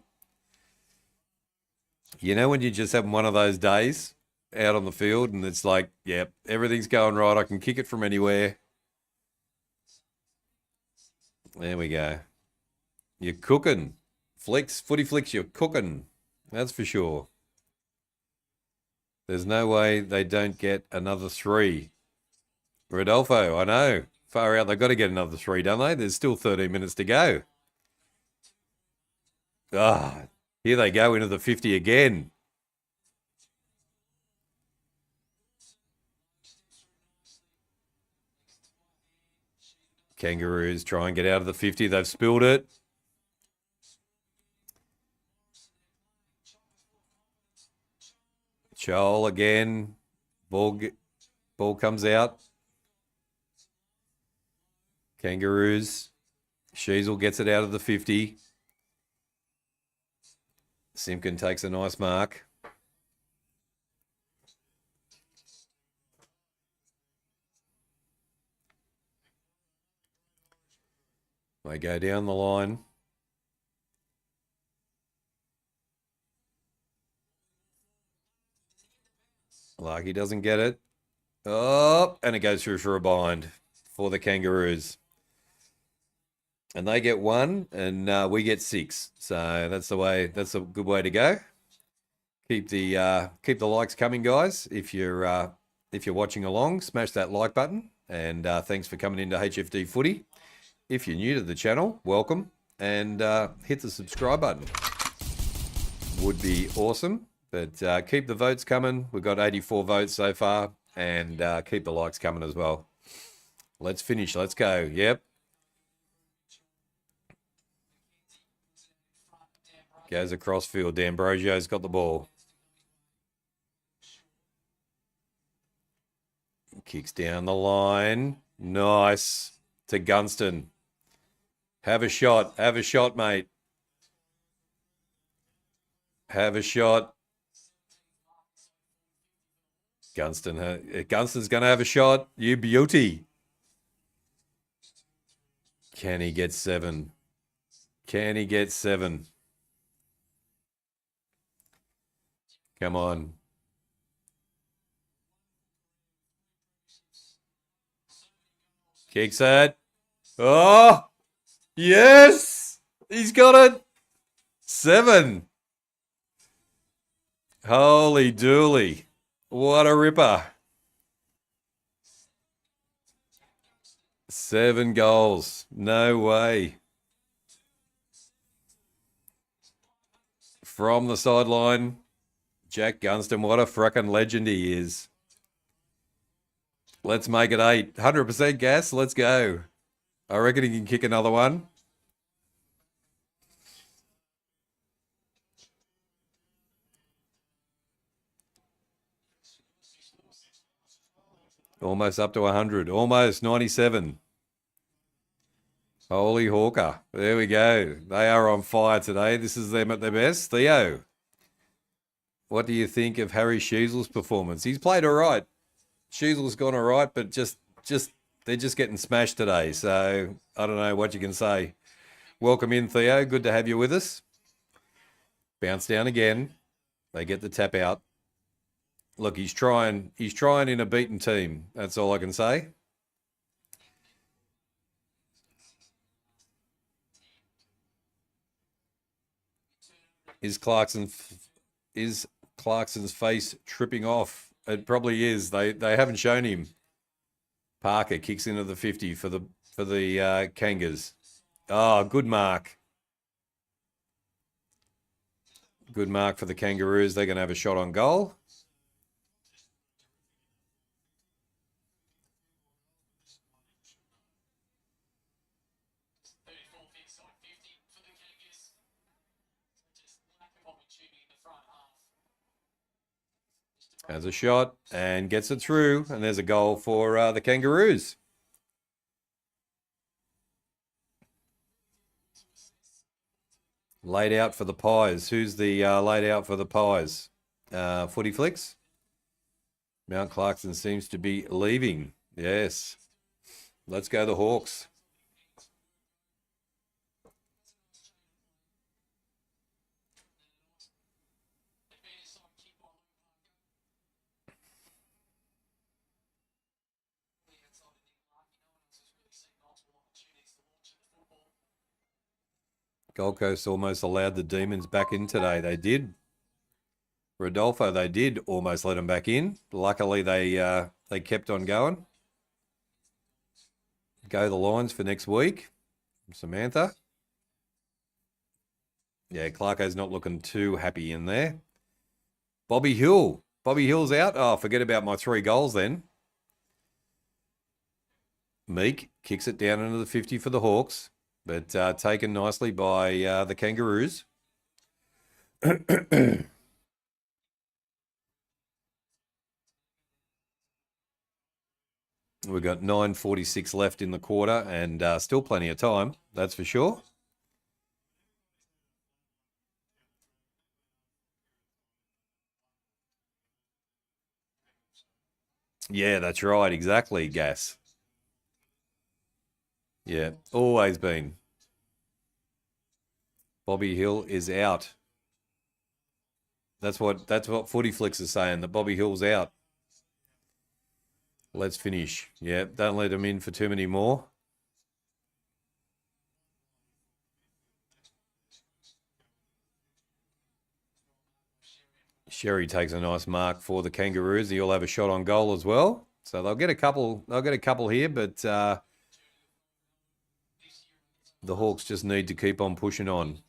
You know when you're just having one of those days out on the field and it's like, yep, everything's going right. I can kick it from anywhere. There we go. You're cooking. Footy Flicks, you're cooking. That's for sure. There's no way they don't get another 3. Rodolfo, I know. Far out, they've got to get another 3, don't they? There's still 13 minutes to go. Ah, here they go into the 50 again. Kangaroos try and get out of the 50. They've spilled it. Chol again. Ball comes out. Kangaroos. Sheasel gets it out of the 50. Simpkin takes a nice mark. They go down the line. Larky doesn't get it. Oh, and it goes through for a bind for the Kangaroos. And they get 1, and we get 6. So that's the way. That's a good way to go. Keep the likes coming, guys. If you're watching along, smash that like button. And thanks for coming into HFD Footy. If you're new to the channel, welcome, and hit the subscribe button. Would be awesome. But keep the votes coming. We've got 84 votes so far, and keep the likes coming as well. Let's finish. Let's go. Yep. Goes across field. D'Ambrosio's got the ball. Kicks down the line. Nice. To Gunston. Have a shot. Have a shot, mate. Have a shot. Gunston's going to have a shot. You beauty. Can he get 7? Can he get 7? Come on. Kicks it. Oh, yes. He's got it. 7. Holy dooly. What a ripper. 7 goals. No way. From the sideline, Jack Gunston. What a frickin' legend he is. Let's make it 8. 100% gas. Let's go. I reckon he can kick another one. Almost up to 100. Almost 97. Holy hawker. There we go. They are on fire today. This is them at their best. Theo, what do you think of Harry Sheasel's performance? He's played all right. Sheasel's gone all right, but just they're just getting smashed today. So I don't know what you can say. Welcome in, Theo. Good to have you with us. Bounce down again. They get the tap out. Look, he's trying in a beaten team. That's all I can say. Is Clarkson's face tripping off? It probably is. They haven't shown him. Parker kicks into the 50 for the Kangas. Oh, good mark. Good mark for the Kangaroos. They're going to have a shot on goal. Has a shot and gets it through, and there's a goal for the Kangaroos. Laid out for the Pies. Who's the laid out for the Pies? Footy Flicks. Mount Clarkson seems to be leaving. Yes. Let's go the Hawks. Gold Coast almost allowed the Demons back in today. They did. Rodolfo, they did almost let them back in. Luckily, they kept on going. Go the Lions for next week. Samantha. Yeah, Clarko's not looking too happy in there. Bobby Hill. Bobby Hill's out. Oh, forget about my 3 goals then. Meek kicks it down into the 50 for the Hawks, but taken nicely by the Kangaroos. We've got 9:46 left in the quarter and still plenty of time, that's for sure. Yeah, that's right. Exactly, Gas. Yeah, always been. Bobby Hill is out. That's what Footy Flicks is saying, that Bobby Hill's out. Let's finish. Yeah, don't let him in for too many more. Sherry takes a nice mark for the Kangaroos. He'll have a shot on goal as well. So they'll get a couple. They'll get a couple here, but the Hawks just need to keep on pushing on.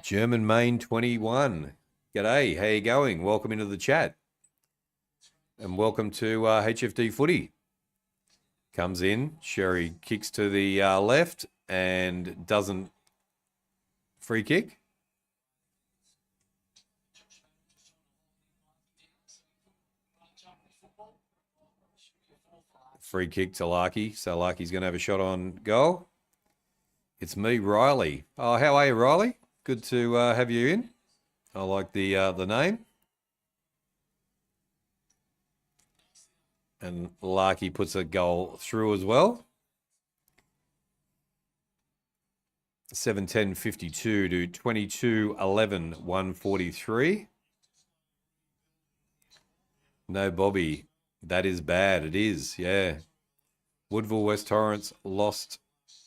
German Main 21. G'day, how you going? Welcome into the chat. And welcome to HFD Footy. Comes in, Sherry kicks to the left and doesn't free kick. Free kick to Larky. So Larky's going to have a shot on goal. It's me, Riley. Oh, how are you, Riley? Good to have you in. I like the name. And Larky puts a goal through as well. 7:10:52 to 22:11 143. No Bobby. That is bad. It is, yeah. Woodville West Torrens lost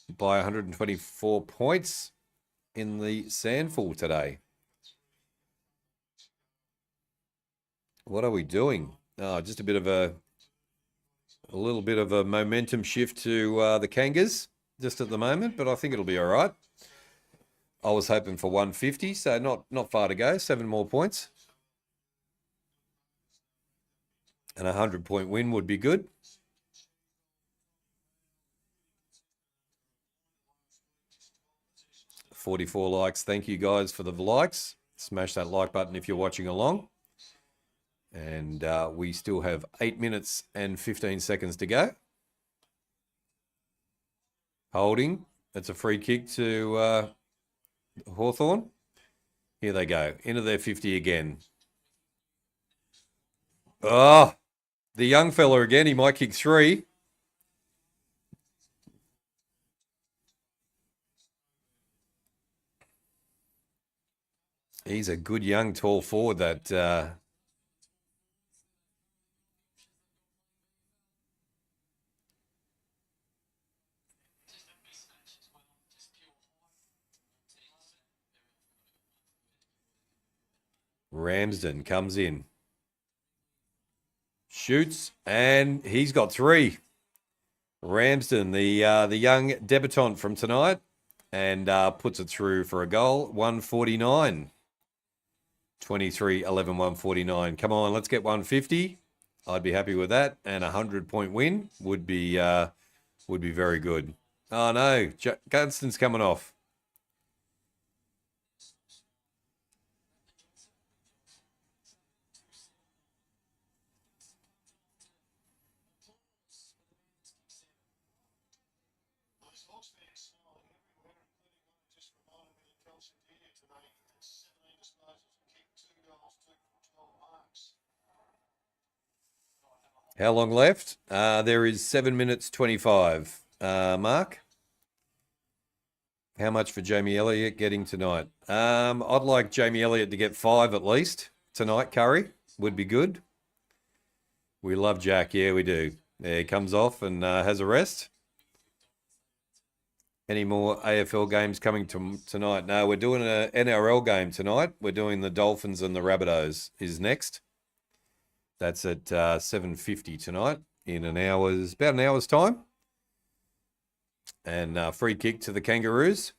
by 124 points in the Sandful today. What are we doing? Oh, just a little bit of a momentum shift to the Kangas just at the moment, but I think it'll be all right. I was hoping for 150, so not far to go. 7 more points. And a 100-point win would be good. $44 likes. Thank you guys for the likes. Smash that like button if you're watching along. And we still have 8 minutes and 15 seconds to go. Holding. That's a free kick to Hawthorn. Here they go. Into their 50 again. Oh, the young fella again. He might kick 3. He's a good young tall forward, that Ramsden comes in. Shoots, and he's got 3. Ramsden, the young debutant from tonight, and puts it through for a goal. 149. 23, 11, 149. Come on, let's get 150. I'd be happy with that. And a 100-point win would be very good. Oh, no. Gunston's coming off. How long left? There is 7 minutes 25. Mark? How much for Jamie Elliott getting tonight? I'd like Jamie Elliott to get 5 at least tonight. Curry would be good. We love Jack. Yeah, we do. There he comes off and has a rest. Any more AFL games coming tonight? No, we're doing an NRL game tonight. We're doing the Dolphins and the Rabbitohs is next. That's at 7:50 tonight in about an hour's time. And free kick to the Kangaroos.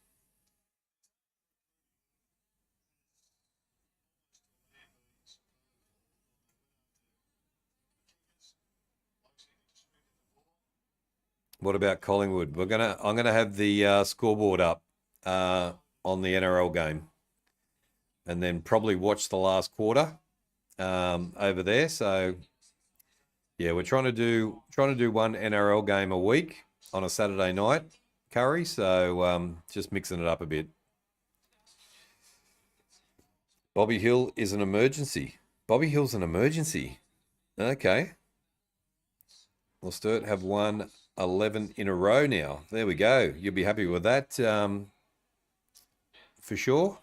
What about Collingwood? I'm gonna have the scoreboard up on the NRL game, and then probably watch the last quarter over there. So yeah, we're trying to do one NRL game a week on a Saturday night, Curry. So just mixing it up a bit. Bobby Hill is an emergency. Bobby Hill's an emergency. Okay. We'll Sturt have won 11 in a row now. There we go. You'll be happy with that for sure.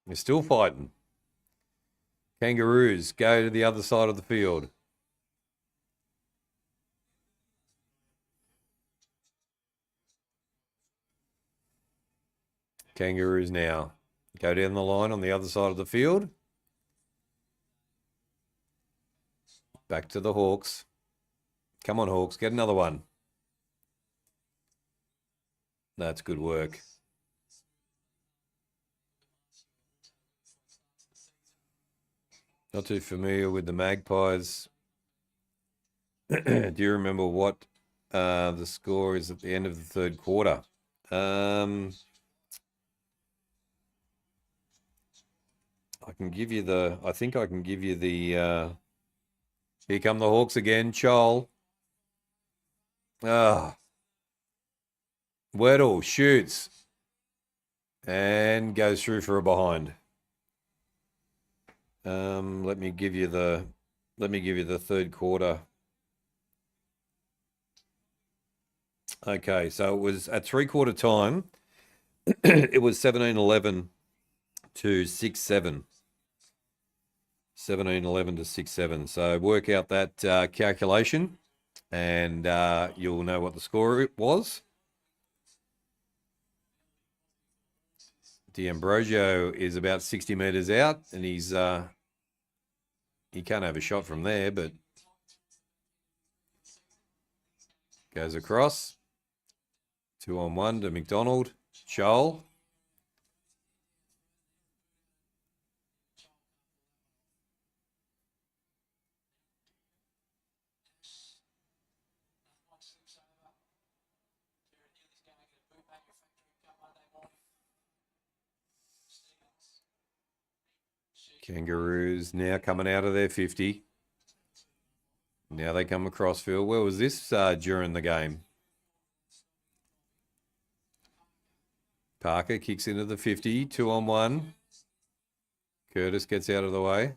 We're still fighting. Kangaroos go to the other side of the field. Kangaroos now go down the line on the other side of the field. Back to the Hawks. Come on, Hawks, get another one. That's good work. Not too familiar with the Magpies. Do you remember what the score is at the end of the third quarter? I can give you the. I think I can give you the. Here come the Hawks again. Chol. Weddle shoots and goes through for a behind. Let me give you the third quarter. Okay, so it was at 3/4 time. It was 17-11 to 6-7. 17-11 to 6-7. So work out that calculation, and you'll know what the score was. D'Ambrosio is about 60 metres out, and he's he can't have a shot from there, but goes across. 2-on-1 to McDonald. Shoal. Kangaroos now coming out of their 50. Now they come across field. Where was this during the game? Parker kicks into the 50, 2-on-1. Curtis gets out of the way.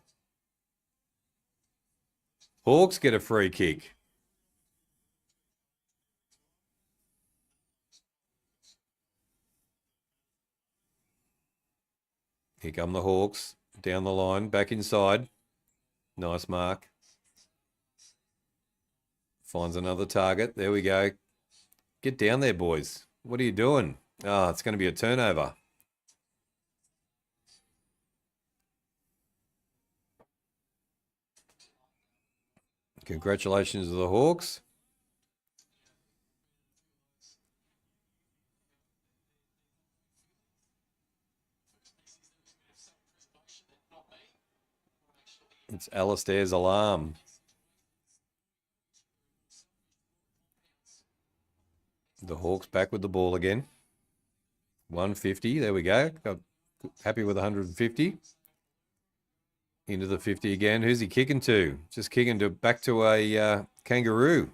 Hawks get a free kick. Here come the Hawks. Down the line, back inside. Nice mark. Finds another target. There we go. Get down there, boys. What are you doing? Oh, it's going to be a turnover. Congratulations to the Hawks. It's Alistair's alarm. The Hawks back with the ball again. 150. There we go. Got happy with 150. Into the 50 again. Who's he kicking to? Just kicking to back to a Kangaroo.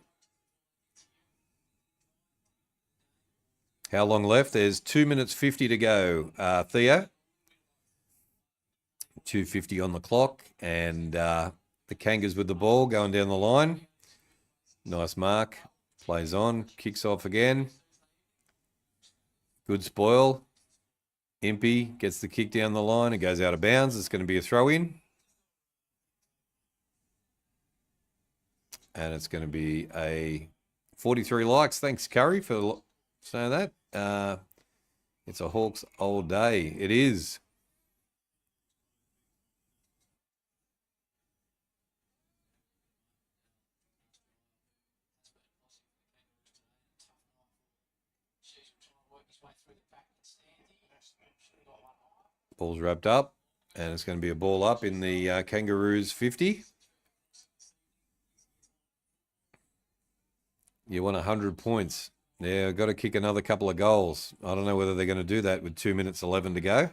How long left? There's 2 minutes 50 to go. Theo. 2:50 on the clock. And the Kangas with the ball going down the line. Nice mark. Plays on. Kicks off again. Good spoil. Impey gets the kick down the line. It goes out of bounds. It's going to be a throw-in. And it's going to be a 43 likes. Thanks, Curry, for saying that. It's a Hawks all day. It is. Ball's wrapped up. And it's going to be a ball up in the Kangaroos 50. You want 100 points. Yeah, got to kick another couple of goals. I don't know whether they're going to do that with 2 minutes 11 to go.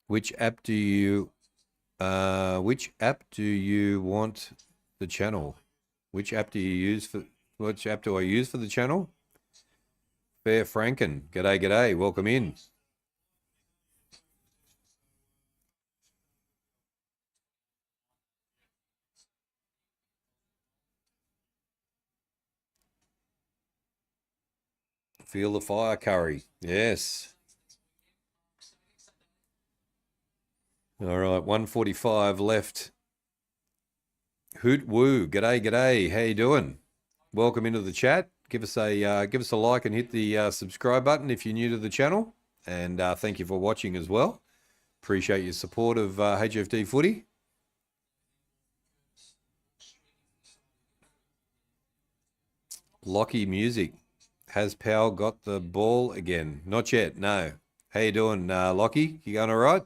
Which app do you want the channel? Which app do I use for the channel? Fair Franken. G'day, g'day. Welcome in. Feel the fire, Curry. Yes. All right, 1:45 left. Hoot woo. G'day, g'day. How you doing? Welcome into the chat. Give us a like and hit the subscribe button if you're new to the channel. And thank you for watching as well. Appreciate your support of HFD Footy. Lockie Music. Has Powell got the ball again? Not yet, no. How you doing, Lockie? You going all right?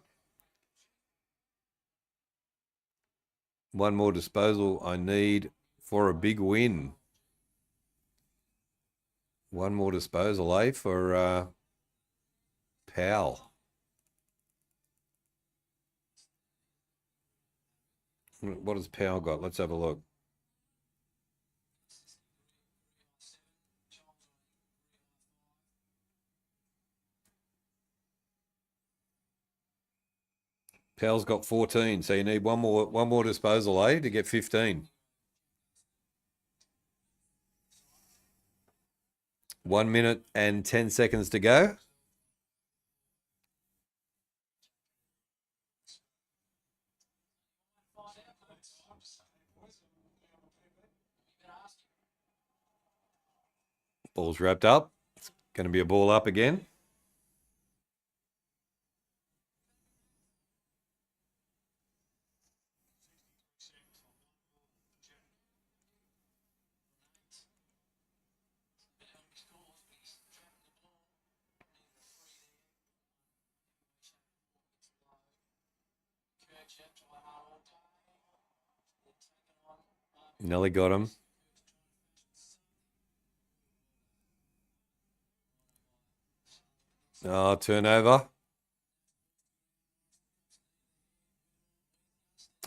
One more disposal I need for a big win. One more disposal, for Powell. What has Powell got? Let's have a look. Powell's got 14, so you need one more disposal, to get 15. 1 minute and 10 seconds to go. Ball's wrapped up. It's going to be a ball up again. Nelly got him. Oh, turnover.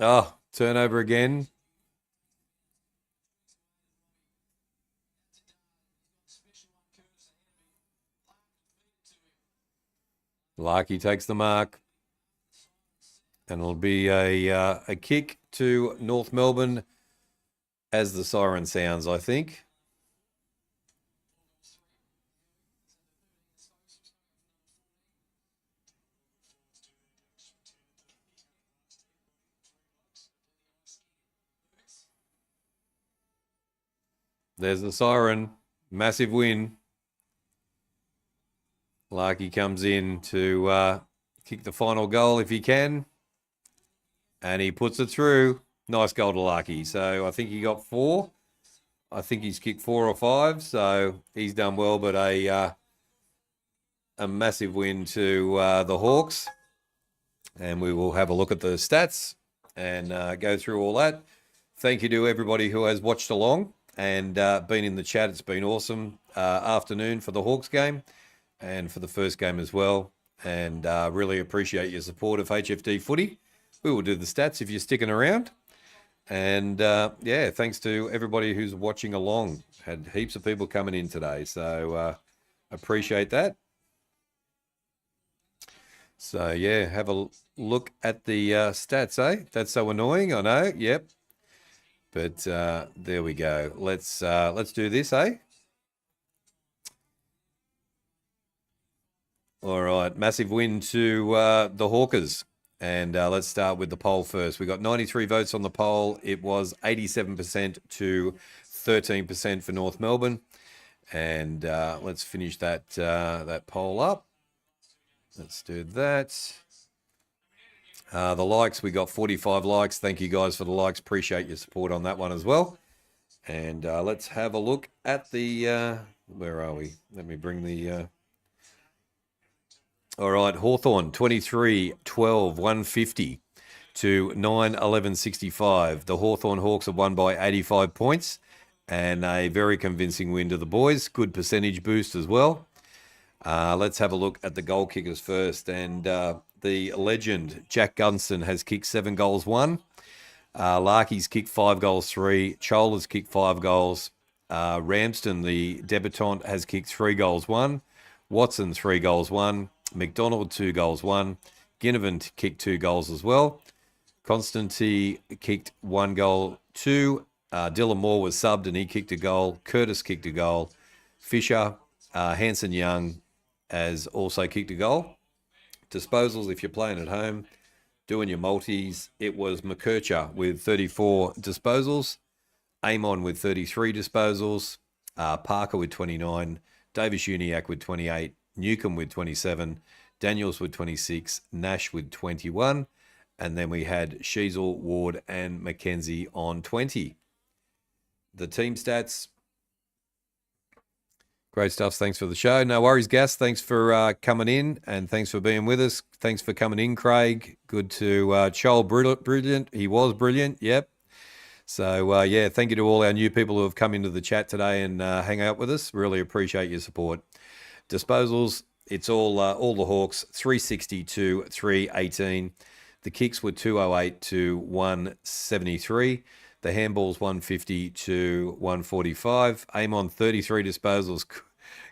Oh, turnover again. Larky takes the mark. And it'll be a kick to North Melbourne as the siren sounds, I think. There's the siren. Massive win. Larky comes in to kick the final goal if he can. And he puts it through. Nice goal to Larky. So I think he got 4. I think he's kicked 4 or 5. So he's done well, but a massive win to the Hawks. And we will have a look at the stats and go through all that. Thank you to everybody who has watched along and been in the chat. It's been awesome afternoon for the Hawks game and for the first game as well. And really appreciate your support of HFD Footy. We will do the stats if you're sticking around. And yeah, thanks to everybody who's watching along. Had heaps of people coming in today, so appreciate that. So yeah, have a look at the stats, eh? That's so annoying, I know. Yep. But there we go. Let's do this, eh? All right, massive win to the Hawkers. And let's start with the poll first. We got 93 votes on the poll. It was 87% to 13% for North Melbourne. And let's finish that that poll up. Let's do that. The likes, we got 45 likes. Thank you guys for the likes. Appreciate your support on that one as well. And let's have a look at the, where are we? Let me bring the, all right, Hawthorn, 23, 12, 150 to 9, 11, 65. The Hawthorn Hawks have won by 85 points and a very convincing win to the boys. Good percentage boost as well. Let's have a look at the goal kickers first. And the legend, Jack Gunston, has kicked 7 goals, 1. Larky's kicked 5 goals, 3. Chola's kicked 5 goals. Ramsden, the debutant, has kicked 3 goals, 1. Watson, 3 goals, 1. McDonald, 2 goals, 1. Ginnivan kicked 2 goals as well. Constantine kicked 1 goal, 2. Dylan Moore was subbed and he kicked a goal. Curtis kicked a goal. Fisher, Hanson Young has also kicked a goal. Disposals, if you're playing at home, doing your multis, it was McKercher with 34 disposals. Amon with 33 disposals. Parker with 29. Davis Uniac with 28. Newcomb with 27, Daniels with 26, Nash with 21, and then we had Sheasel, Ward, and Mackenzie on 20. The team stats. Great stuff. Thanks for the show. No worries, Gas. Thanks for coming in, and thanks for being with us. Thanks for coming in, Craig. Good to Chol, brilliant. He was brilliant. Yep. So, yeah, thank you to all our new people who have come into the chat today and hang out with us. Really appreciate your support. Disposals, it's all the Hawks, 360 to 318. The kicks were 208 to 173. The handballs, 150 to 145. Amon, 33 disposals.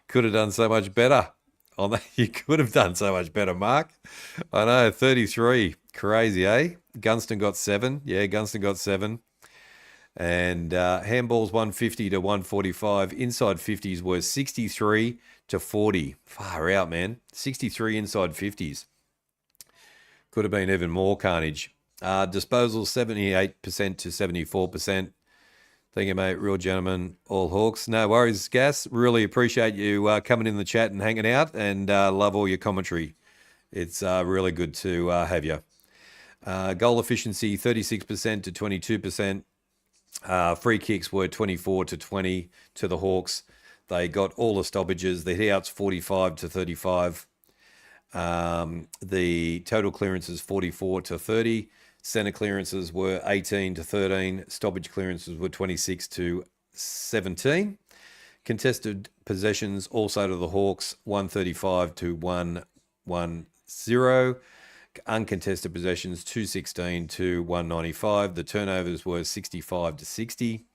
Could have done so much better. On that, you could have done so much better, Mark. I know, 33. Crazy, eh? Gunston got 7. Yeah, Gunston got 7. And handballs 150 to 145. Inside 50s were 63 to 40. Far out, man. 63 inside 50s. Could have been even more carnage. Disposals 78% to 74%. Thank you, mate. Real gentleman. All Hawks. No worries, Gas. Really appreciate you coming in the chat and hanging out, and love all your commentary. It's really good to have you. Goal efficiency 36% to 22%. Free kicks were 24 to 20 to the Hawks. They got all the stoppages. The hit outs 45 to 35. The total clearance is 44 to 30. Centre clearances were 18 to 13. Stoppage clearances were 26 to 17. Contested possessions also to the Hawks, 135 to 110. Uncontested possessions, 216 to 195. The turnovers were 65 to 60.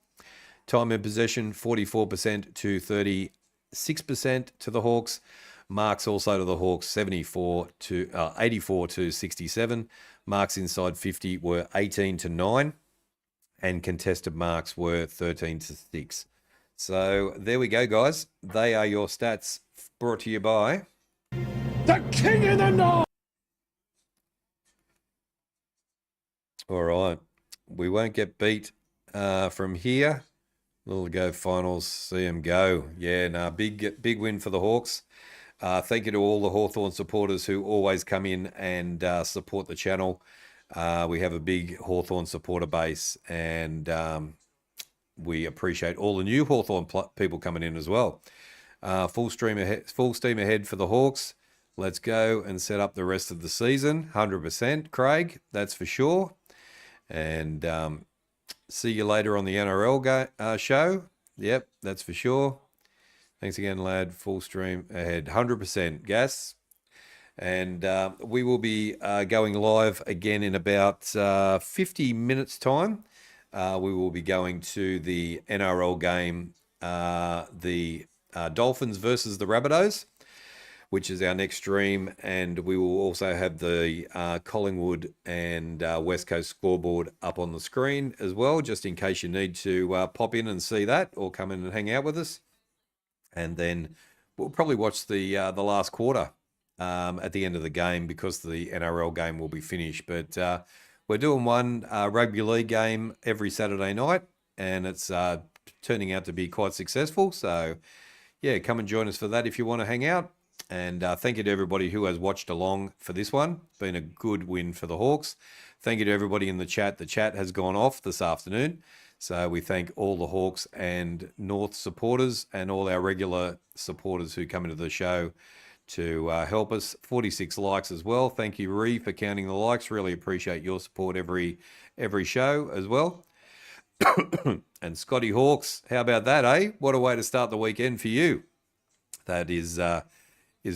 Time in possession, 44% to 36% to the Hawks. Marks also to the Hawks, 84 to 67. Marks inside 50 were 18 to 9. And contested marks were 13 to 6. So there we go, guys. They are your stats brought to you by The King in the North! All right. We won't get beat from here. Little go finals, see them go. Yeah, no, big win for the Hawks. Thank you to all the Hawthorn supporters who always come in and support the channel. We have a big Hawthorn supporter base, and we appreciate all the new Hawthorn people coming in as well. Full steam ahead for the Hawks. Let's go and set up the rest of the season. 100%, Craig, that's for sure. And see you later on the NRL show. Yep, that's for sure. Thanks again, lad. Full stream ahead. 100%, Gas. And we will be going live again in about 50 minutes' time. We will be going to the NRL game, the Dolphins versus the Rabbitohs, which is our next stream. And we will also have the Collingwood and West Coast scoreboard up on the screen as well, just in case you need to pop in and see that or come in and hang out with us. And then we'll probably watch the last quarter at the end of the game, because the NRL game will be finished. But we're doing one rugby league game every Saturday night, and it's turning out to be quite successful. So, yeah, come and join us for that if you want to hang out. And thank you to everybody who has watched along for this one. Been a good win for the Hawks. Thank you to everybody in the chat. The chat has gone off this afternoon. So we thank all the Hawks and North supporters and all our regular supporters who come into the show to help us. 46 likes as well. Thank you, Ree, for counting the likes. Really appreciate your support every show as well. And Scotty Hawks, how about that, eh? What a way to start the weekend for you. That is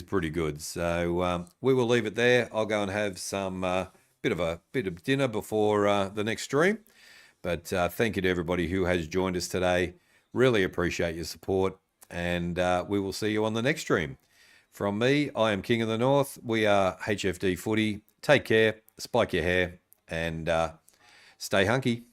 pretty good. So we will leave it there. I'll go and have some bit of dinner before the next stream. But thank you to everybody who has joined us today. Really appreciate your support, and we will see you on the next stream. From me, I am King of the North. We are HFD Footy. Take care, spike your hair, and stay hunky.